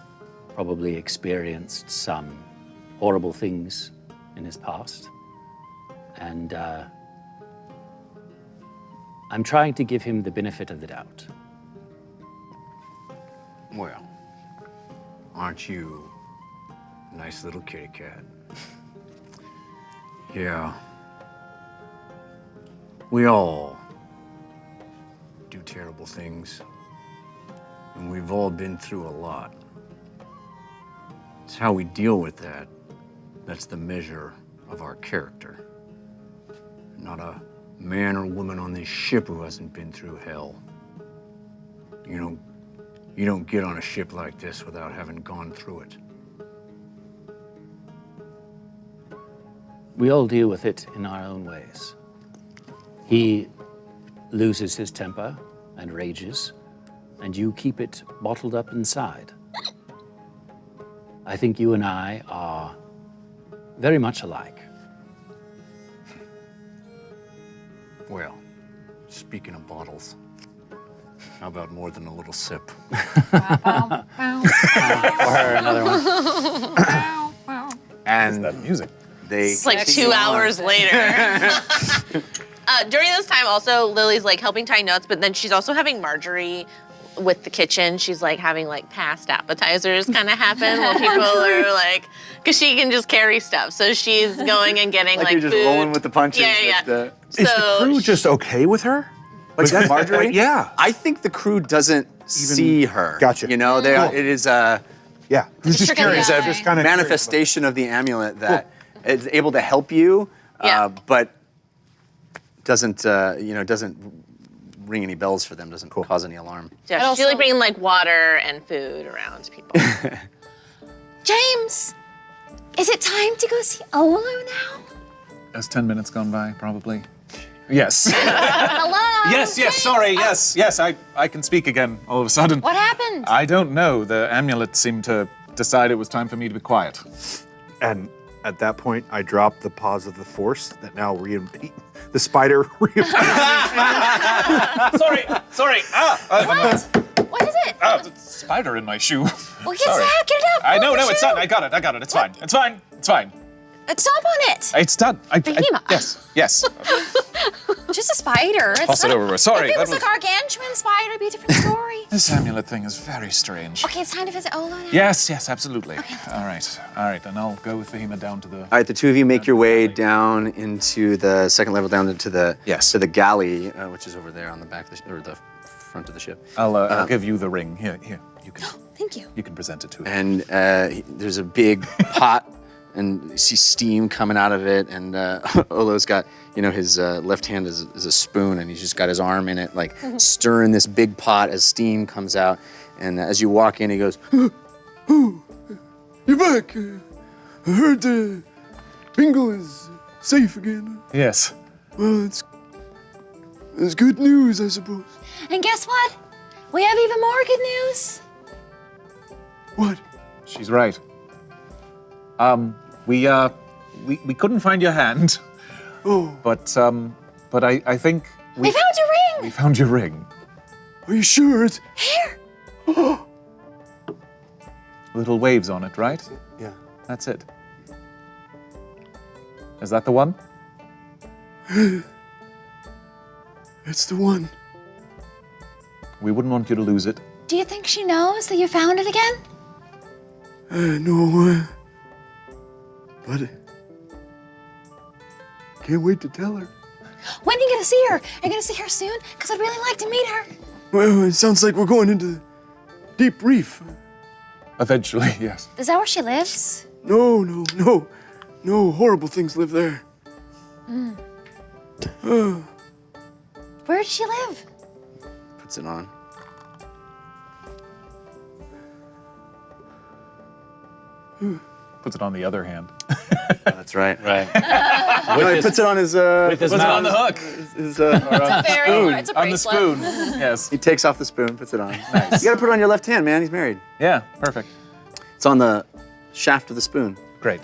probably experienced some horrible things in his past. And I'm trying to give him the benefit of the doubt. Well, aren't you a nice little kitty cat? Yeah. We all do terrible things. And we've all been through a lot. It's how we deal with that. That's the measure of our character. Not a man or woman on this ship who hasn't been through hell. You don't get on a ship like this without having gone through it. We all deal with it in our own ways. He loses his temper and rages, and you keep it bottled up inside. I think you and I are very much alike. Well, speaking of bottles, how about more than a little sip? Or another one. and That music. they It's like 2 hours later. During this time, also, Lily's like helping tie notes, but then she's also having Marjorie with the kitchen. She's like having like past appetizers kind of happen while people are like, because she can just carry stuff. So she's going and getting like you're just food. rolling with the punches. Yeah, yeah. Is the crew just okay with her? Like that, Marjorie? Yeah. I think the crew doesn't see her. Gotcha. You know, it is a Yeah. Just trick of the curious. eye. Just kind of manifestation of the amulet that is able to help you, Yeah. but doesn't ring any bells for them. Doesn't cause any alarm. Yeah, But she's also- like bringing like water and food around people. James, is it time to go see Olu now? Has 10 minutes gone by, probably? Yes. Hello? yes, sorry, yes, I can speak again all of a sudden. What happened? I don't know. The amulet seemed to decide it was time for me to be quiet. And at that point, I dropped the paws of the force that now the spider Sorry. What is it? There's a spider in my shoe. Well, get Sorry. it out. I know, Move the it's shoe. not. I got it. It's fine. It's fine. Stomp on it. It's done. Behemoth. Yes. Just a spider. Toss it over. Sorry, If it that was a was- gargantuan spider, it'd be a different story. This amulet thing is very strange. Okay, it's time to visit Olo now. Yes, absolutely. All right, and I'll go with Behemoth down to the. All right, the two of you make your way down into the second level, down into the to the galley, which is over there on the back of the, or the front of the ship. I'll give you the ring. Here. You can. Thank you. You can present it to him. And there's a big pot, and you see steam coming out of it. And Olo's got, his left hand is a spoon, and he's just got his arm in it, like stirring this big pot as steam comes out. And as you walk in, he goes, Oh, you're back. I heard Bingle is safe again. Yes. Well, it's good news, I suppose. And guess what? We have even more good news. What? She's right. We couldn't find your hand. Oh. But I think We found your ring. we found your ring. Are you sure it's... Here. Little waves on it, right? Yeah. That's it. Is that the one? It's the one. We wouldn't want you to lose it. Do you think she knows that you found it again? No, but can't wait to tell her. When are you gonna see her? Are you gonna see her soon? Because I'd really like to meet her. Well, it sounds like we're going into Deep Reef. Eventually, yes. Is that where she lives? No horrible things live there. Where does she live? puts it on. Puts it on the other hand. That's right. Right. No, he puts it on his. With his Puts it mouth. on the hook. His, It's a On the bracelet. spoon. Yes. he takes off the spoon, puts it on. Nice. You gotta put it on your left hand, man. He's married. Yeah, perfect. It's on the shaft of the spoon. Great.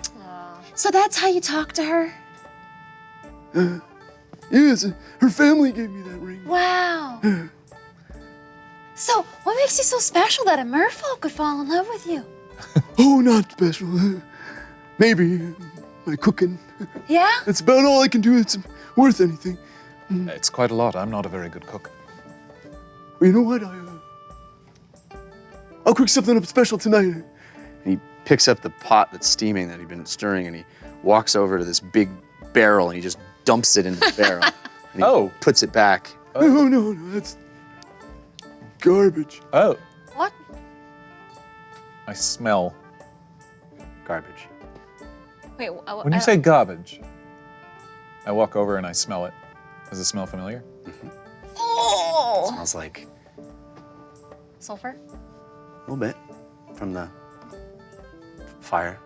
So that's how you talk to her? Yes, her family gave me that ring. Wow. So, what makes you so special that a merfolk could fall in love with you? Oh, not special. Maybe my cooking. Yeah? That's about all I can do that's worth anything. It's quite a lot. I'm not a very good cook. Well, you know what? I'll cook something up special tonight. And he picks up the pot that's steaming that he'd been stirring, and he walks over to this big barrel, and he just dumps it into the barrel. And he puts it back. No, that's garbage. Oh. What? I smell. Garbage. Wait, When you say garbage, I walk over and I smell it. Does it smell familiar? Oh! Smells like Sulfur? a little bit from the fire,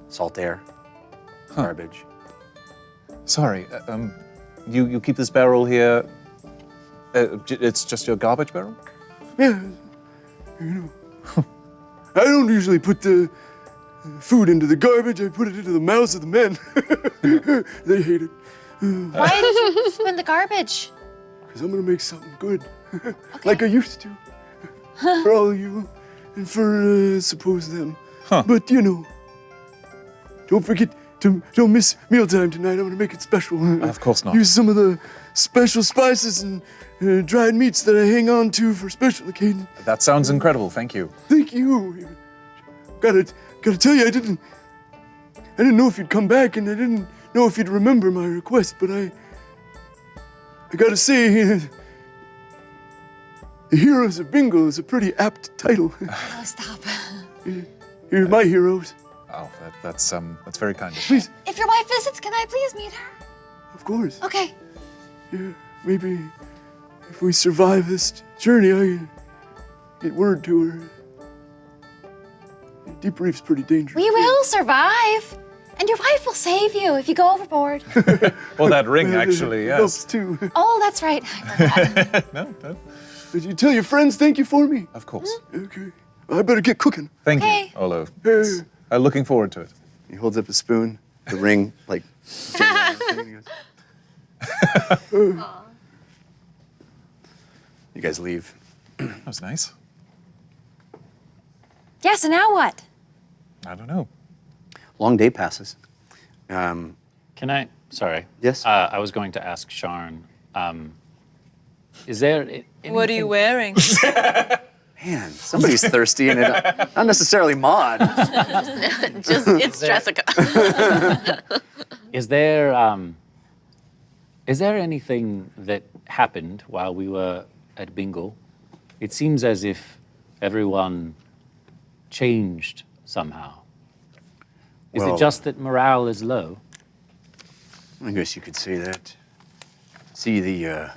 salt air, garbage. Sorry, you keep this barrel here. It's just your garbage barrel? Yeah, you know. I don't usually put the food into the garbage. I put it into the mouths of the men. They hate it. Why did you spin the garbage? Because I'm going to make something good. Like I used to. For all of you. And for, suppose them. But, you know, don't forget to, don't miss mealtime tonight. I'm going to make it special. Of course not. Use some of the special spices and dried meats that I hang on to for special occasions. That sounds incredible. Thank you. Thank you. Gotta tell you, I didn't know if you'd come back, and I didn't know if you'd remember my request, but I gotta say, the Heroes of Bingle is a pretty apt title. Oh, stop. You're my heroes. Oh, that's very kind of you. Please, If your wife visits, can I please meet her? of course. Okay. Yeah, maybe if we survive this journey, I can get word to her. Deep Reef's pretty dangerous. We will survive. And your wife will save you if you go overboard. Well, that ring, actually, Helps yes. too. Oh, that's right. I forgot. No. Did you tell your friends thank you for me? Of course. Okay. I better get cooking. Thank Okay. you, Olo. Hey. Looking forward to it. He holds up a spoon, the ring, like. You guys leave. That was nice. Yeah, so now what? I don't know. Long day passes. Can I? Sorry. Yes? I was going to ask Sharn. Is there? What are you wearing? Man, somebody's thirsty, and not necessarily Maud. It's Jessica. Is there anything that happened while we were at Bingle? It seems as if everyone changed somehow. Is Well, it just that morale is low? I guess you could say that. See, the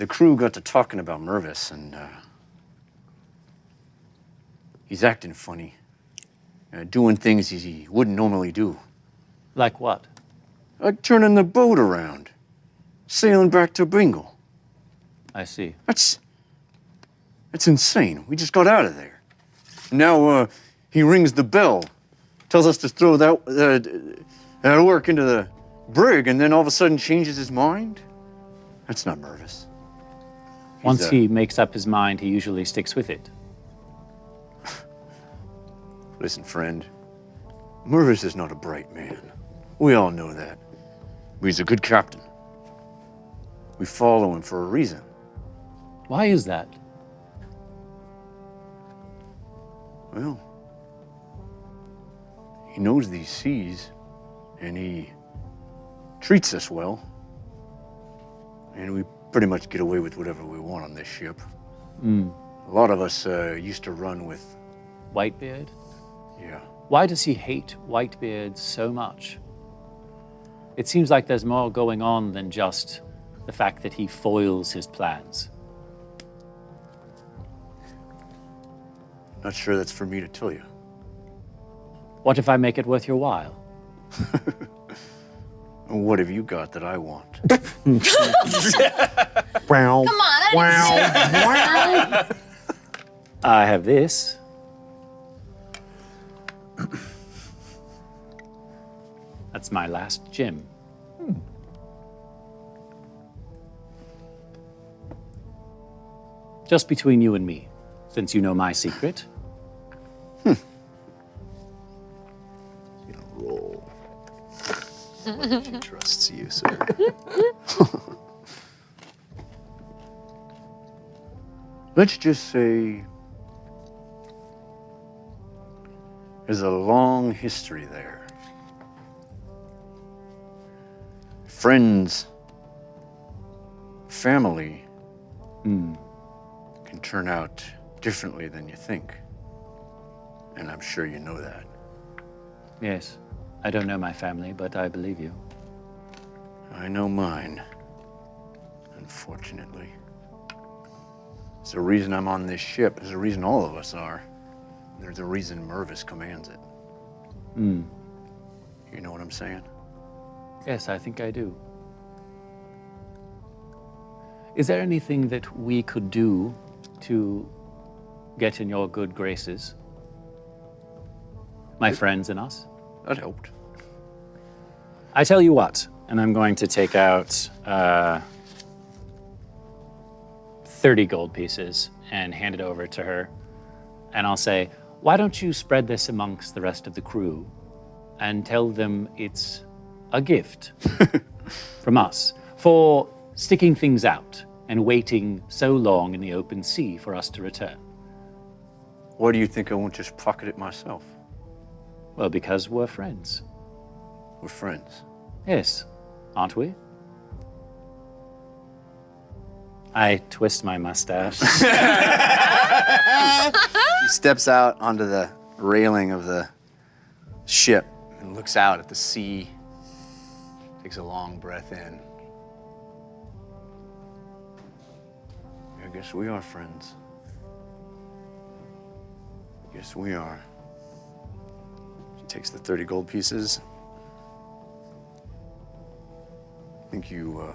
crew got to talking about Mervis, and he's acting funny, doing things he wouldn't normally do. Like what? Like turning the boat around, sailing back to Bingle. I see. That's insane. We just got out of there. Now he rings the bell, tells us to throw that work into the brig, and then all of a sudden changes his mind? That's not Mervis. Once he makes up his mind, he usually sticks with it. Listen, friend, Mervis is not a bright man. We all know that. But he's a good captain. We follow him for a reason. Why is that? Well, he knows these seas, and he treats us well. And we pretty much get away with whatever we want on this ship. A lot of us used to run with... Whitebeard? Yeah. Why does he hate Whitebeard so much? It seems like there's more going on than just the fact that he foils his plans. Not sure that's for me to tell you. What if I make it worth your while? What have you got that I want? Wow. Come on, Wow. I have this. That's my last gem. Just between you and me, since you know my secret. Roll. She trusts you, sir. Let's just say there's a long history there. Friends, family can turn out differently than you think. And I'm sure you know that. Yes, I don't know my family, but I believe you. I know mine, unfortunately. It's the reason I'm on this ship. There's a reason all of us are. There's a reason Mervis commands it. You know what I'm saying? Yes, I think I do. Is there anything that we could do to get in your good graces? My friends and us? That helped. I tell you what, and I'm going to take out 30 gold pieces and hand it over to her. And I'll say, why don't you spread this amongst the rest of the crew and tell them it's a gift from us for sticking things out and waiting so long in the open sea for us to return. Why do you think I won't just pocket it myself? Well, because we're friends. We're friends. Yes, aren't we? I twist my mustache. He steps out onto the railing of the ship and looks out at the sea, takes a long breath in. I guess we are friends. Yes, we are. She takes the 30 gold pieces. Think you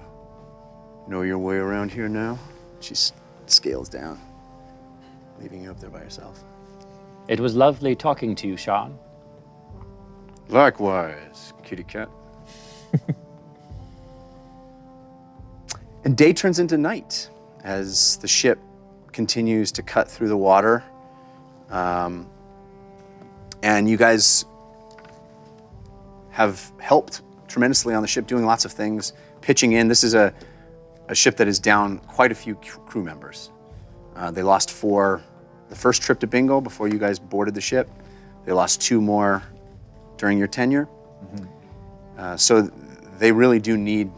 know your way around here now? She scales down, leaving you up there by yourself. It was lovely talking to you, Sean. Likewise, kitty cat. And day turns into night as the ship continues to cut through the water. And you guys have helped tremendously on the ship, doing lots of things, pitching in. This is a ship that is down quite a few crew members. They lost 4 the first trip to Bingle before you guys boarded the ship. They lost 2 more during your tenure. So they really do need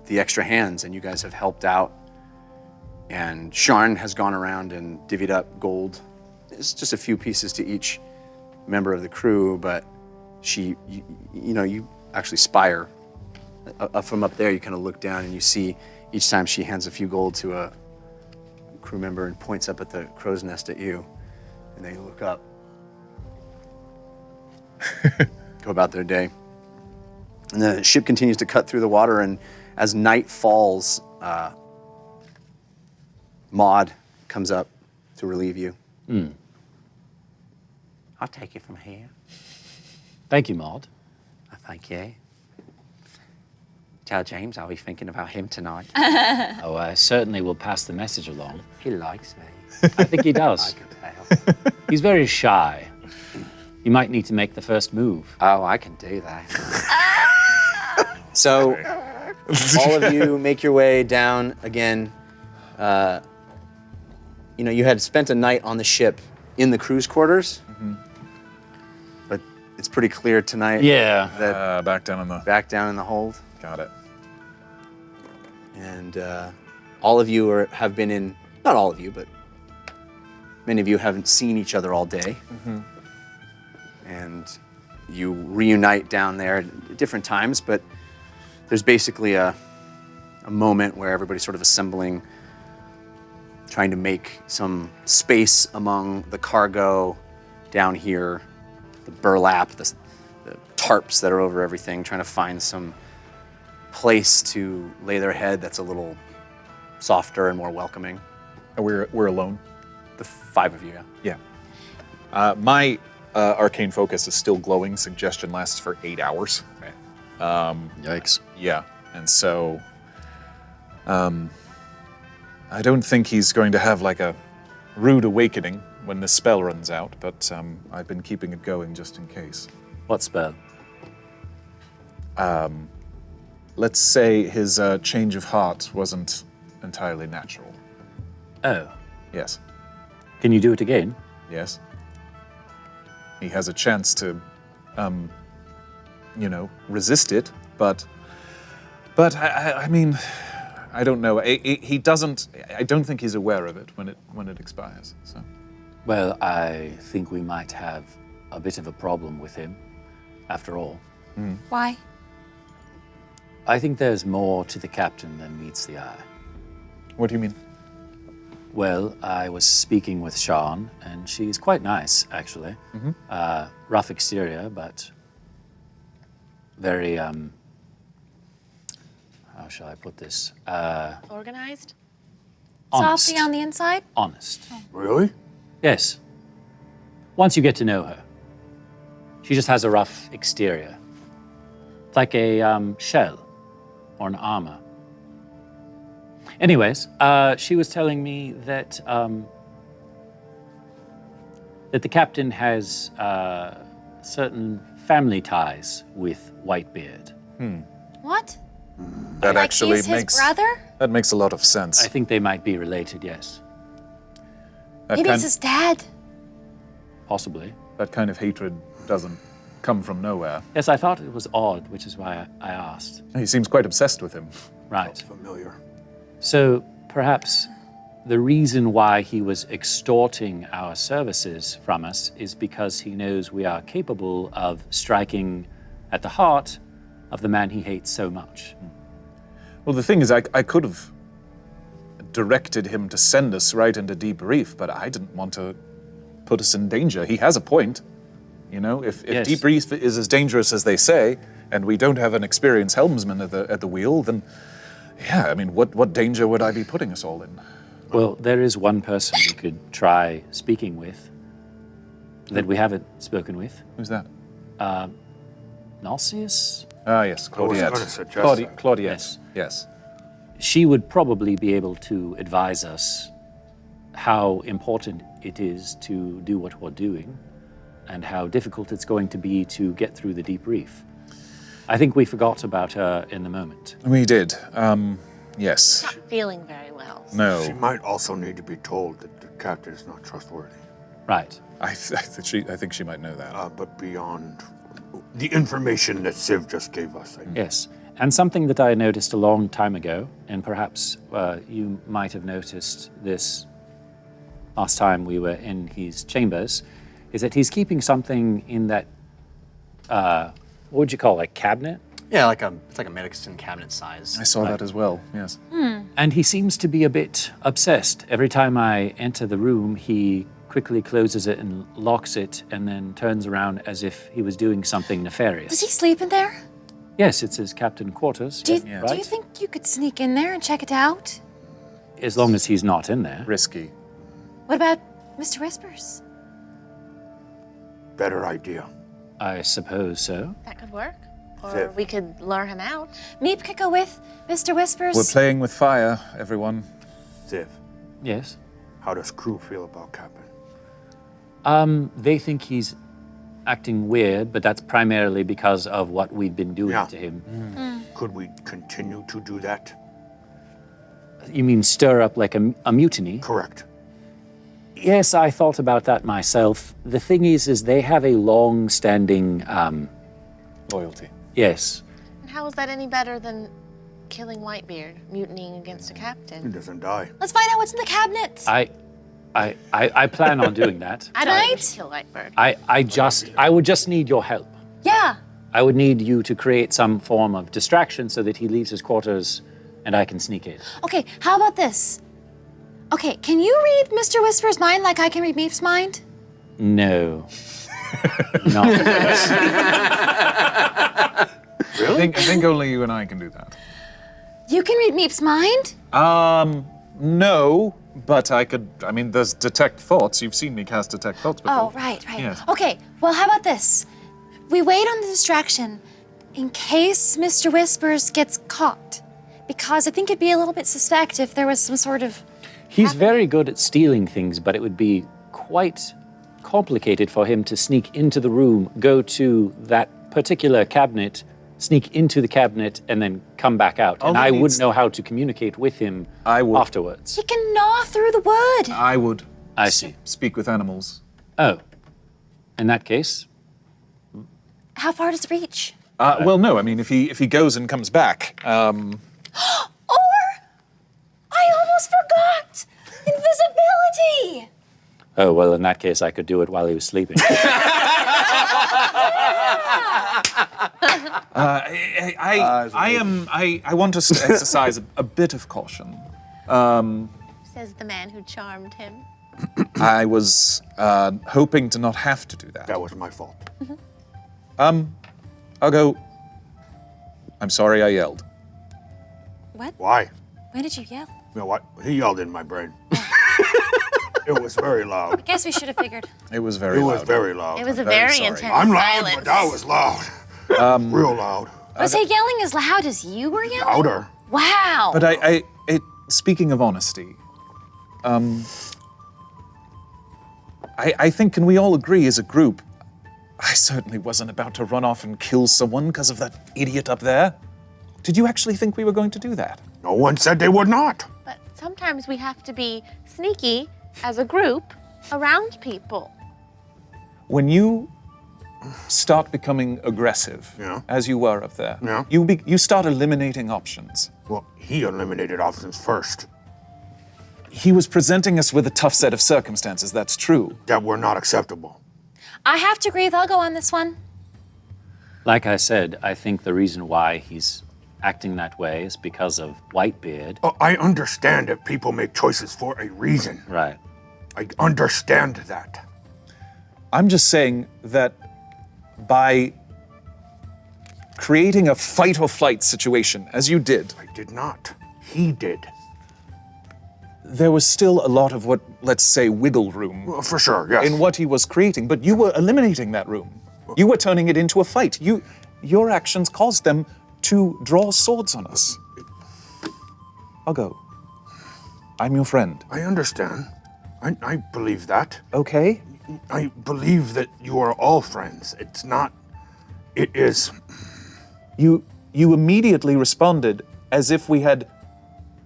the extra hands, and you guys have helped out. And Sharn has gone around and divvied up gold. It's just a few pieces to each member of the crew, but you actually spy her. From up there, you kind of look down and you see each time she hands a few gold to a crew member and points up at the crow's nest at you, and they look up, go about their day. And the ship continues to cut through the water, and as night falls, Maud comes up to relieve you. I'll take it from here. Thank you, Maud. Thank you. Tell James I'll be thinking about him tonight. Oh, I certainly will pass the message along. He likes me. I think he does. I can tell. He's very shy. You might need to make the first move. Oh, I can do that. So, all of you make your way down again. You had spent a night on the ship in the crew's quarters, but it's pretty clear tonight. Yeah. That Back down in the. back down in the hold, Got it. and all of you have been in. Not all of you, but many of you haven't seen each other all day, and you reunite down there at different times. But there's basically a moment where everybody's sort of assembling, trying to make some space among the cargo down here, the burlap, the tarps that are over everything, trying to find some place to lay their head that's a little softer and more welcoming. And we're alone. The 5 of you, yeah. Yeah. My arcane focus is still glowing. Suggestion lasts for 8 hours. Yikes. Yeah, and so I don't think he's going to have like a rude awakening when this spell runs out, but I've been keeping it going just in case. What spell? Let's say his change of heart wasn't entirely natural. Oh. Yes. Can you do it again? Yes. He has a chance to, resist it, but I mean, I don't know. He doesn't. I don't think he's aware of it when it expires. So. Well, I think we might have a bit of a problem with him, after all. Why? I think there's more to the captain than meets the eye. What do you mean? Well, I was speaking with Sharn, and she's quite nice, actually. Rough exterior, but very, how shall I put this? Organized? Honest. Softy on the inside? Honest. Really? Yes. Once you get to know her. She just has a rough exterior. It's like a shell or an armor. Anyways, she was telling me that that the captain has certain family ties with Whitebeard. What? That Like actually he's his makes brother? that makes a lot of sense. I think they might be related, yes. That Maybe kind, it's his dad. Possibly. that kind of hatred doesn't come from nowhere. Yes, I thought it was odd, which is why I asked. He seems quite obsessed with him. Right. Familiar. So perhaps the reason why he was extorting our services from us is because he knows we are capable of striking at the heart of the man he hates so much. Well, the thing is, I could have directed him to send us right into Deep Reef, but I didn't want to put us in danger. He has a point. You know, if Yes. Deep Reef is as dangerous as they say, and we don't have an experienced helmsman at the wheel, then, yeah, I mean, what danger would I be putting us all in? Well, there is one person we could try speaking with that we haven't spoken with. Who's that? Nalcius? Ah, yes, I was Claudiette. gonna suggest Claudiette. Yes. Yes. She would probably be able to advise us how important it is to do what we're doing and how difficult it's going to be to get through the Deep Reef. I think we forgot about her in the moment. We did. Yes. Not feeling very well. No. She might also need to be told that the captain is not trustworthy. Right. I think she might know that. But beyond the information that Civ just gave us. Yes. And something that I noticed a long time ago, and perhaps you might have noticed this last time we were in his chambers, is that he's keeping something in that, what would you call it, cabinet? Yeah, it's like a medicine cabinet size. I saw that as well, yes. And he seems to be a bit obsessed. Every time I enter the room, he quickly closes it and locks it and then turns around as if he was doing something nefarious. Does he sleep in there? Yes, it's his captain quarters. Do you think you could sneak in there and check it out? As long as he's not in there. Risky. What about Mr. Whispers? Better idea. I suppose so. That could work. Or Civ. we could lure him out. Meep could go with Mr. Whispers. We're playing with fire, everyone. Civ, Yes. how does crew feel about Captain? They think he's acting weird, but that's primarily because of what we've been doing to him. Could we continue to do that? You mean stir up like a mutiny? Correct. Yes, I thought about that myself. The thing is they have a long-standing, Loyalty. yes. And how is that any better than killing Whitebeard, mutinying against a He captain? doesn't die. Let's find out what's in the cabinet. I plan on doing that. I don't need Tonight? to kill Whitebird. I would just need your help. Yeah. I would need you to create some form of distraction so that he leaves his quarters and I can sneak in. Okay, how about this? Okay, can you read Mr. Whisper's mind like I can read Meep's mind? No. No. I think only you and I can do that. You can read Meep's mind? No, but there's detect thoughts. You've seen me cast detect thoughts before. Oh, right. Yes. Okay, well, how about this? We wait on the distraction in case Mr. Whispers gets caught. Because I think it'd be a little bit suspect if there was some sort of... He's very good at stealing things, but it would be quite complicated for him to sneak into the room, go to that particular cabinet, sneak into the cabinet, and then come back out. And I wouldn't know how to communicate with him afterwards. He can gnaw through the wood. I would. I see. Speak with animals. Oh. In that case, How far does it reach? Well, no. I mean, if he goes and comes back, Or, I almost forgot! Invisibility! oh, well, in that case, I could do it while he was sleeping. I want us to exercise a bit of caution. Says the man who charmed him. I was hoping to not have to do that. That was my fault. I'll go. I'm sorry I yelled. What? Why? When did you yell? You know what? He yelled in my brain. It was very loud. I guess we should have figured. It was very It loud. was very loud. It was a very very sorry. intense I'm loud, silence. but that was loud. Real loud. Was he yelling as loud as you were yelling? Louder. Wow. But speaking of honesty, I think, can we all agree as a group, I certainly wasn't about to run off and kill someone because of that idiot up there. Did you actually think we were going to do that? No one said they would not. But sometimes we have to be sneaky as a group around people. When you start becoming aggressive, Yeah. as you were up there, Yeah. you start eliminating options. Well, he eliminated options first. He was presenting us with a tough set of circumstances, that's true. That were not acceptable. I have to agree with Ugo on this one. Like I said, I think the reason why he's acting that way is because of Whitebeard. Oh, I understand that people make choices for a reason. Right. I understand that. I'm just saying that by creating a fight or flight situation, as you did, I did not. He did. there was still a lot of what, let's say, wiggle room. Well, for sure, yes. In what he was creating, but you were eliminating that room. You were turning it into a fight. Your actions caused them to draw swords on us. I'll go. I'm your friend. I understand. I believe that. Okay? I believe that you are all friends. It is. You immediately responded as if we had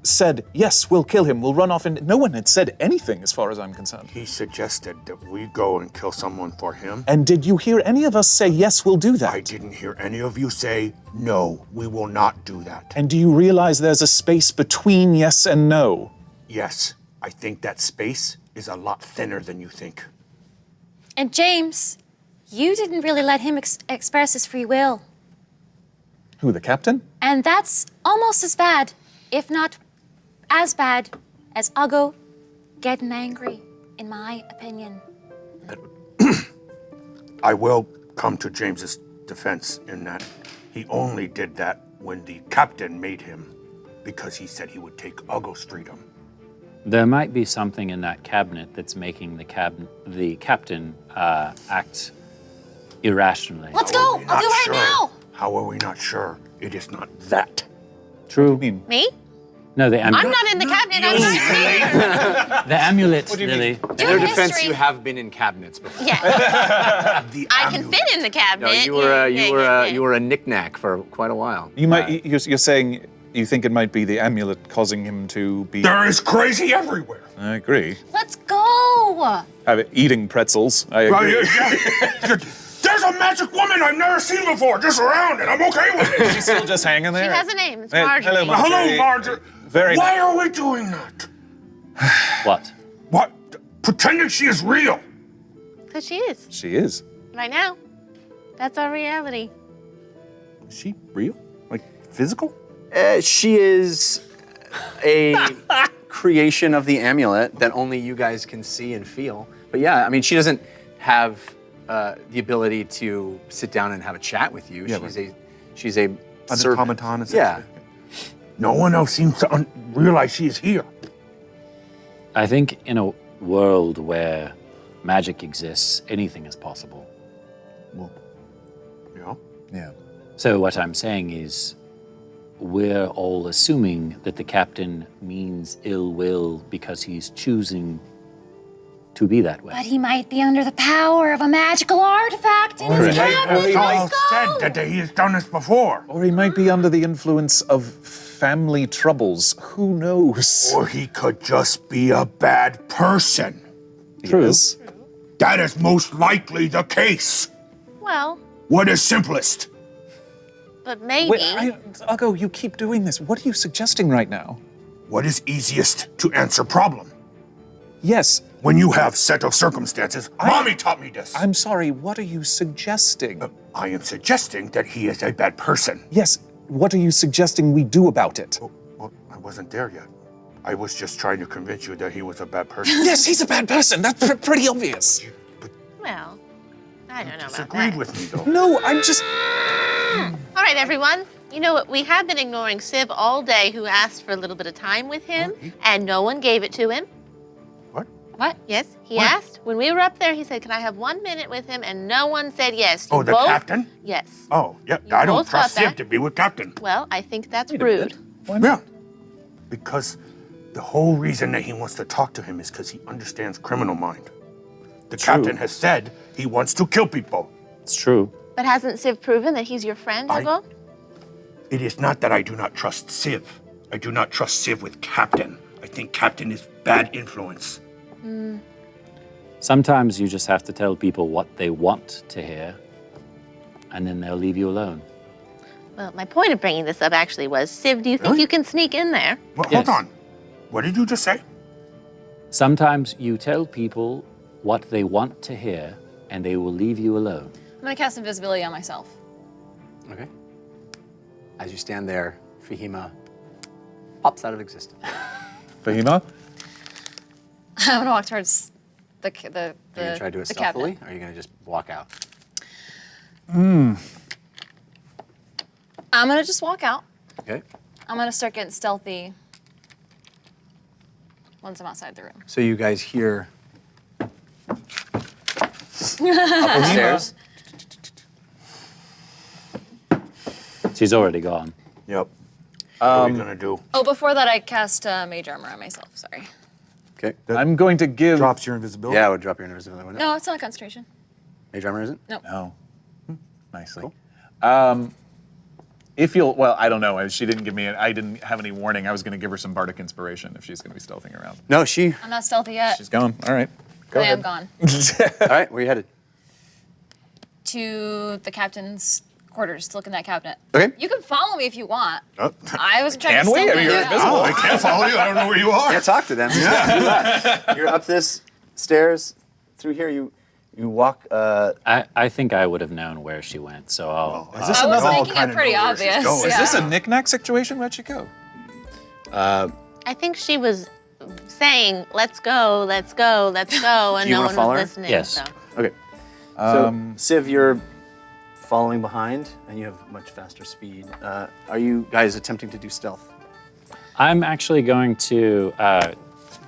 said, yes, we'll kill him, we'll run off, and no one had said anything as far as I'm concerned. He suggested that we go and kill someone for him. And did you hear any of us say, yes, we'll do that? I didn't hear any of you say, no, we will not do that. And do you realize there's a space between yes and no? Yes, I think that space is a lot thinner than you think. And James, you didn't really let him express his free will. Who, the captain? And that's almost as bad, if not as bad, as Uggo getting angry, in my opinion. I will come to James's defense in that he only did that when the captain made him because he said he would take Uggo's freedom. There might be something in that cabinet that's making the captain act irrationally. Let's go! I'll do it right now! How are we not sure it is not that? True. I mean, Me? No, the amulet. I'm not in the cabinet. I'm not there. The amulet, Lily. In their defense, you have been in cabinets before. Yeah. I can fit in the cabinet. No, you were a knick-knack for quite a while. You're saying you think it might be the amulet causing him to be... There is crazy everywhere. I agree. Let's go! Eating pretzels, I agree. There's a magic woman I've never seen before just around it. I'm okay with it. She's still just hanging there? She has a name. It's Hey, Marjorie. hello, Marjorie. Hello, Marjorie. Very Why nice. are we doing that? What? What? Pretending she is real. Because she is. She is. Right now. That's our reality. Is she real? Like, physical? She is a creation of the amulet that only you guys can see and feel. But yeah, I mean, she doesn't have the ability to sit down and have a chat with you. Yeah, she's a An servant. automaton, Yeah. essentially. No one else seems to realize she is here. I think in a world where magic exists, anything is possible. Well, yeah. Yeah. So what I'm saying is, we're all assuming that the captain means ill will because he's choosing to be that way. But he might be under the power of a magical artifact in his cabinet. It's all Let's go! said that he has done this before. Or he might be under the influence of family troubles. Who knows? Or he could just be a bad person. True. That is most likely the case. Well, What is simplest? but maybe. Wait, Uggo, you keep doing this. What are you suggesting right now? What is easiest to answer problem? Yes. When you have set of circumstances, Mommy taught me this. I'm sorry, what are you suggesting? I am suggesting that he is a bad person. Yes, what are you suggesting we do about it? Well, I wasn't there yet. I was just trying to convince you that he was a bad person. Yes, he's a bad person. That's pretty obvious. Well, I don't know about Disagreed that. with me, though. No, I'm just... All right, everyone. You know what? We have been ignoring Civ all day, who asked for a little bit of time with him, and no one gave it to him. What? Yes, he asked. When we were up there, he said, can I have 1 minute with him? And no one said yes. Oh, You the both- captain? Yes. Oh, yeah. You I don't both got trust Civ that. to be with captain. Well, I think that's Wait a rude. minute. Why not? Yeah. Because the whole reason that he wants to talk to him is because he understands criminal mind. The captain has said he wants to kill people. It's true. But hasn't Civ proven that he's your friend, Uggo? It is not that I do not trust Civ. I do not trust Civ with captain. I think captain is bad influence. Sometimes you just have to tell people what they want to hear, and then they'll leave you alone. Well, my point of bringing this up actually was, Civ, do you think you can sneak in there? Well, Yes. hold on. What did you just say? Sometimes you tell people what they want to hear, and they will leave you alone. I'm gonna cast invisibility on myself. Okay. As you stand there, Fahima pops out of existence. Fahima? I'm gonna walk towards the Are you gonna try to do it the stealthily, cabinet. or are you gonna just walk out? I'm gonna just walk out. Okay. I'm gonna start getting stealthy once I'm outside the room. So you guys hear up the stairs. She's already gone. Yep. What are we gonna do? Oh, before that, I cast mage armor on myself. Sorry. Okay. I'm going to give... Drops your invisibility. Yeah, I would drop your invisibility, wouldn't it? No, it's not concentration. Mage armor isn't? No. No. Nicely. Cool. If you'll, well, I don't know. She didn't give me. I didn't have any warning. I was going to give her some bardic inspiration if she's going to be stealthing around. No, she. I'm not stealthy yet. She's going. All right. Go I ahead. am gone. All right, where are you headed? To the captain's quarters to look in that cabinet. Okay. You can follow me if you want. Oh. I was trying Can to we? stealth I mean, in. you're invisible. Oh, I can't follow you. I don't know where you are. Yeah, talk to them. Yeah. You're up this stairs through here. You walk. I think I would have known where she went, so I'll. Is this I was another? making it pretty obvious. going. Is this yeah. a knick-knack situation? Where'd she go? I think she was saying, let's go, let's go, let's go, and you no wanna one follow her? was listening. Yes. So. Okay. So, Civ, you're following behind, and you have much faster speed. Are you guys attempting to do stealth? I'm actually going to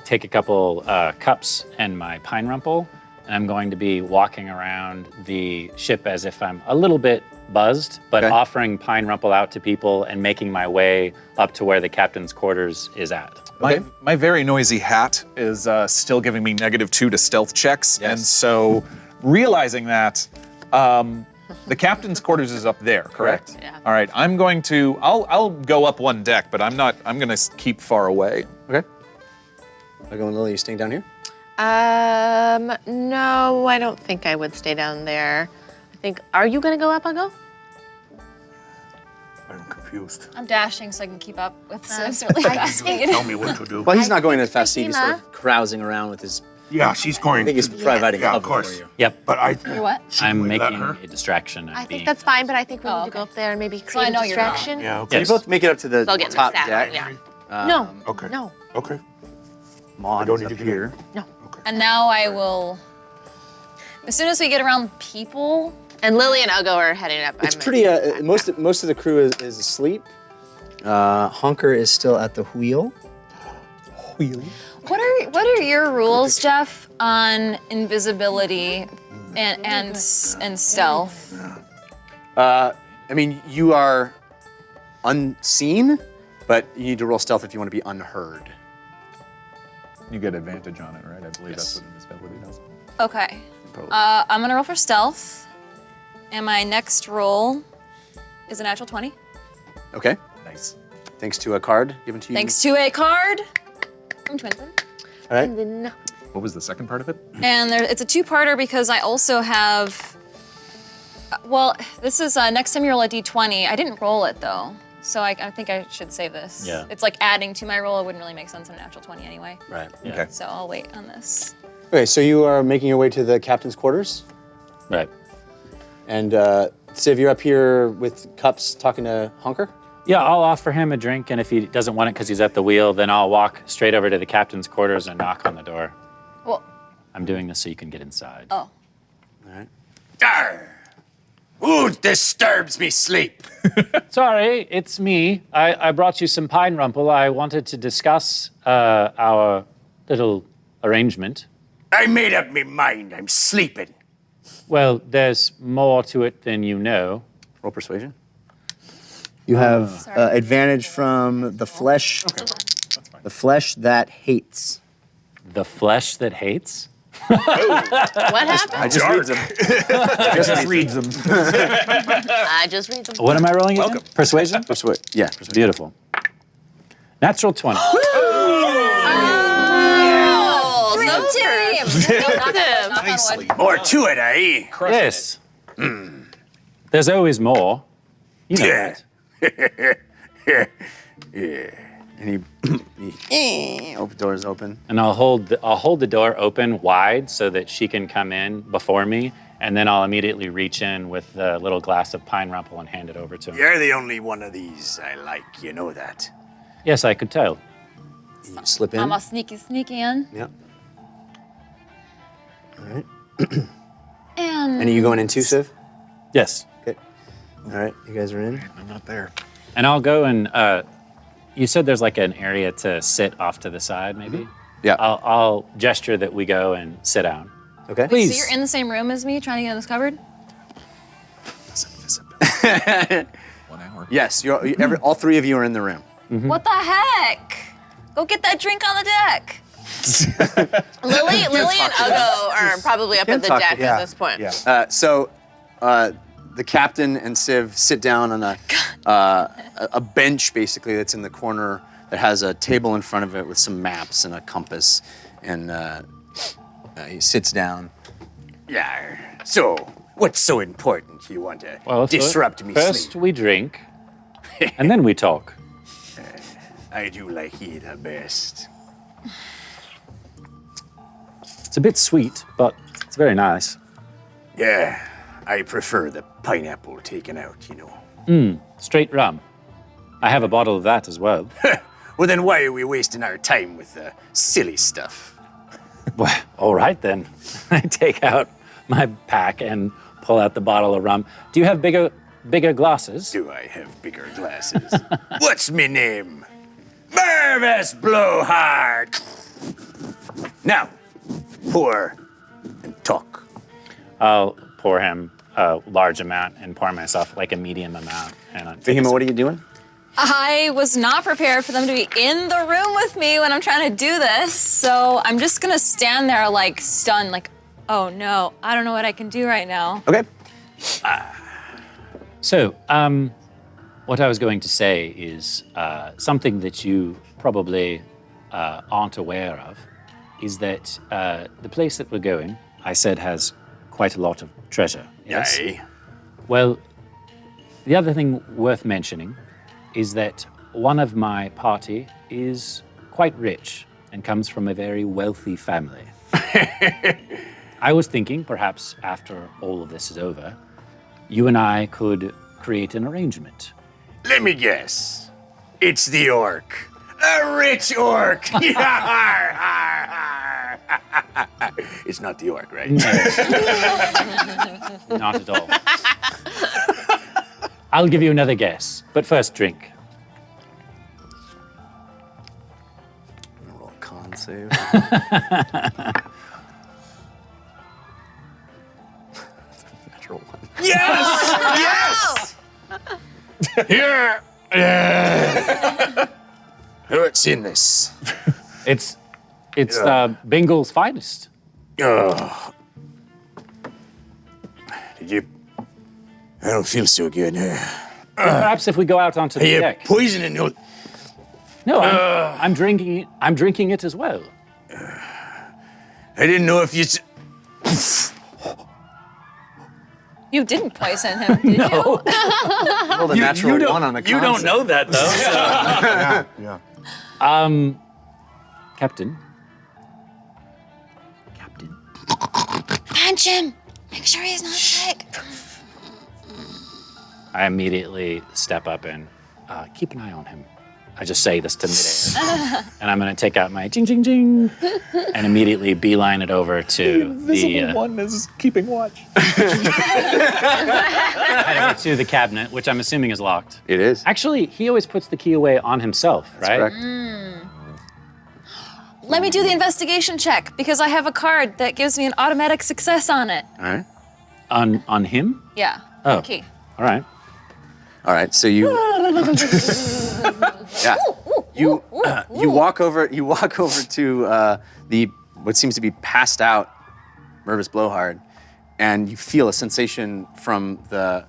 take a couple cups and my pine rumple, and I'm going to be walking around the ship as if I'm a little bit buzzed, but Okay. offering pine rumple out to people and making my way up to where the captain's quarters is at. My very noisy hat is still giving me -2 to stealth checks, and so realizing that the captain's quarters is up there, correct? Yeah. All right, I'm going to. I'll go up one deck, but I'm not. I'm going to keep far away. Okay. Uggo and Lily, you staying down here? No, I don't think I would stay down there. I think, are you gonna go up, Uggo? I'm confused. I'm dashing so I can keep up with Civ's really fast speed. Tell me what to do. Well, he's not going at a fast speed. He's Fatima. sort of carousing around with his. Yeah, she's going. I think he's providing Yeah, of cover course. for you. Yep. But I. You're what? I'm we let making her? a distraction. I think that's fine, but I think we need to go up there and maybe I create a know you're not. distraction. Yeah. Okay. Yes. You both make it up to the They'll get in the top saddle, deck. yeah. No, Okay. no, Okay. Maud I don't is need up to get here. no. And now I will. As soon as we get around people, And Lily and Uggo are heading up. It's pretty. Most of the crew is asleep. Honker is still at the wheel. what are your rules, Jeff, on invisibility and stealth? I mean, you are unseen, but you need to roll stealth if you want to be unheard. You get advantage on it, right? I believe that's what invisibility does. Okay. Probably. I'm gonna roll for stealth, and my next roll is a natural 20. Okay. Nice. Thanks to a card given to you. Thanks to a card from Twinton. All right. No. What was the second part of it? And it's a two-parter because I also have. Well, this is next time you roll a d20. I didn't roll it though, so I think I should save this. Yeah. It's like adding to my roll. It wouldn't really make sense in a natural 20 anyway. Right. Okay. So I'll wait on this. Okay, so you are making your way to the captain's quarters, Right. and Civ, you're up here with cups talking to Honker. Yeah, I'll offer him a drink, and if he doesn't want it because he's at the wheel, then I'll walk straight over to the captain's quarters and knock on the door. Well, I'm doing this so you can get inside. oh. All right. Arr! Who disturbs me sleep? Sorry, it's me. I brought you some pine rumple. I wanted to discuss our little arrangement. I made up me mind. I'm sleeping. Well, there's more to it than you know. Roll persuasion. You have Sorry. advantage from the flesh. Okay. That's fine. The flesh that hates. The flesh that hates? What happened? I just read them. Just reads them. I just read them. What am I rolling again? Persuasion? Yeah. Persuasion. Beautiful. Natural 20. Oh, Dream team! Nicely. More to it, eh? Yes. There's always more. You know Yeah. that. And he open doors open. And I'll hold the door open wide so that she can come in before me, and then I'll immediately reach in with the little glass of pine rumple and hand it over to her. You're the only one of these I like. You know that. Yes, I could tell. You slip in. I'm a sneaky in. Yeah. All right. And And are you going in too, Civ? Yes. Okay. All right. You guys are in. I'm not there. And I'll go and you said there's like an area to sit off to the side, maybe? Yeah. I'll gesture that we go and sit down. Okay. Please. So you're in the same room as me, trying to get in this cupboard? Invisibility. 1 hour. Yes. All three of you are in the room. What the heck? Go get that drink on the deck. Lily and Uggo are probably up at the talk- deck yeah, at this point. So The captain and Civ sit down on a bench, basically, that's in the corner that has a table in front of it with some maps and a compass. And he sits down. Yeah. So, what's so important you want to disrupt me First sleep? we drink, and then we talk. I do like it the best. It's a bit sweet, but it's very nice. Yeah, I prefer the pineapple taken out, you know. Straight rum. I have a bottle of that as well. Well, then why are we wasting our time with the silly stuff? Well, all right then. I take out my pack and pull out the bottle of rum. Do you have bigger glasses? Do I have bigger glasses? What's me name? Mervis Blowhard. Now, pour and talk. I'll pour him a large amount and pour myself like a medium amount. And Fahima, what are you doing? I was not prepared for them to be in the room with me when I'm trying to do this, so I'm just gonna stand there like stunned, like, oh no, I don't know what I can do right now. Okay. So, what I was going to say is something that you probably aren't aware of is that the place that we're going, I said, has quite a lot of treasure. Yes. Aye. Well, the other thing worth mentioning is that one of my party is quite rich and comes from a very wealthy family. I was thinking, perhaps after all of this is over, you and I could create an arrangement. Let me guess. It's the orc. A rich orc. It's not the orc, right? Not at all. I'll give you another guess, but first drink. Roll a con save. Natural one. Yes! Yes! Yeah. What's in this? It's Bingle's finest. Oh. Did you? I don't feel so good. Perhaps if we go out onto the Are you deck. poisoning your? No, I'm drinking it. I'm drinking it as well. I didn't know if you. You didn't poison him, did you? Rolled a natural one on the con You don't save. know that though. Yeah. Captain. Punch him! Make sure he's not sick. I immediately step up and keep an eye on him. I just say this to midair. And I'm going to take out my jing, jing, jing, and immediately beeline it over to the one is keeping watch. head over to the cabinet, which I'm assuming is locked. It is. Actually, he always puts the key away on himself, right? Correct. Let me do the investigation check, because I have a card that gives me an automatic success on it. All right. On him? Yeah, Oh. okay. All right. All right. So you. Yeah. You walk over to the what seems to be passed out Mervis Blowhard, and you feel a sensation from the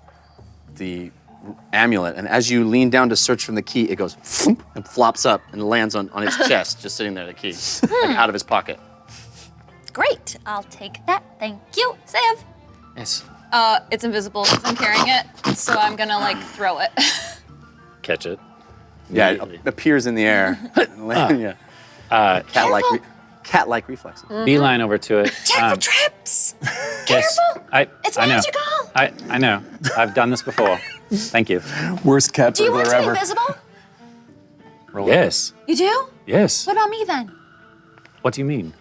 amulet. And as you lean down to search from the key, it goes thump, and flops up and lands on his chest, just sitting there, the key, like out of his pocket. Great, I'll take that. Thank you, Sav. Yes. It's invisible because I'm carrying it, so I'm gonna like throw it. Catch it. Yeah, Immediately. it appears in the air. Yeah. Cat-like reflexes. Beeline over to it. Check for traps. Yes. It's I know. magical. I know. I've done this before. Thank you. Worst cat Do you want burglar to be ever. invisible? Yes. You do? Yes. What about me then? What do you mean?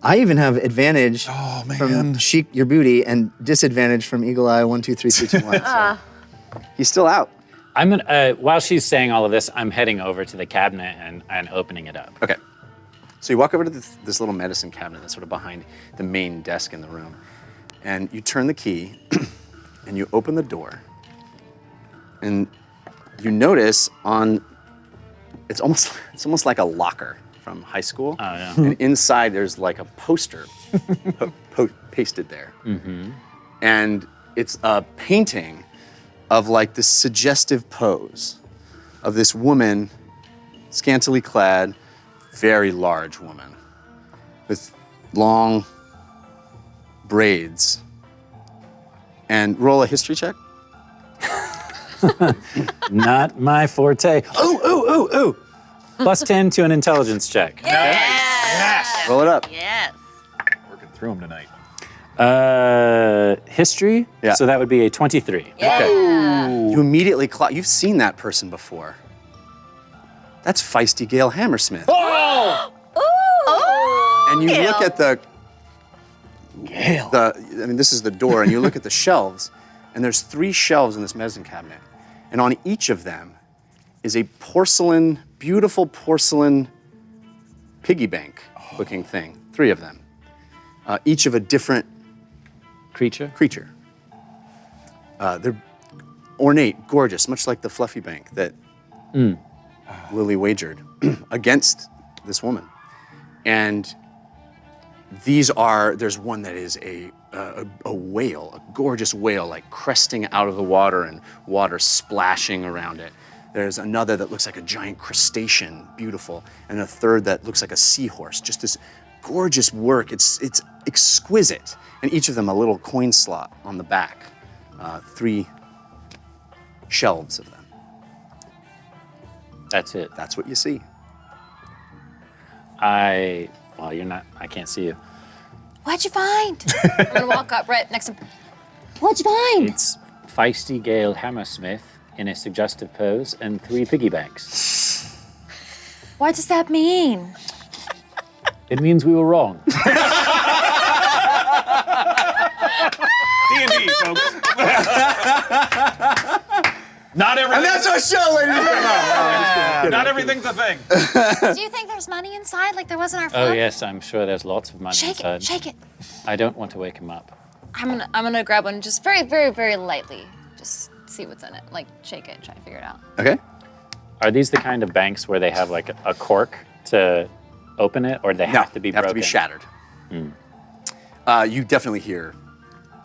I even have advantage from Chic Your Booty and disadvantage from Eagle Eye 1, 2, 3, 2, 2, 1. So he's still out. I'm gonna, while she's saying all of this, I'm heading over to the cabinet and opening it up. Okay. So you walk over to this little medicine cabinet that's sort of behind the main desk in the room, and you turn the key, and you open the door, and you notice it's almost like a locker from high school. Oh, yeah. And inside there's like a poster pasted there. Mm-hmm. And it's a painting of like this suggestive pose of this woman, scantily clad, very large woman with long braids. And roll a history check. Not my forte. Ooh. Plus 10 to an intelligence check. Yes. Roll it up. Yes. Working through them tonight. History? Yeah. So that would be a 23. Yeah. You immediately clock. You've seen that person before. That's Feisty Gale Hammersmith. Oh. And you look at the this is the door, and you look at the shelves, and there's 3 shelves in this medicine cabinet. And on each of them is a beautiful porcelain piggy bank looking thing. 3 of them. Each of a different Creature? They're ornate, gorgeous, much like the fluffy bank that Lily wagered against this woman. And there's one that is a whale, a gorgeous whale, like cresting out of the water and water splashing around it. There's another that looks like a giant crustacean, beautiful, and a third that looks like a seahorse. Just this gorgeous work. It's exquisite. And each of them a little coin slot on the back. 3 shelves of them. That's it. That's what you see. Well, you're not, I can't see you. What'd you find? I'm gonna walk up right next to him. What'd you find? It's Feisty Gale Hammersmith in a suggestive pose and 3 piggy banks. What does that mean? It means we were wrong. D&D, folks. Not everything. And that's our show, ladies and gentlemen. Not everything's a thing. Do you think there's money inside like there was in our Oh phone? yes, I'm sure there's lots of money Shake inside. it, shake it. I don't want to wake him up. I'm gonna grab one just very, very, very lightly. Just see what's in it. Like shake it, try to figure it out. Okay. Are these the kind of banks where they have like a cork to open it, or they have to be broken? have to be shattered. You definitely hear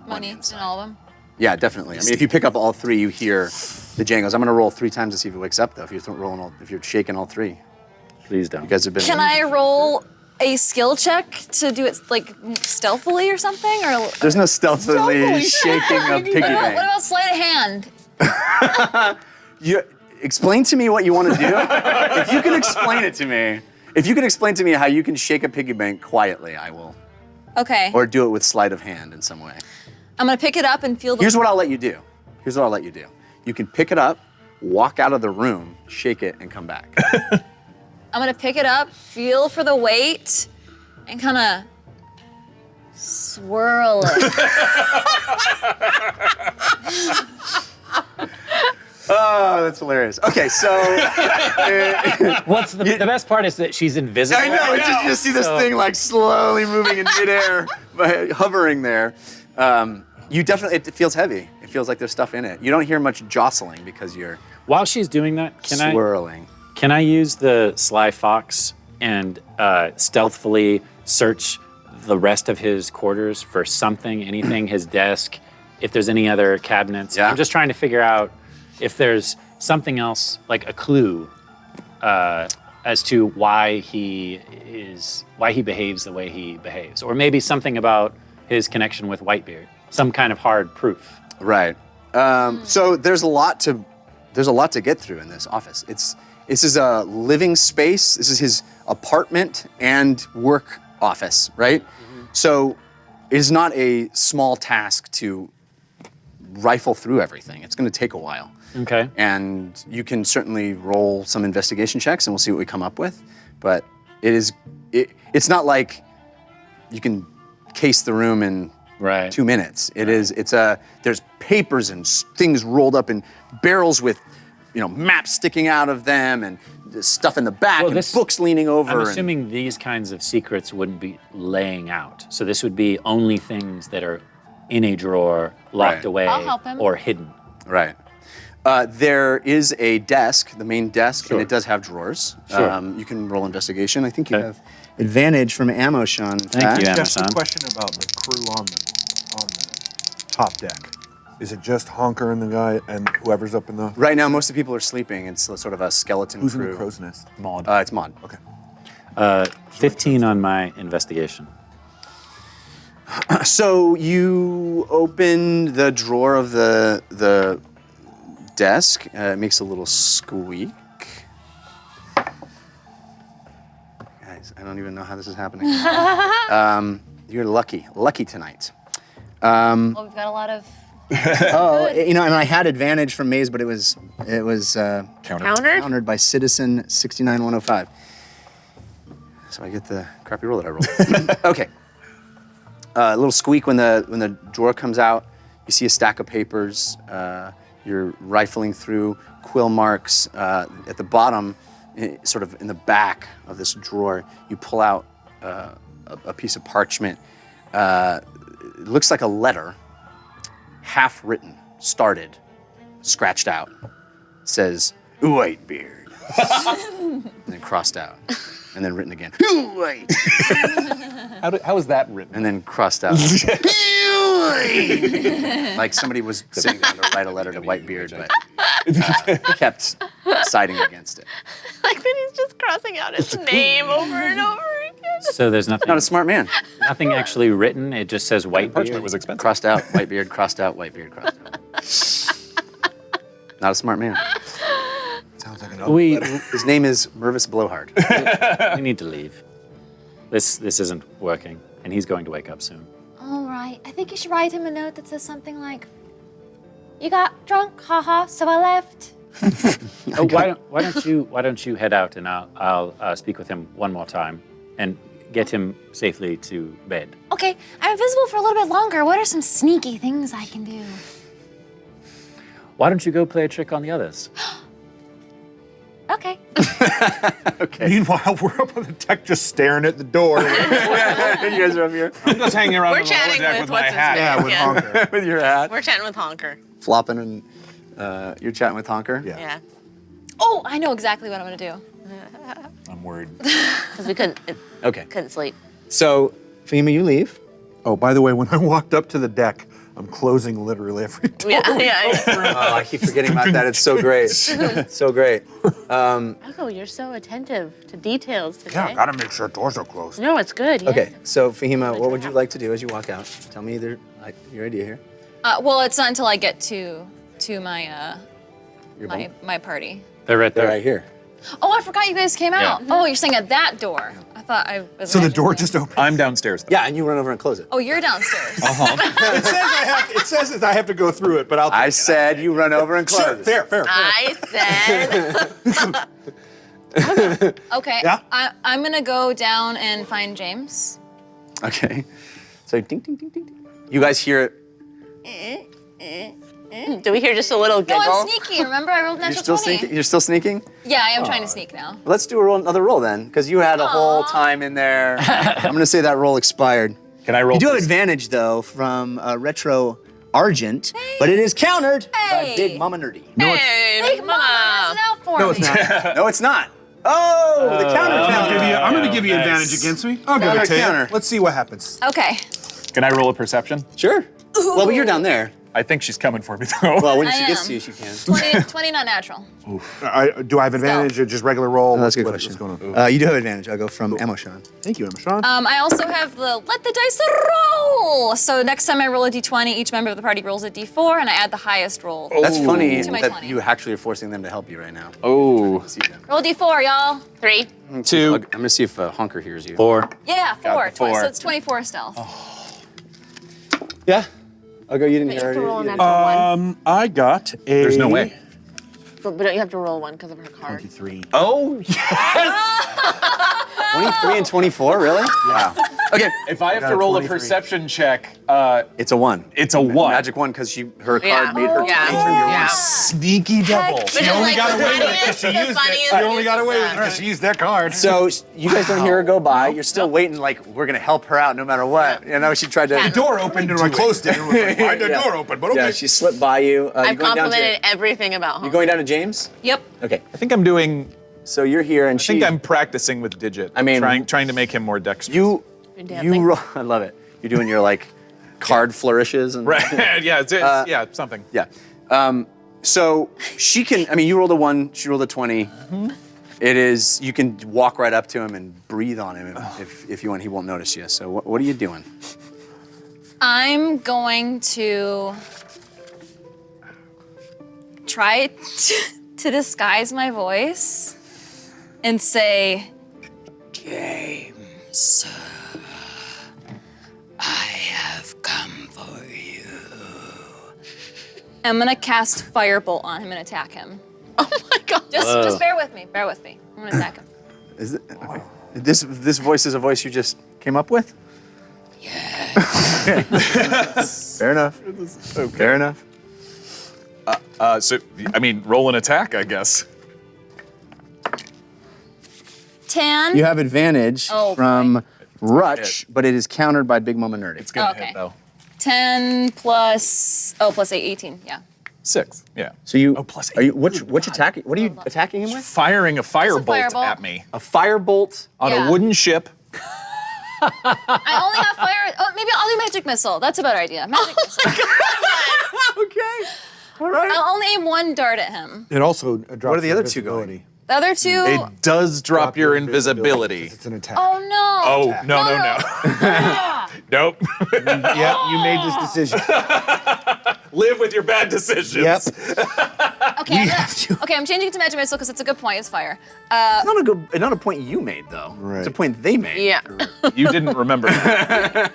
Money in all of them. Yeah, definitely. I mean, if you pick up all 3, you hear the jangles. I'm going to roll 3 times to see if it wakes up, though. If you're shaking all 3. Please don't. You guys have been. Can I roll a skill check to do it like stealthily or something? Or There's no stealthily shaking of piggy what bank. about sleight of hand? Explain to me what you want to do. If you can explain it to me, how you can shake a piggy bank quietly, I will. Okay. Or do it with sleight of hand in some way. I'm gonna pick it up and feel the. Here's what I'll let you do. You can pick it up, walk out of the room, shake it, and come back. I'm gonna pick it up, feel for the weight, and kind of swirl it. Oh, that's hilarious. Okay, so What's the best part is that she's invisible. I know. You just see this thing like slowly moving in midair, hovering there. You definitely. It feels heavy. It feels like there's stuff in it. You don't hear much jostling because you're. While she's doing that, swirling. Can I use the sly fox and stealthily search the rest of his quarters for something, anything, his desk, if there's any other cabinets? Yeah. I'm just trying to figure out if there's something else, like a clue, as to why he behaves the way he behaves, or maybe something about his connection with Whitebeard, some kind of hard proof. Right. So there's a lot to get through in this office. This is a living space. This is his apartment and work office, right? Mm-hmm. So it is not a small task to rifle through everything. It's going to take a while. Okay. And you can certainly roll some investigation checks, and we'll see what we come up with. But it's not like you can case the room in 2 minutes. There's papers and things rolled up in barrels with, maps sticking out of them and stuff in the back and books leaning over. I'm assuming these kinds of secrets wouldn't be laying out. So this would be only things that are in a drawer, locked away, I'll help him. or hidden. Right. There is a desk, the main desk, and it does have drawers. Sure. You can roll investigation. I think you have advantage from ammo, Sean. Thank you, Just a Amazon. question about the crew on the top deck. Is it just Honker and the guy and whoever's up in the... Right now, most of the people are sleeping. It's sort of a skeleton Who's crew. in the crow's nest? Maud. It's Maud. Okay. 15 on my investigation. So you open the drawer of the desk. It makes a little squeak. Guys, I don't even know how this is happening. You're lucky tonight. Well, we've got a lot of. And I had advantage from Maze, but it was countered by Citizen 69105. So I get the crappy roll that I rolled. Okay. A little squeak when the drawer comes out. You see a stack of papers. You're rifling through quill marks. At the bottom, sort of in the back of this drawer, you pull out a piece of parchment. It looks like a letter, half written, started, scratched out. It says, Whitebeard. And then crossed out. And then written again. White. How is that written? And then crossed out. Like somebody was sitting down to write a letter to Whitebeard, but kept siding against it. Like that he's just crossing out his name over and over again. So there's nothing. Not a smart man. Nothing actually written. It just says Whitebeard. Parchment was expensive. Crossed out, Whitebeard, crossed out, Whitebeard, crossed out. Not a smart man. Sounds like an His name is Mervis Blowhard. We need to leave. This isn't working, and he's going to wake up soon. All right. I think you should write him a note that says something like, "You got drunk, haha, so I left." Oh, why don't you head out and I'll speak with him one more time and get him safely to bed. Okay, I'm invisible for a little bit longer. What are some sneaky things I can do? Why don't you go play a trick on the others? Okay. Okay. Meanwhile, we're up on the deck just staring at the door. You guys are up here. I'm just hanging around We're on the lower chatting deck with with my what's his hat. name. Yeah, with Yeah. Honker. With your hat. We're chatting with Honker. Flopping and you're chatting with Honker? Yeah. Oh, I know exactly what I'm gonna do. I'm worried. Because we couldn't sleep. So, Fahima, you leave. Oh, by the way, when I walked up to the deck, I'm closing literally every door. Yeah. Oh, I keep forgetting about that. It's so great. So great. Uncle, you're so attentive to details today. Yeah, gotta make sure doors are closed. No, it's good. Yeah. Okay, so Fahima, what would you like to do as you walk out? Tell me your idea here. Well, it's not until I get to my Your my party. They're right They're there. right here. Oh, I forgot you guys came out. Oh, you're saying at that door. I thought I was. So the imagining door it. just opened. I'm downstairs. Though. Yeah, and you run over and close it. Oh, you're downstairs. It says I have to go through it, but I'll. I said you run over and close it. Fair. I said. Okay. Yeah? I'm gonna go down and find James. Okay. So ding, ding, ding, ding, ding. You guys hear it. Do we hear just a little No, giggle? I'm sneaky. Remember, I rolled You're natural still 20. sneaking? You're still sneaking? Yeah, I am trying to sneak now. Let's do another roll then, because you had a whole time in there. I'm gonna say that roll expired. Can I roll? You do have this? advantage though from Retro Argent, but it is countered by Hey. Big Mama Nerdy. Hey, Big Mama has it out for me. No, it's not. No, it's not. Oh, the counter. I'm gonna give you nice. advantage against me. I'll give Counter, it to counter. you. Let's see what happens. Okay. Can I roll a perception? Sure. Well, but you're down there. I think she's coming for me though. Well, when I she gets am. to you, she can. 20 not natural. Do I have advantage or just regular roll? Oh, that's a good What's question. going on? You do have advantage. I'll go from Emoshan. Thank you, Emma Sean. I also have the let the dice roll. So next time I roll a d20, each member of the party rolls a d4, and I add the highest roll. That's funny To my that 20. you actually are forcing them to help you right now. Oh. See them. Roll a d4, y'all. 3. 2. I'm gonna see if Honker hears you. 4. Yeah, 4. the 4. So it's 24 stealth. Yeah. I'll go. You didn't But you hear have to roll a it. natural one. I got a. There's no way. But you have to roll one because of her card. 23. Oh yes. 23 and 24, really? Wow. Okay. If I have got to a roll a 23. perception check, It's a 1. it's a 1. Magic 1 because her card Yeah. made her Yeah. 20 turn your Yeah. 1. Sneaky double. But She it's only like got the away with it funniest- because she the used it. funniest She only use got of away with it that. because she used that card. So you guys don't hear her go by. You're still waiting like we're going to help her out no matter what. You know, she tried to... Yeah. The door opened and I closed it. And was like, why'd the Yeah. door open? But okay. Yeah, she slipped by you. I've you're going down complimented to... everything about You're home. going down to James? Yep. Okay. I think I'm doing. So you're here and I think I'm practicing with Digit. I mean- trying to make him more dexterous. You're You dancing. roll... I love it. You're doing your like card flourishes and Right. Yeah. Yeah. Something. yeah. So she can. I mean, you rolled a 1. She rolled a 20. It is. You can walk right up to him and breathe on him if you want. He won't notice you. So what are you doing? I'm going to try to disguise my voice and say, James, I have come for you. I'm gonna cast Firebolt on him and attack him. Oh my god. Just bear with me. Bear with me. I'm gonna attack him. Is it, this voice is a voice you just came up with? Fair enough. Okay. Fair enough. So, I mean, roll an attack, I guess. 10. You have advantage Oh, from Rutch, but it is countered by Big Mama Nerdy. It's gonna Okay. hit though. 10 plus 8, 18. Yeah. 6. Yeah. So you plus are you which attacking? What are you attacking him with? Firing a firebolt firebolt. at me A firebolt. on Yeah. a wooden ship. I only have fire. Oh, maybe I'll do magic missile. That's a better idea. Magic missile. Okay. All right. I'll only aim 1 dart at him. It also drops What are the your other two going? visibility. The other 2. It does drop your invisibility. It's an attack. Oh no. Oh, no. Nope. Yep, you made this decision. Live with your bad decisions. Yep. Okay. Okay, I'm changing it to magic missile because it's a good point. It's fire. It's not a point you made though. Right. It's a point they made. Yeah. You didn't remember that.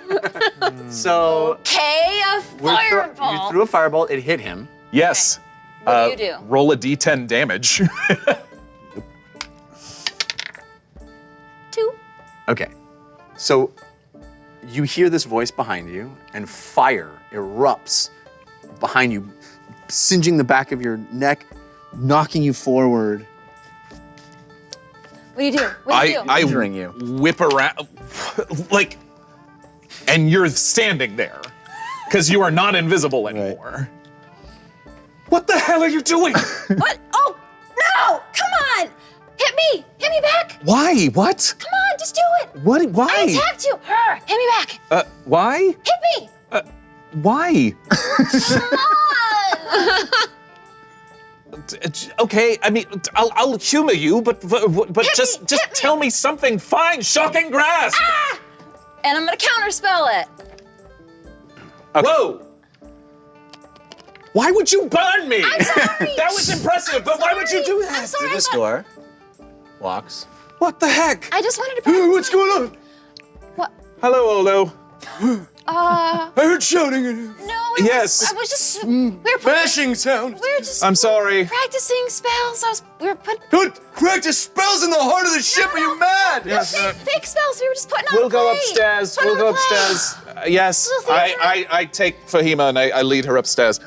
So Okay, a fireball. you threw a firebolt. It hit him. Yes. What do you do? Roll a d10 damage. 2. Okay. So you hear this voice behind you, and fire erupts behind you, singeing the back of your neck, knocking you forward, What do you do? What do you do? I injuring you. whip around, like, and you're standing there because you are not invisible anymore. What the hell are you doing? What? Oh no! Come on! Hit me! Hit me back! Why? What? Come on, just do it! What? I Why? attacked you! Hit me back! Why? Hit me! Why? Come on! Okay, I mean, I'll humor you, but just hit me. tell me something. Fine, shocking grasp. Ah! And I'm gonna counterspell it. Whoa! Why would you burn me? I'm sorry. That was impressive, but why would you do I'm that? sorry. To this door walks. What the heck? I just wanted to practice. What's going on? What? Hello, Olo. I heard shouting at him. No, it Yes. was, I was just, we were Bashing sound. We were just I'm sorry. practicing spells. We were putting Don't practice spells in the heart of the ship. Are you mad? fake spells. We were just putting on We'll a go play. upstairs. Putting We'll on go a play. upstairs. Yes, Little theater. I take Fahima and I lead her upstairs.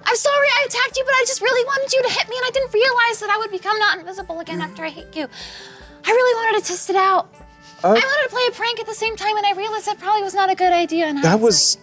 I'm sorry I attacked you, but I just really wanted you to hit me, and I didn't realize that I would become not invisible again after I hit you. I really wanted to test it out. I wanted to play a prank at the same time, and I realized that probably was not a good idea. And That was,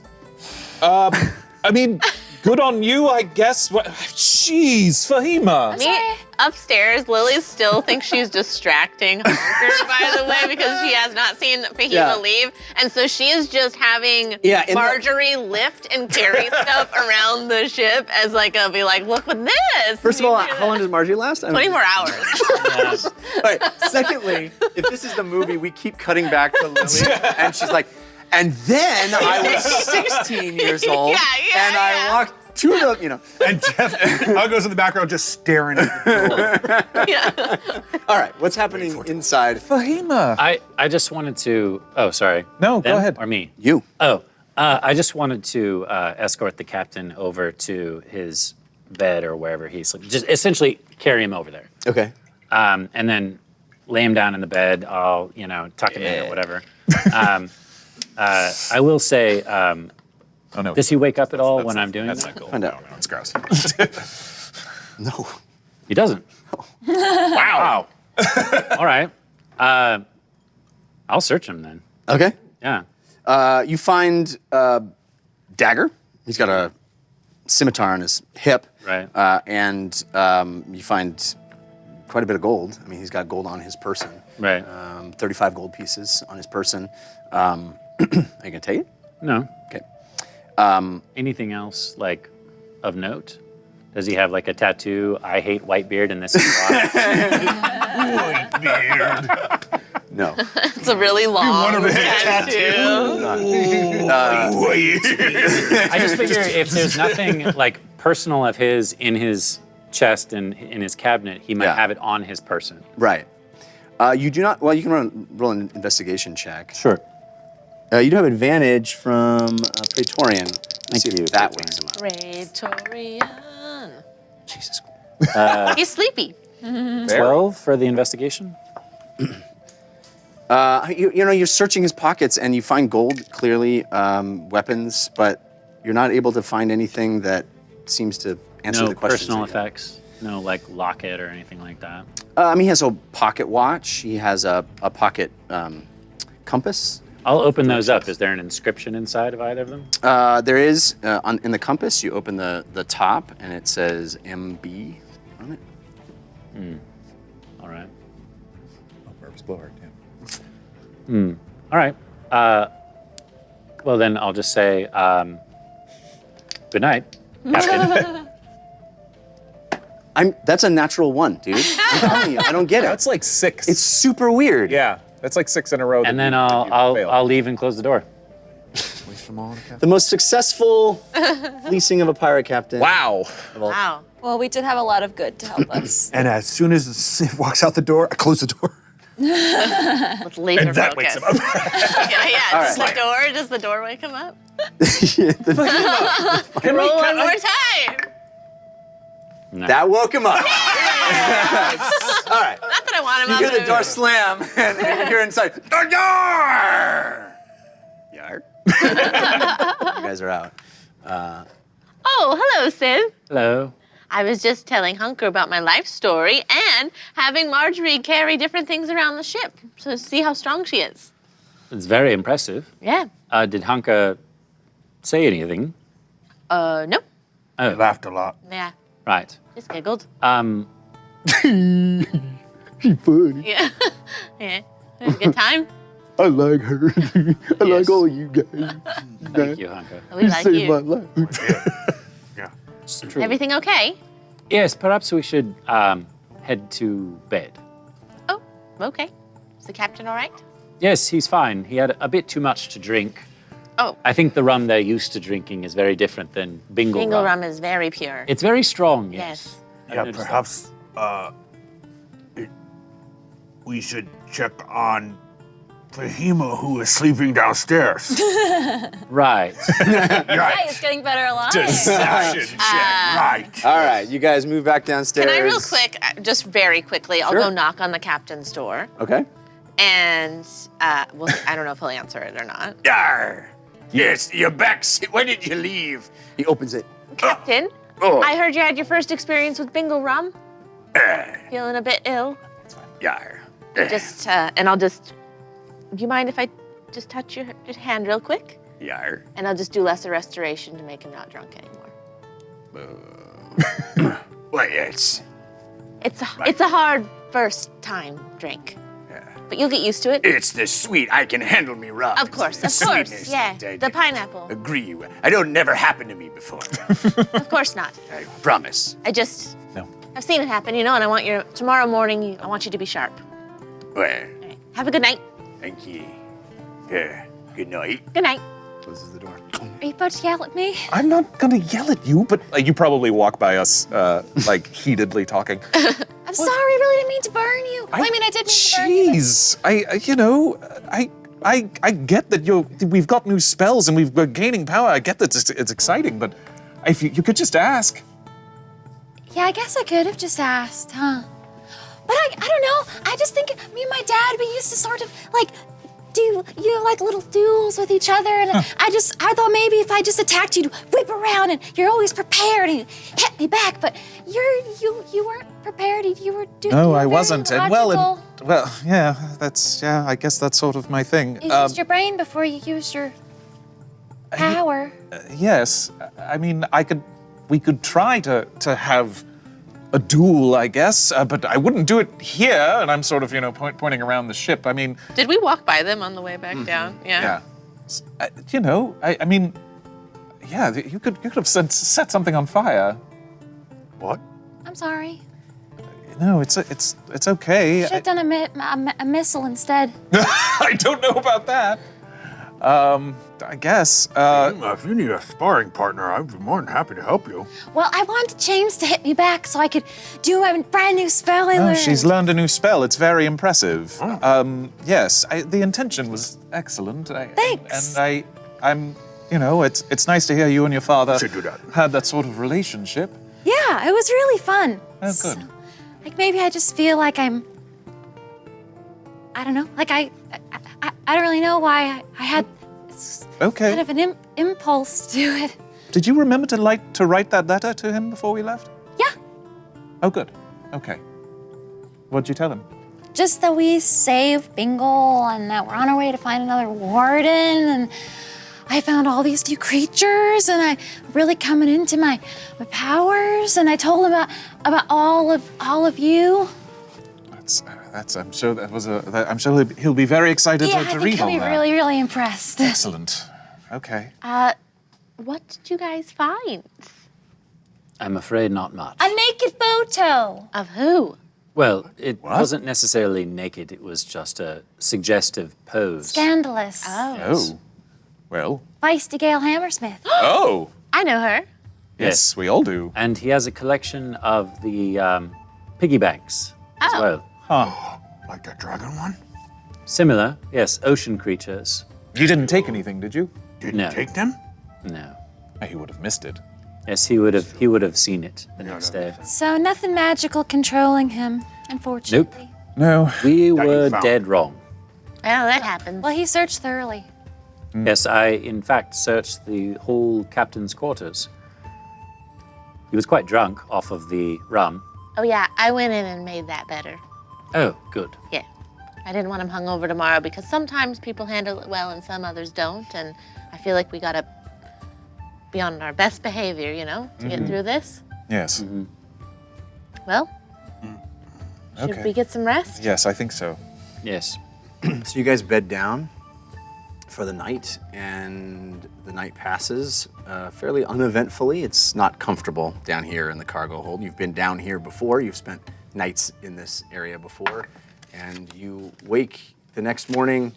I mean, good on you, I guess. What? Jeez, Fahima. Me upstairs, Lily still thinks she's distracting Harker, by the way, because she has not seen Fahima leave. And so she is just having Marjorie lift and carry stuff around the ship as like a be like, look with this. First of all, how long does Marjorie last? 20 more hours. All right. Secondly, if this is the movie, we keep cutting back to Lily, and she's like, and then I was 16 years old, and I walked to the, And Jeff goes in the background just staring at the door. All right, what's happening inside? Fahima. I just wanted to. Oh, sorry. No, Them go ahead. Or me. You. Oh, I just wanted to escort the captain over to his bed or wherever he's sleeping. Just essentially carry him over there. Okay. And then lay him down in the bed. I'll, tuck him in or whatever. I will say, Oh no. does he wake up at all when I'm doing That's that? not cool. Find out. No, it's gross. No. He doesn't. Wow. All right. I'll search him then. Okay. Yeah. You find dagger. He's got a scimitar on his hip. Right. And you find quite a bit of gold. I mean, he's got gold on his person. Right. 35 gold pieces on his person. Are you gonna take it? No. Okay. Anything else like of note? Does he have like a tattoo? I hate Whitebeard and this is why. Whitebeard. No. It's a really long tattoo. I just figure if there's nothing like personal of his in his chest and in his cabinet, he might have it on his person. Right. You do not. Well, you can roll an investigation check. Sure. You do have advantage from Praetorian. Let's see if that wakes him up. Praetorian. Jesus. He's sleepy. 12 for the investigation. You're searching his pockets and you find gold, clearly, weapons, but you're not able to find anything that seems to answer the questions. No personal effects. No like locket or anything like that. He has a pocket watch. He has a pocket compass. I'll open those up. Is there an inscription inside of either of them? There is. In the compass, you open the top and it says MB on it. All right. Oh, Merv's blowhard, yeah. All right. Well, then I'll just say good night, Captain. That's a natural one, dude. I'm telling you, I don't get it. That's like 6. It's super weird. Yeah, that's like 6 in a row. And then I'll leave and close the door. The most successful fleecing of a pirate captain. Wow. Wow. Well, we did have a lot of good to help us. And as soon as Civ walks out the door, I close the door. With laser And that focus. wakes him up. Does the door wake him up? Can Roll one more time. No. That woke him up. All right. Not that I want him You up. hear the door slam, and you're inside. The door! Yar. You guys are out. Oh, hello, Civ. Hello. I was just telling Hunker about my life story and having Marjorie carry different things around the ship to see how strong she is. It's very impressive. Yeah. Did Hanka say anything? No. Oh, Laughed a lot. Yeah. right. Just giggled. She's funny. Yeah. Yeah. It was a good time. I like her. I like all you guys. Thank you, Hanka. We like saved you. my life. Yeah. It's true. Everything okay? Yes, perhaps we should head to bed. Oh, okay. Is the captain all right? Yes, he's fine. He had a bit too much to drink. Oh. I think the rum they're used to drinking is very different than Bingle Bingle rum. rum is very pure. It's very strong, yes. Yes. I've Yeah, noticed that. perhaps we should check on Fahima, who is sleeping downstairs. Right. Hey, it's getting better alive. Deception check, right. All right, you guys move back downstairs. Can I real quick, just very quickly, I'll Sure. go knock on the captain's door. Okay. And well, I don't know if he'll answer it or not. Yar. Yes, you're back. When did you leave? He opens it. Captain, Oh. I heard you had your first experience with Bingle rum. Feeling a bit ill. Yar. Just, and I'll just, do you mind if I just touch your hand real quick? Yar. And I'll just do lesser restoration to make him not drunk anymore. Well, yes. It's a hard first time drink. But you'll get used to it. It's the sweet. I can handle me rum. Of course, The of course. sweetness Yeah, that I the pineapple. agree with. I don't never happened to me before. Of course not. I promise. I just, No. I've seen it happen, you know, and I want tomorrow morning, I want you to be sharp. Well, All right. Have a good night. thank you. Yeah. Good night. Good night. Closes the door. Are you about to yell at me? I'm not gonna yell at you, but you probably walk by us, like heatedly talking. I'm sorry, I really didn't mean to burn you. I mean, I did mean to burn you. Jeez, I get that we've got new spells and we're gaining power. I get that it's exciting, but if you could just ask. Yeah, I guess I could have just asked, huh? But I don't know. I just think me and my dad, we used to sort of like do, like little duels with each other. And I thought maybe if I just attacked you, you'd whip around and you're always prepared and you hit me back. But you weren't prepared. You were doing. No, I wasn't. And Logical. yeah, I guess that's sort of my thing. You used your brain before you used your power. Yes, I mean, we could try to have a duel, I guess, but I wouldn't do it here. And I'm sort of, pointing around the ship. I mean, Did we walk by them on the way back down? yeah. I mean, Yeah, you could have set something on fire. What? I'm sorry. No, it's okay. Should have done a missile instead. I don't know about that. I guess. If you need a sparring partner, I'd be more than happy to help you. Well, I wanted James to hit me back so I could do my brand new spell I learned. She's learned a new spell. It's very impressive. Yes, the intention was excellent. Thanks. And I'm, it's nice to hear you and your father Should do that. had that sort of relationship. Yeah, it was really fun. Oh, good. So, maybe I just feel like I don't know, I don't really know why I had Okay. kind of an impulse to it. Did you remember to write that letter to him before we left? Yeah. Oh, good. Okay. What'd you tell him? Just that we saved Bingle and that we're on our way to find another Warden, and I found all these new creatures, and I really coming into my powers, and I told him about all of you. I'm sure that was I'm sure he'll be very excited Yeah, to I read think he'll all be that. really, really impressed. Excellent. Okay. What did you guys find? I'm afraid not much. A naked photo. Of who? Well, it wasn't necessarily naked. It was just a suggestive pose. Scandalous. Oh. Well. Feisty Gale Hammersmith. Oh. I know her. Yes, we all do. And he has a collection of the piggy banks as well. Huh. Like that dragon one? Similar, yes, ocean creatures. You didn't take anything, did you? Didn't take them? No. He would have missed it. Yes, he would have seen it the next day. So nothing magical controlling him, unfortunately. No. We That you were found. dead wrong. Well, that happens. Well, he searched thoroughly. Yes, I in fact searched the whole captain's quarters. He was quite drunk off of the rum. Oh yeah, I went in and made that better. Oh, good. Yeah. I didn't want him hungover tomorrow because sometimes people handle it well and some others don't, and I feel like we gotta be on our best behavior, to get through this. Yes. Well, should we get some rest? Yes, I think so. Yes. So you guys bed down for the night, and the night passes fairly uneventfully. It's not comfortable down here in the cargo hold. You've been down here before. You've spent nights in this area before, and you wake the next morning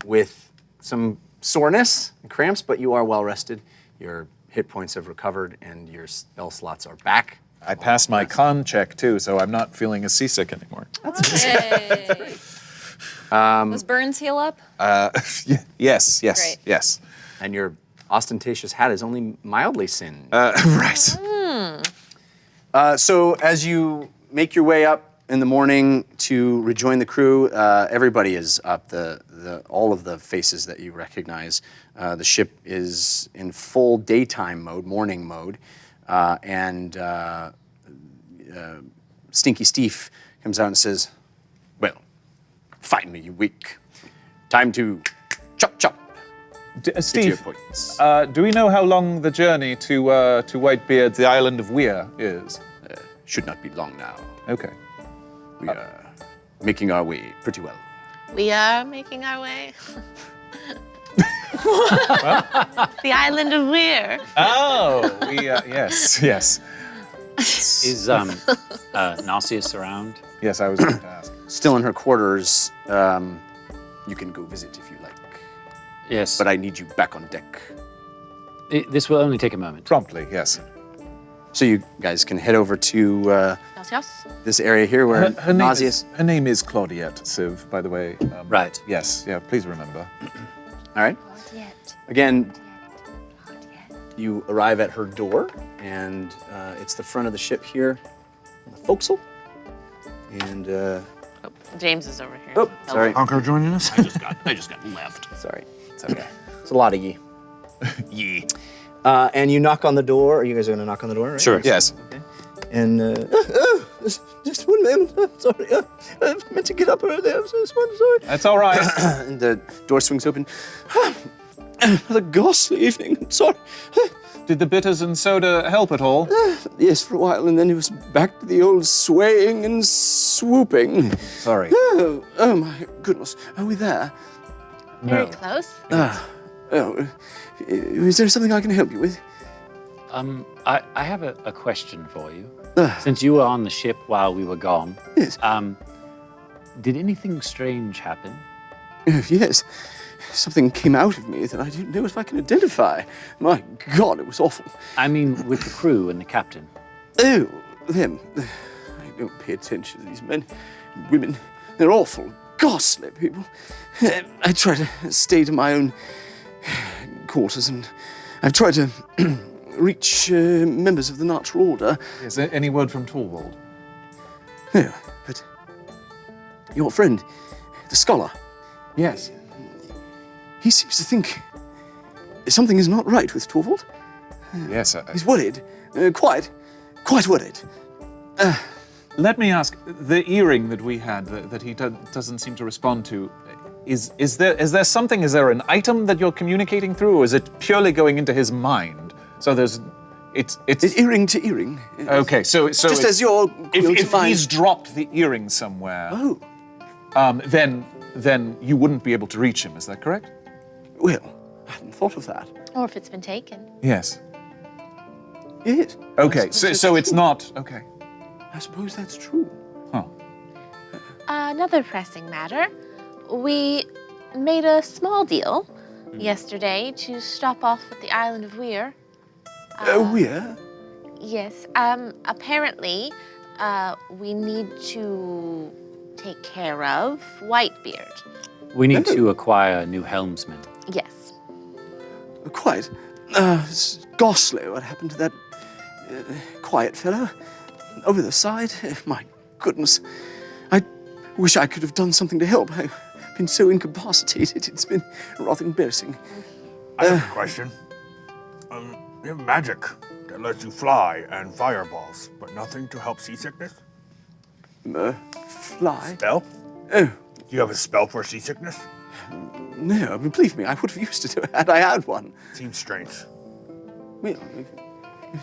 with some soreness and cramps, but you are well rested. Your hit points have recovered, and your spell slots are back. I passed my con check too, so I'm not feeling as seasick anymore. Hey. Those burns heal up? Yes, Great. yes. And your ostentatious hat is only mildly singed. Right. So as you make your way up in the morning to rejoin the crew, everybody is up. All of the faces that you recognize. The ship is in full daytime mode, morning mode, and Stinky Steve comes out and says, "Well, finally, you weak. Time to chop. Steve, points. do we know how long the journey to Whitebeard, the island of Weir, is? Should not be long now. Okay. We are making our way pretty well. We are making our way. The island of Weir. Oh, yes. Is Nauseous around? Yes, I was going to ask. Still in her quarters. You can go visit if you like. Yes. But I need you back on deck. This will only take a moment. Promptly, yes. So you guys can head over to this area here where Her Nauseous. name is Claudiette, Civ, by the way. Right. Yes, yeah, please remember. All right. Again, you arrive at her door, and it's the front of the ship here, on the forecastle. And James is over here. oh, sorry. Conqueror joining us? I just got left. Sorry. It's okay. It's a lot of ye. Ye. And you knock on the door. You guys are going to knock on the door, right? Sure. Yes. Okay. And just 1 minute. I'm sorry. I meant to get up early. I'm so sorry. That's all right. And the door swings open. What a ghastly evening. I'm sorry. Did the bitters and soda help at all? Yes, for a while, and then it was back to the old swaying and swooping. Sorry. Oh my goodness. Are we there? Very close. Oh, is there something I can help you with? I have a question for you. Since you were on the ship while we were gone, Yes. Did anything strange happen? Yes. Something came out of me that I didn't know if I can identify. My God, it was awful. I mean, with the crew and the captain. Oh, them. I don't pay attention to these men and women. They're awful, ghastly people. I try to stay to my own quarters, and I've tried to reach members of the natural order. Is there any word from Torvald? No, but your friend, the scholar. Yes. He seems to think something is not right with Torvald. Yes. He's worried, quite worried. Let me ask, the earring that we had that he doesn't seem to respond to, is there something, is there an item that you're communicating through, or is it purely going into his mind? So it's earring to earring. Okay, so just as your if he's dropped the earring somewhere, then you wouldn't be able to reach him. Is that correct? Well, I hadn't thought of that. Or if it's been taken. Yes. Yes. Okay, so it's not okay. I suppose that's true. Huh. Another pressing matter. We made a small deal yesterday to stop off at the island of Weir. Weir? Yes. Apparently, we need to take care of Whitebeard. We need to acquire a new helmsman. Yes. Quite. It's ghastly what happened to that quiet fellow over the side. My goodness. I wish I could have done something to help. I've been so incapacitated. It's been rather embarrassing. I have a question. You have magic that lets you fly and fireballs, but nothing to help seasickness? Fly? Spell? Oh. Do you have a spell for seasickness? No, believe me, I would have used it had I had one. Seems strange. Well,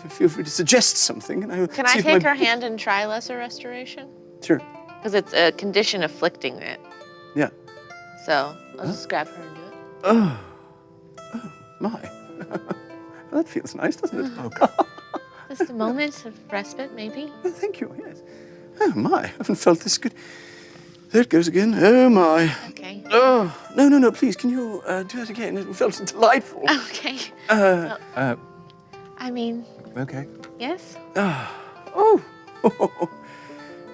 feel free to suggest something, and I will Can see I if take my... her hand and try lesser restoration? Sure. Because it's a condition afflicting it. Yeah. So I'll just grab her and do it. Oh, my. That feels nice, doesn't it? Okay. Just a moment of respite, maybe. Thank you, yes. Oh, my, I haven't felt this good. There it goes again. Oh, my. Okay. Oh, no, please, can you do that again? It felt delightful. Okay. I mean, Okay. yes? Oh.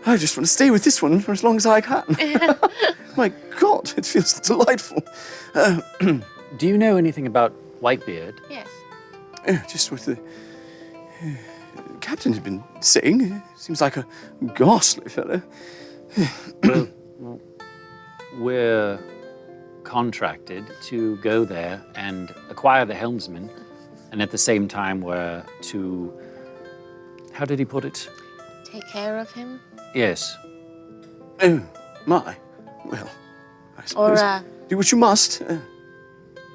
I just want to stay with this one for as long as I can. My God, it feels delightful. Do you know anything about Whitebeard? Yes. Just what the captain has been saying. Seems like a ghastly fellow. Well, we're contracted to go there and acquire the helmsman, and at the same time we're to, how did he put it? Take care of him? Yes. Oh, my. Well, I suppose. Or do what you must.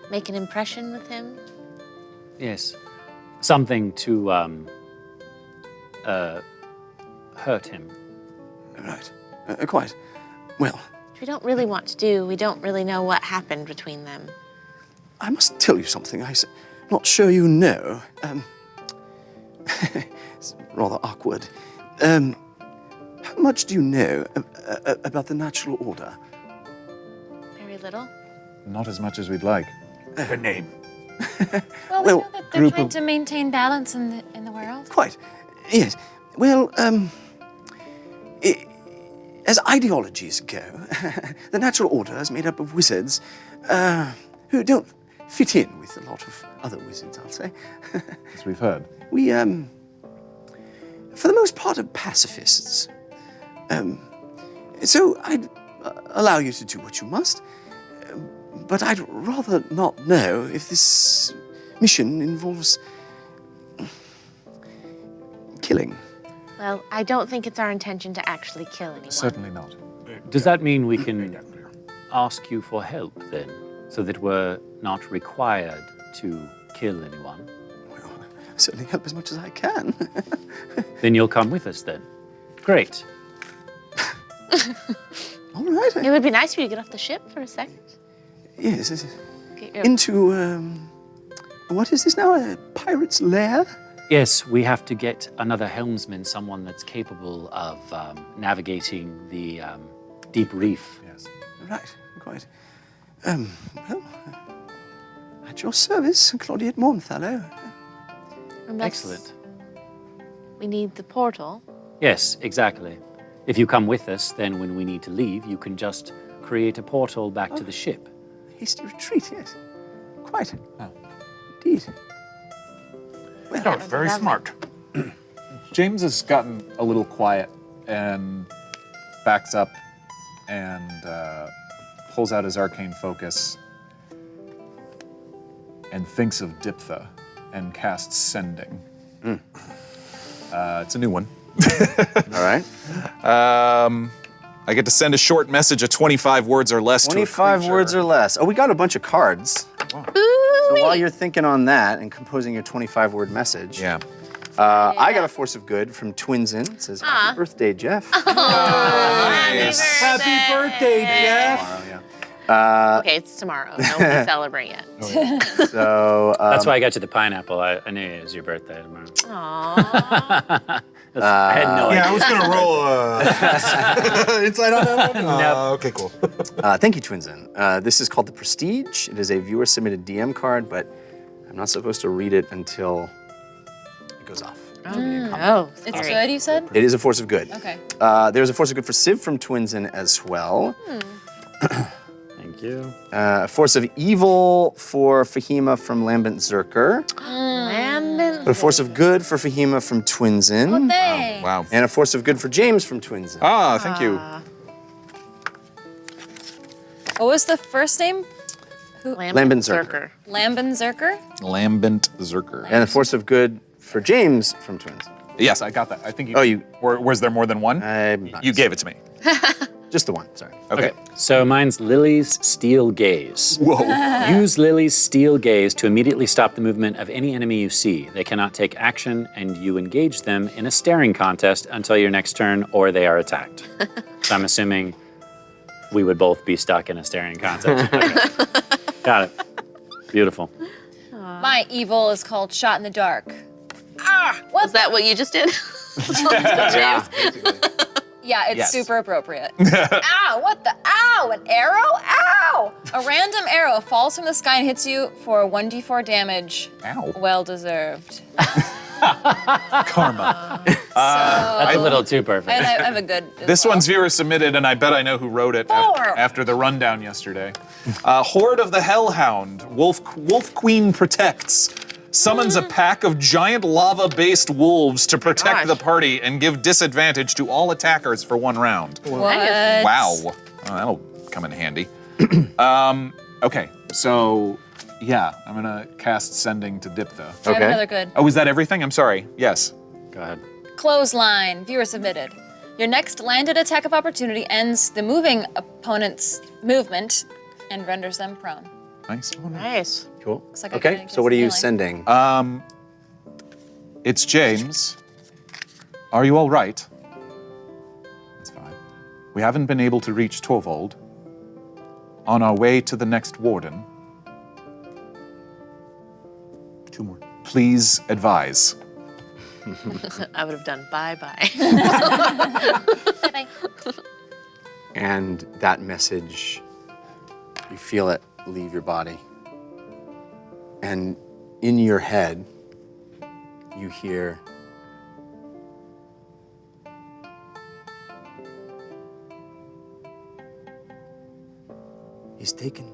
make an impression with him? Yes. Something to hurt him. Right. Quite. Well, Which we don't really want to do. We don't really know what happened between them. I must tell you something I'm not sure you know. It's rather awkward. How much do you know about the natural order? Very little. Not as much as we'd like. The name. Well, we know that they're trying to maintain balance in the world. Quite. Yes. Well, as ideologies go, the natural order is made up of wizards who don't fit in with a lot of other wizards, I'll say. As we've heard. We, for the most part, are pacifists. So I'd allow you to do what you must, but I'd rather not know if this mission involves killing. Well, I don't think it's our intention to actually kill anyone. Certainly not. Does that mean we can ask you for help then, so that we're not required to kill anyone? Well, I certainly help as much as I can. Then you'll come with us then. Great. All right. It would be nice for you to get off the ship for a second. Yes. into, what is this now? A pirate's lair? Yes, we have to get another helmsman, someone that's capable of navigating the Deep Reef. Yes. Right, quite. Well, at your service, Claudiette Mournfellow. Excellent. We need the portal. Yes, exactly. If you come with us, then when we need to leave, you can just create a portal back to the ship. Hasty retreat, yes. Quite. Indeed. Well, That was very smart. James has gotten a little quiet and backs up and pulls out his arcane focus and thinks of Diptha and casts Sending. It's a new one. all right. I get to send a short message of 25 words or less to a 25 creature. words or less. Oh, we got a bunch of cards. So while you're thinking on that and composing your 25-word message, Yeah. I got a force of good from Twinsin. It says, happy birthday, Jeff. Happy birthday, Jeff. Tomorrow, yeah. Okay, it's tomorrow. Don't celebrate yet. So That's why I got you the pineapple. I knew it was your birthday tomorrow. Aww. I had no idea. Yeah, I was gonna roll inside on that one. Okay, cool. thank you, Twinsin. This is called the Prestige. It is a viewer-submitted DM card, but I'm not supposed to read it until it goes off. Oh, It's good, you said? It is a force of good. Okay. There's a force of good for Civ from Twinsin as well. Thank you. A force of evil for Fahima from Lambent Zerker. A force of good for Fahima from Twinsin. Oh, thanks. Wow. And a force of good for James from Twinsin. Ah, thank you. What was the first name? Lambent Zerker. Lambin Zerker? Lambent Zerker. And a force of good for James from Twinsin. Yes, I got that. I think you. Oh, you- Was there more than one? You gave it to me. Just the one, sorry. Okay. So mine's Lily's Steel Gaze. Whoa. Use Lily's Steel Gaze to immediately stop the movement of any enemy you see. They cannot take action, and you engage them in a staring contest until your next turn, or they are attacked. So I'm assuming we would both be stuck in a staring contest. Okay. Got it. Beautiful. My evil is called Shot in the Dark. Was that what you just did? Yeah, it's Yes. super appropriate. Ow, what the? Ow, an arrow? Ow! A random arrow falls from the sky and hits you for 1d4 damage. Ow. Well deserved. Karma. That's a little too And perfect. I have a good. as This well. one's viewer submitted, and I bet I know who wrote it after the rundown yesterday. Horde of the Hellhound, Wolf Queen protects. Summons a pack of giant lava-based wolves to protect the party and give disadvantage to all attackers for 1 round. What? Wow. Oh, that'll come in handy. Okay, so yeah, I'm gonna cast Sending to Diptha. I have another good. Oh, is that everything? I'm sorry. Yes. Go ahead. Clothesline, viewer submitted. Your next landed attack of opportunity ends the moving opponent's movement and renders them prone. Nice. Nice. Cool. Looks like I Okay, kinda so what are you guessed sending? It's James. Are you all right? That's fine. We haven't been able to reach Torvald. On our way to the next Warden. 2 more. Please advise. I would have done bye-bye. Bye-bye. And that message, you feel it leave your body. And in your head, you hear, he's taken.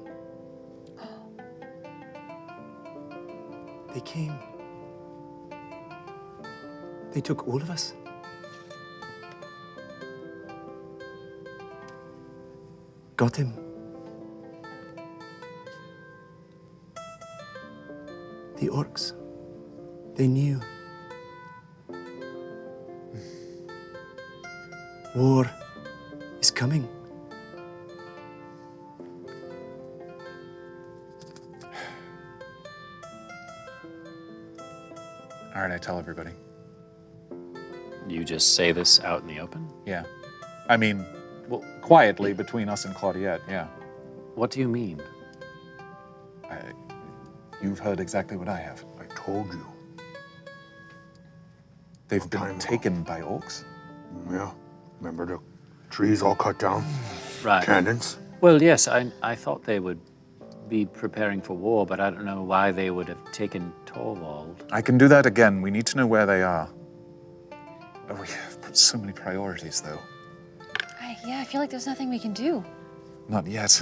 They came. They took all of us. Got him. The orcs. They knew. War is coming. All right, I tell everybody. You just say this out in the open? Yeah. I mean, well, quietly between us and Claudiette, yeah. What do you mean? You've heard exactly what I have. I told you. They've been taken by orcs? Yeah. Remember the trees all cut down? Right. Cannons? Well, yes, I thought they would be preparing for war, but I don't know why they would have taken Torvald. I can do that again. We need to know where they are. Oh, we have so many priorities, though. Yeah, I feel like there's nothing we can do. Not yet.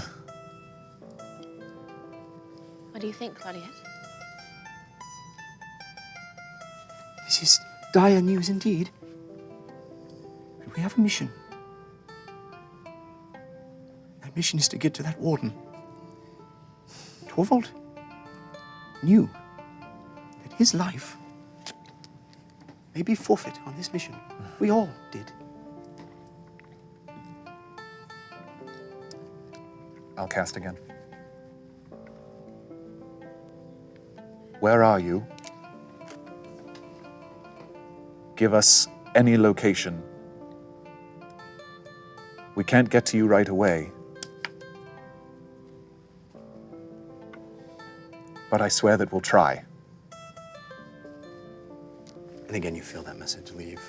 What do you think, Claudius? This is dire news indeed. But we have a mission. That mission is to get to that warden. Torvald knew that his life may be forfeit on this mission. We all did. I'll cast again. Where are you? Give us any location. We can't get to you right away. But I swear that we'll try. And again, you feel that message leave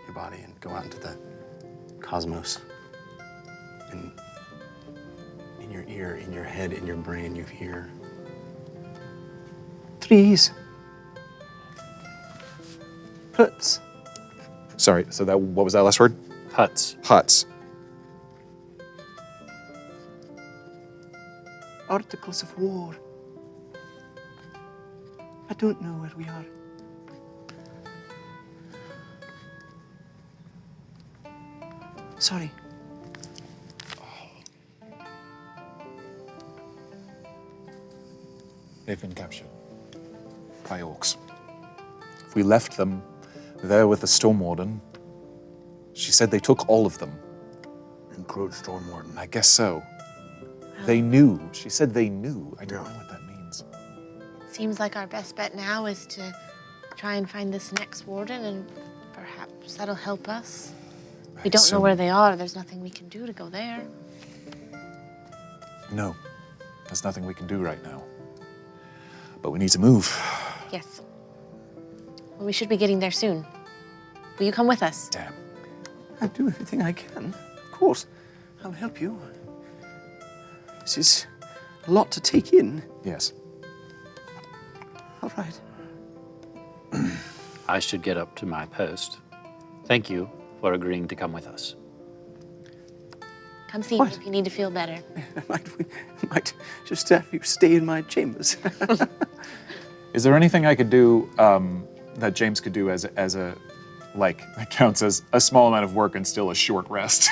your body and go out into the cosmos. And in your ear, in your head, in your brain, you hear Trees. Huts. Sorry, so what was that last word? Huts. Huts. Articles of war. I don't know where we are. Sorry. They've been captured by orcs. If we left them there with the Storm Warden, she said they took all of them. Include Storm Warden. I guess so. They knew. She said they knew. I don't know what that means. Seems like our best bet now is to try and find this next warden, and perhaps that'll help us. We don't know where they are. There's nothing we can do to go there. No, there's nothing we can do right now. But we need to move. Yes. Well, we should be getting there soon. Will you come with us? Damn. I'll do everything I can. Of course. I'll help you. This is a lot to take in. Yes. All right. I should get up to my post. Thank you for agreeing to come with us. Come see me if you need to feel better. Might just have you stay in my chambers. Is there anything I could do that James could do as a that counts as a small amount of work and still a short rest?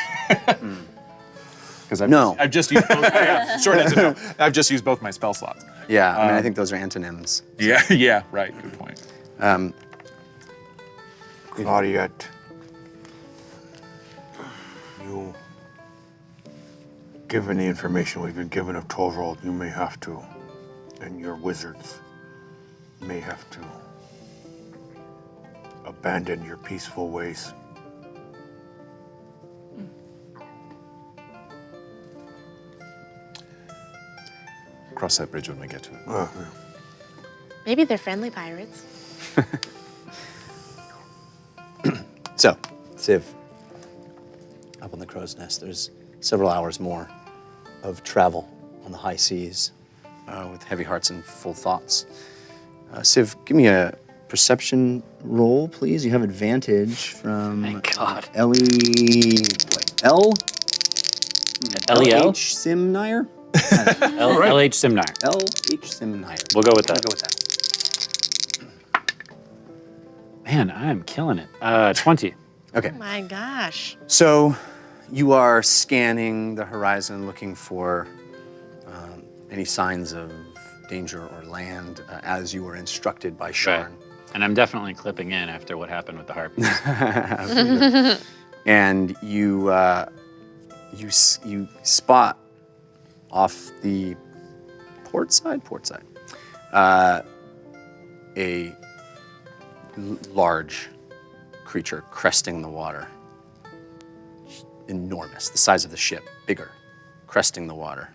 Because I've just used both. Short answer, no. I've just used both my spell slots. Yeah, I mean, I think those are antonyms. Yeah, right. Good point. Claudiette, you, given the information we've been given of Torvald, you may have to, and your wizards may have to abandon your peaceful ways. Cross that bridge when we get to it. Yeah. Maybe they're friendly pirates. So, Civ, up on the crow's nest, there's several hours more of travel on the high seas with heavy hearts and full thoughts. Civ, give me a perception roll, please. You have advantage from Thank God. L? L-E-L? H. Simnire? L.H. Simnar. L.H. Simnire. We'll go with that. We'll go with that. Man, I am killing it. 20. Okay. Oh my gosh. So you are scanning the horizon looking for any signs of danger or land as you were instructed by Sharn. Right. And I'm definitely clipping in after what happened with the harpies. And you spot off the port side, a large creature cresting the water. Enormous, the size of the ship, bigger, cresting the water,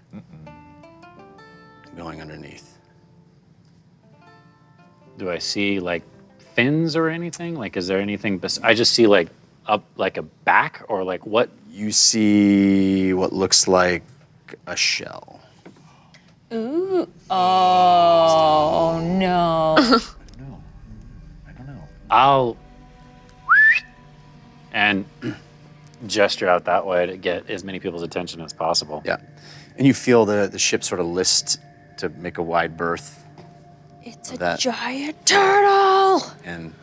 going underneath. Do I see like fins or anything? Like, is there anything? I just see like up like a back or like what? You see what looks like a shell. Ooh. Oh no. I don't know. I'll and gesture out that way to get as many people's attention as possible. Yeah. And you feel the ship sort of list to make a wide berth. It's a giant turtle. And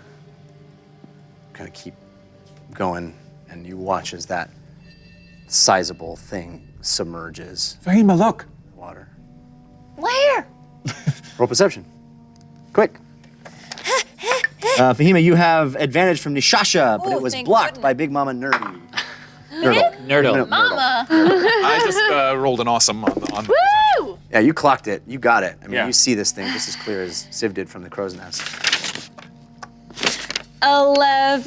kind of keep going, and you watch as that sizable thing submerges Fahima, look. in the water. Where? Roll perception. Quick. Fahima, you have advantage from Nishasha, but Oh, it was thank blocked goodness. by Big Mama Nerdy. Nerdle. Mama. I just rolled an awesome on Woo! Yeah, you clocked it. You got it. I mean, Yeah. you see this thing just as clear as Civ did from the crow's nest. 11.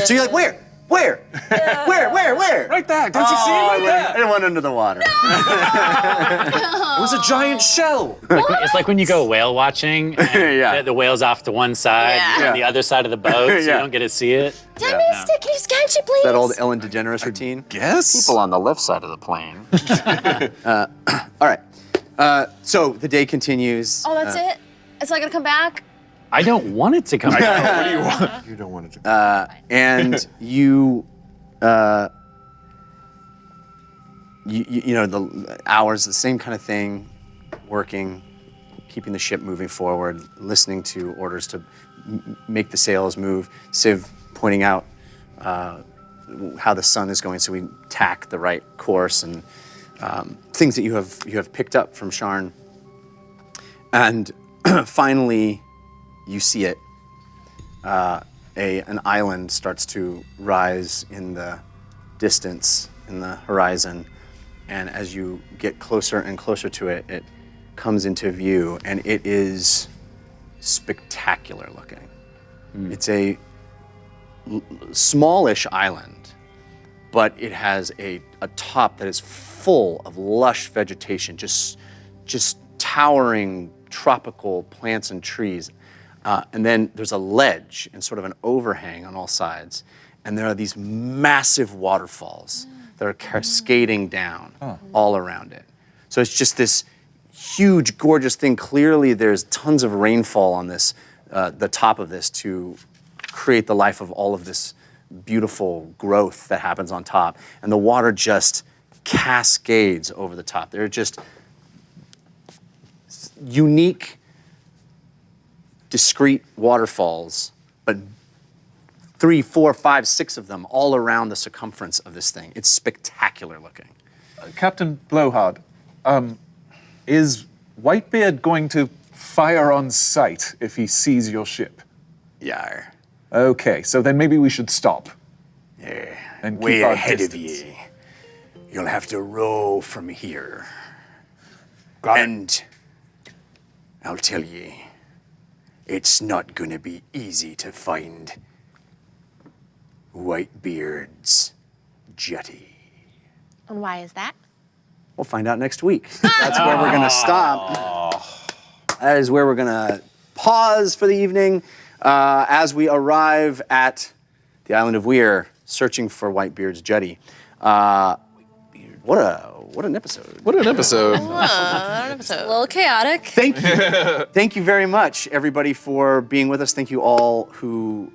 So you're like, where? Where? Where? Right there. Don't you see it right there? It went under the water. It was a giant shell. It's like when you go whale watching and Yeah. the whale's off to one side Yeah. and the other side of the boat, so you Yeah. don't get to see it. Demistic, can you sketch it, please? That old Ellen DeGeneres routine. Yes. People on the left side of the plane. All right. So the day continues. Oh, that's it? It's not gonna come back? I don't want it to come back. What do you want? You don't want it to. And you know, the hours, the same kind of thing, working, keeping the ship moving forward, listening to orders to make the sails move. Civ pointing out how the sun is going, so we tack the right course, and things that you have picked up from Sharn. And finally, you see it. An island starts to rise in the distance, in the horizon, and as you get closer and closer to it, it comes into view, and it is spectacular looking. It's a smallish island, but it has a top that is full of lush vegetation, just towering tropical plants and trees. And then there's a ledge and sort of an overhang on all sides. And there are these massive waterfalls that are cascading down all around it. So it's just this huge, gorgeous thing. Clearly there's tons of rainfall on this, the top of this, to create the life of all of this beautiful growth that happens on top. And the water just cascades over the top. They're just unique, discrete waterfalls, but 3, 4, 5, 6 of them all around the circumference of this thing. It's spectacular looking. Captain Blowhard, is Whitebeard going to fire on sight if he sees your ship? Yar. Okay, so then maybe we should stop. Yeah, And way keep our ahead of distance. ye. You'll have to row from here. And I'll tell ye, it's not gonna be easy to find Whitebeard's jetty. And why is that? We'll find out next week. That's where we're gonna stop. That is where we're gonna pause for the evening as we arrive at the island of Weir, searching for Whitebeard's jetty. What an episode. What an episode. A little chaotic. Thank you. Thank you very much, everybody, for being with us. Thank you all who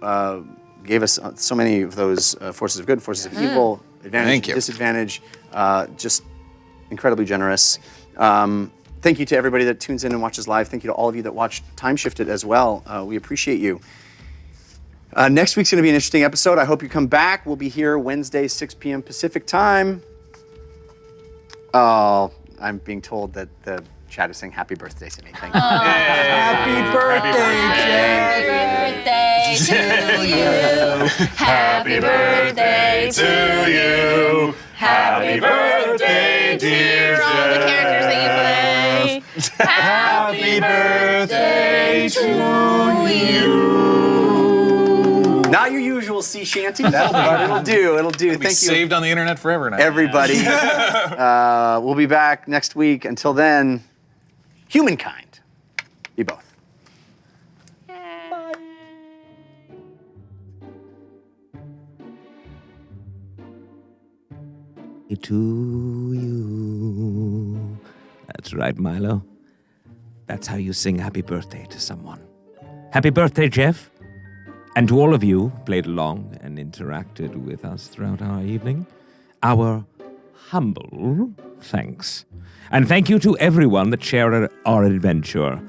gave us so many of those forces of good, forces of evil, advantage, Thank you. disadvantage. Just incredibly generous. Thank you to everybody that tunes in and watches live. Thank you to all of you that watch Time Shifted as well. We appreciate you. Next week's going to be an interesting episode. I hope you come back. We'll be here Wednesday, 6 p.m. Pacific time. Oh, I'm being told that the chat is saying happy birthday to me. Thank you. Happy birthday to you. Happy birthday to you. Happy birthday, dear For all the characters that you play. Happy birthday to you. Not your usual sea shanty, but it'll do. It'll do. It'll be Thank you, saved on the internet forever now. everybody. We'll be back next week. Until then, humankind, be both. to you. That's right, Milo. That's how you sing happy birthday to someone. Happy birthday, Jeff. And to all of you who played along and interacted with us throughout our evening, our humble thanks. And thank you to everyone that shared our adventure.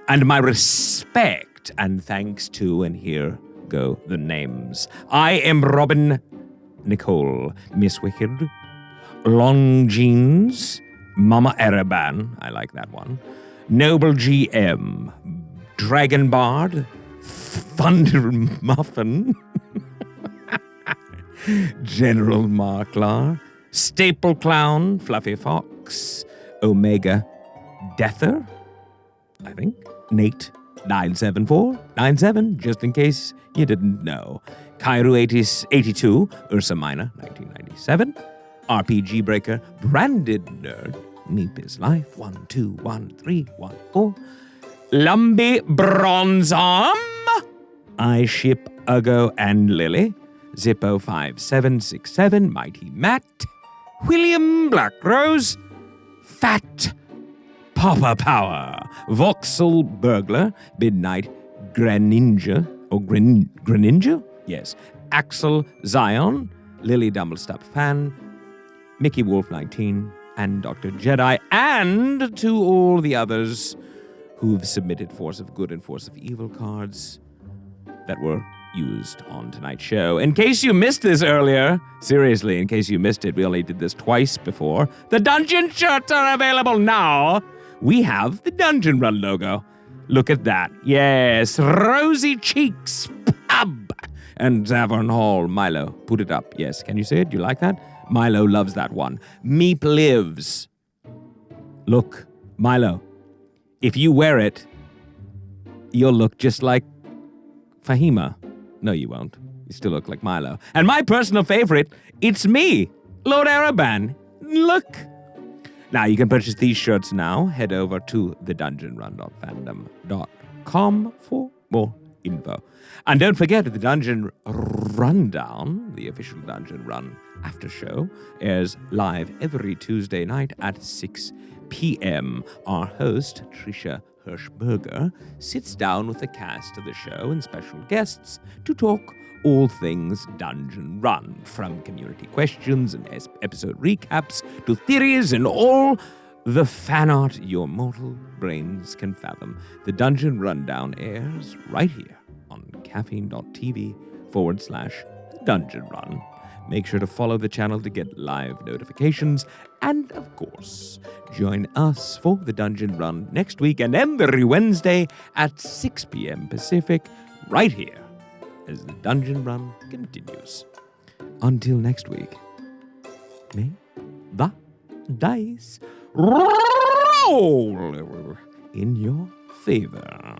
And my respect and thanks to, and here go the names. I am Robin Nicole, Miss Wicked, Long Jeans, Mama Ereban, I like that one, Noble GM, Dragon Bard, Thunder Muffin, General Marklar, Staple Clown, Fluffy Fox, Omega Deather, I think, Nate 97497, just in case you didn't know, Cairo 82, Ursa Minor 1997, RPG Breaker, Branded Nerd, Meep is Life 121314, Lumbee Bronze Arm, I Ship Ugo and Lily, Zippo 5767, Mighty Matt, William Blackrose, Fat Papa Power, Voxel Burglar, Midnight Greninja, or Greninja? Yes. Axel Zion, Lily Dumblestop Fan, Mickey Wolf 19, and Dr. Jedi, and to all the others who've submitted Force of Good and Force of Evil cards that were used on tonight's show. In case you missed this earlier, seriously, in case you missed it, we only did this twice before. The dungeon shirts are available now. We have the Dungeon Run logo. Look at that. Yes, Rosy Cheeks Pub and Zavern Hall. Milo, put it up. Yes, can you say it? Do you like that? Milo loves that one. Meep Lives. Look, Milo, if you wear it, you'll look just like Fahima. No, you won't. You still look like Milo. And my personal favorite, it's me, Lord Araban. Look. Now, you can purchase these shirts now. Head over to thedungeonrun.fandom.com for more info. And don't forget, the Dungeon Rundown, the official Dungeon Run after show, airs live every Tuesday night at 6 p.m. Our host, Trisha Hirschberger, sits down with the cast of the show and special guests to talk all things Dungeon Run, from community questions and episode recaps to theories and all the fan art your mortal brains can fathom. The Dungeon Rundown airs right here on caffeine.tv/Dungeon Run. Make sure to follow the channel to get live notifications. And, of course, join us for the Dungeon Run next week and every Wednesday at 6 p.m. Pacific, right here, as the Dungeon Run continues. Until next week, may the dice roll in your favor.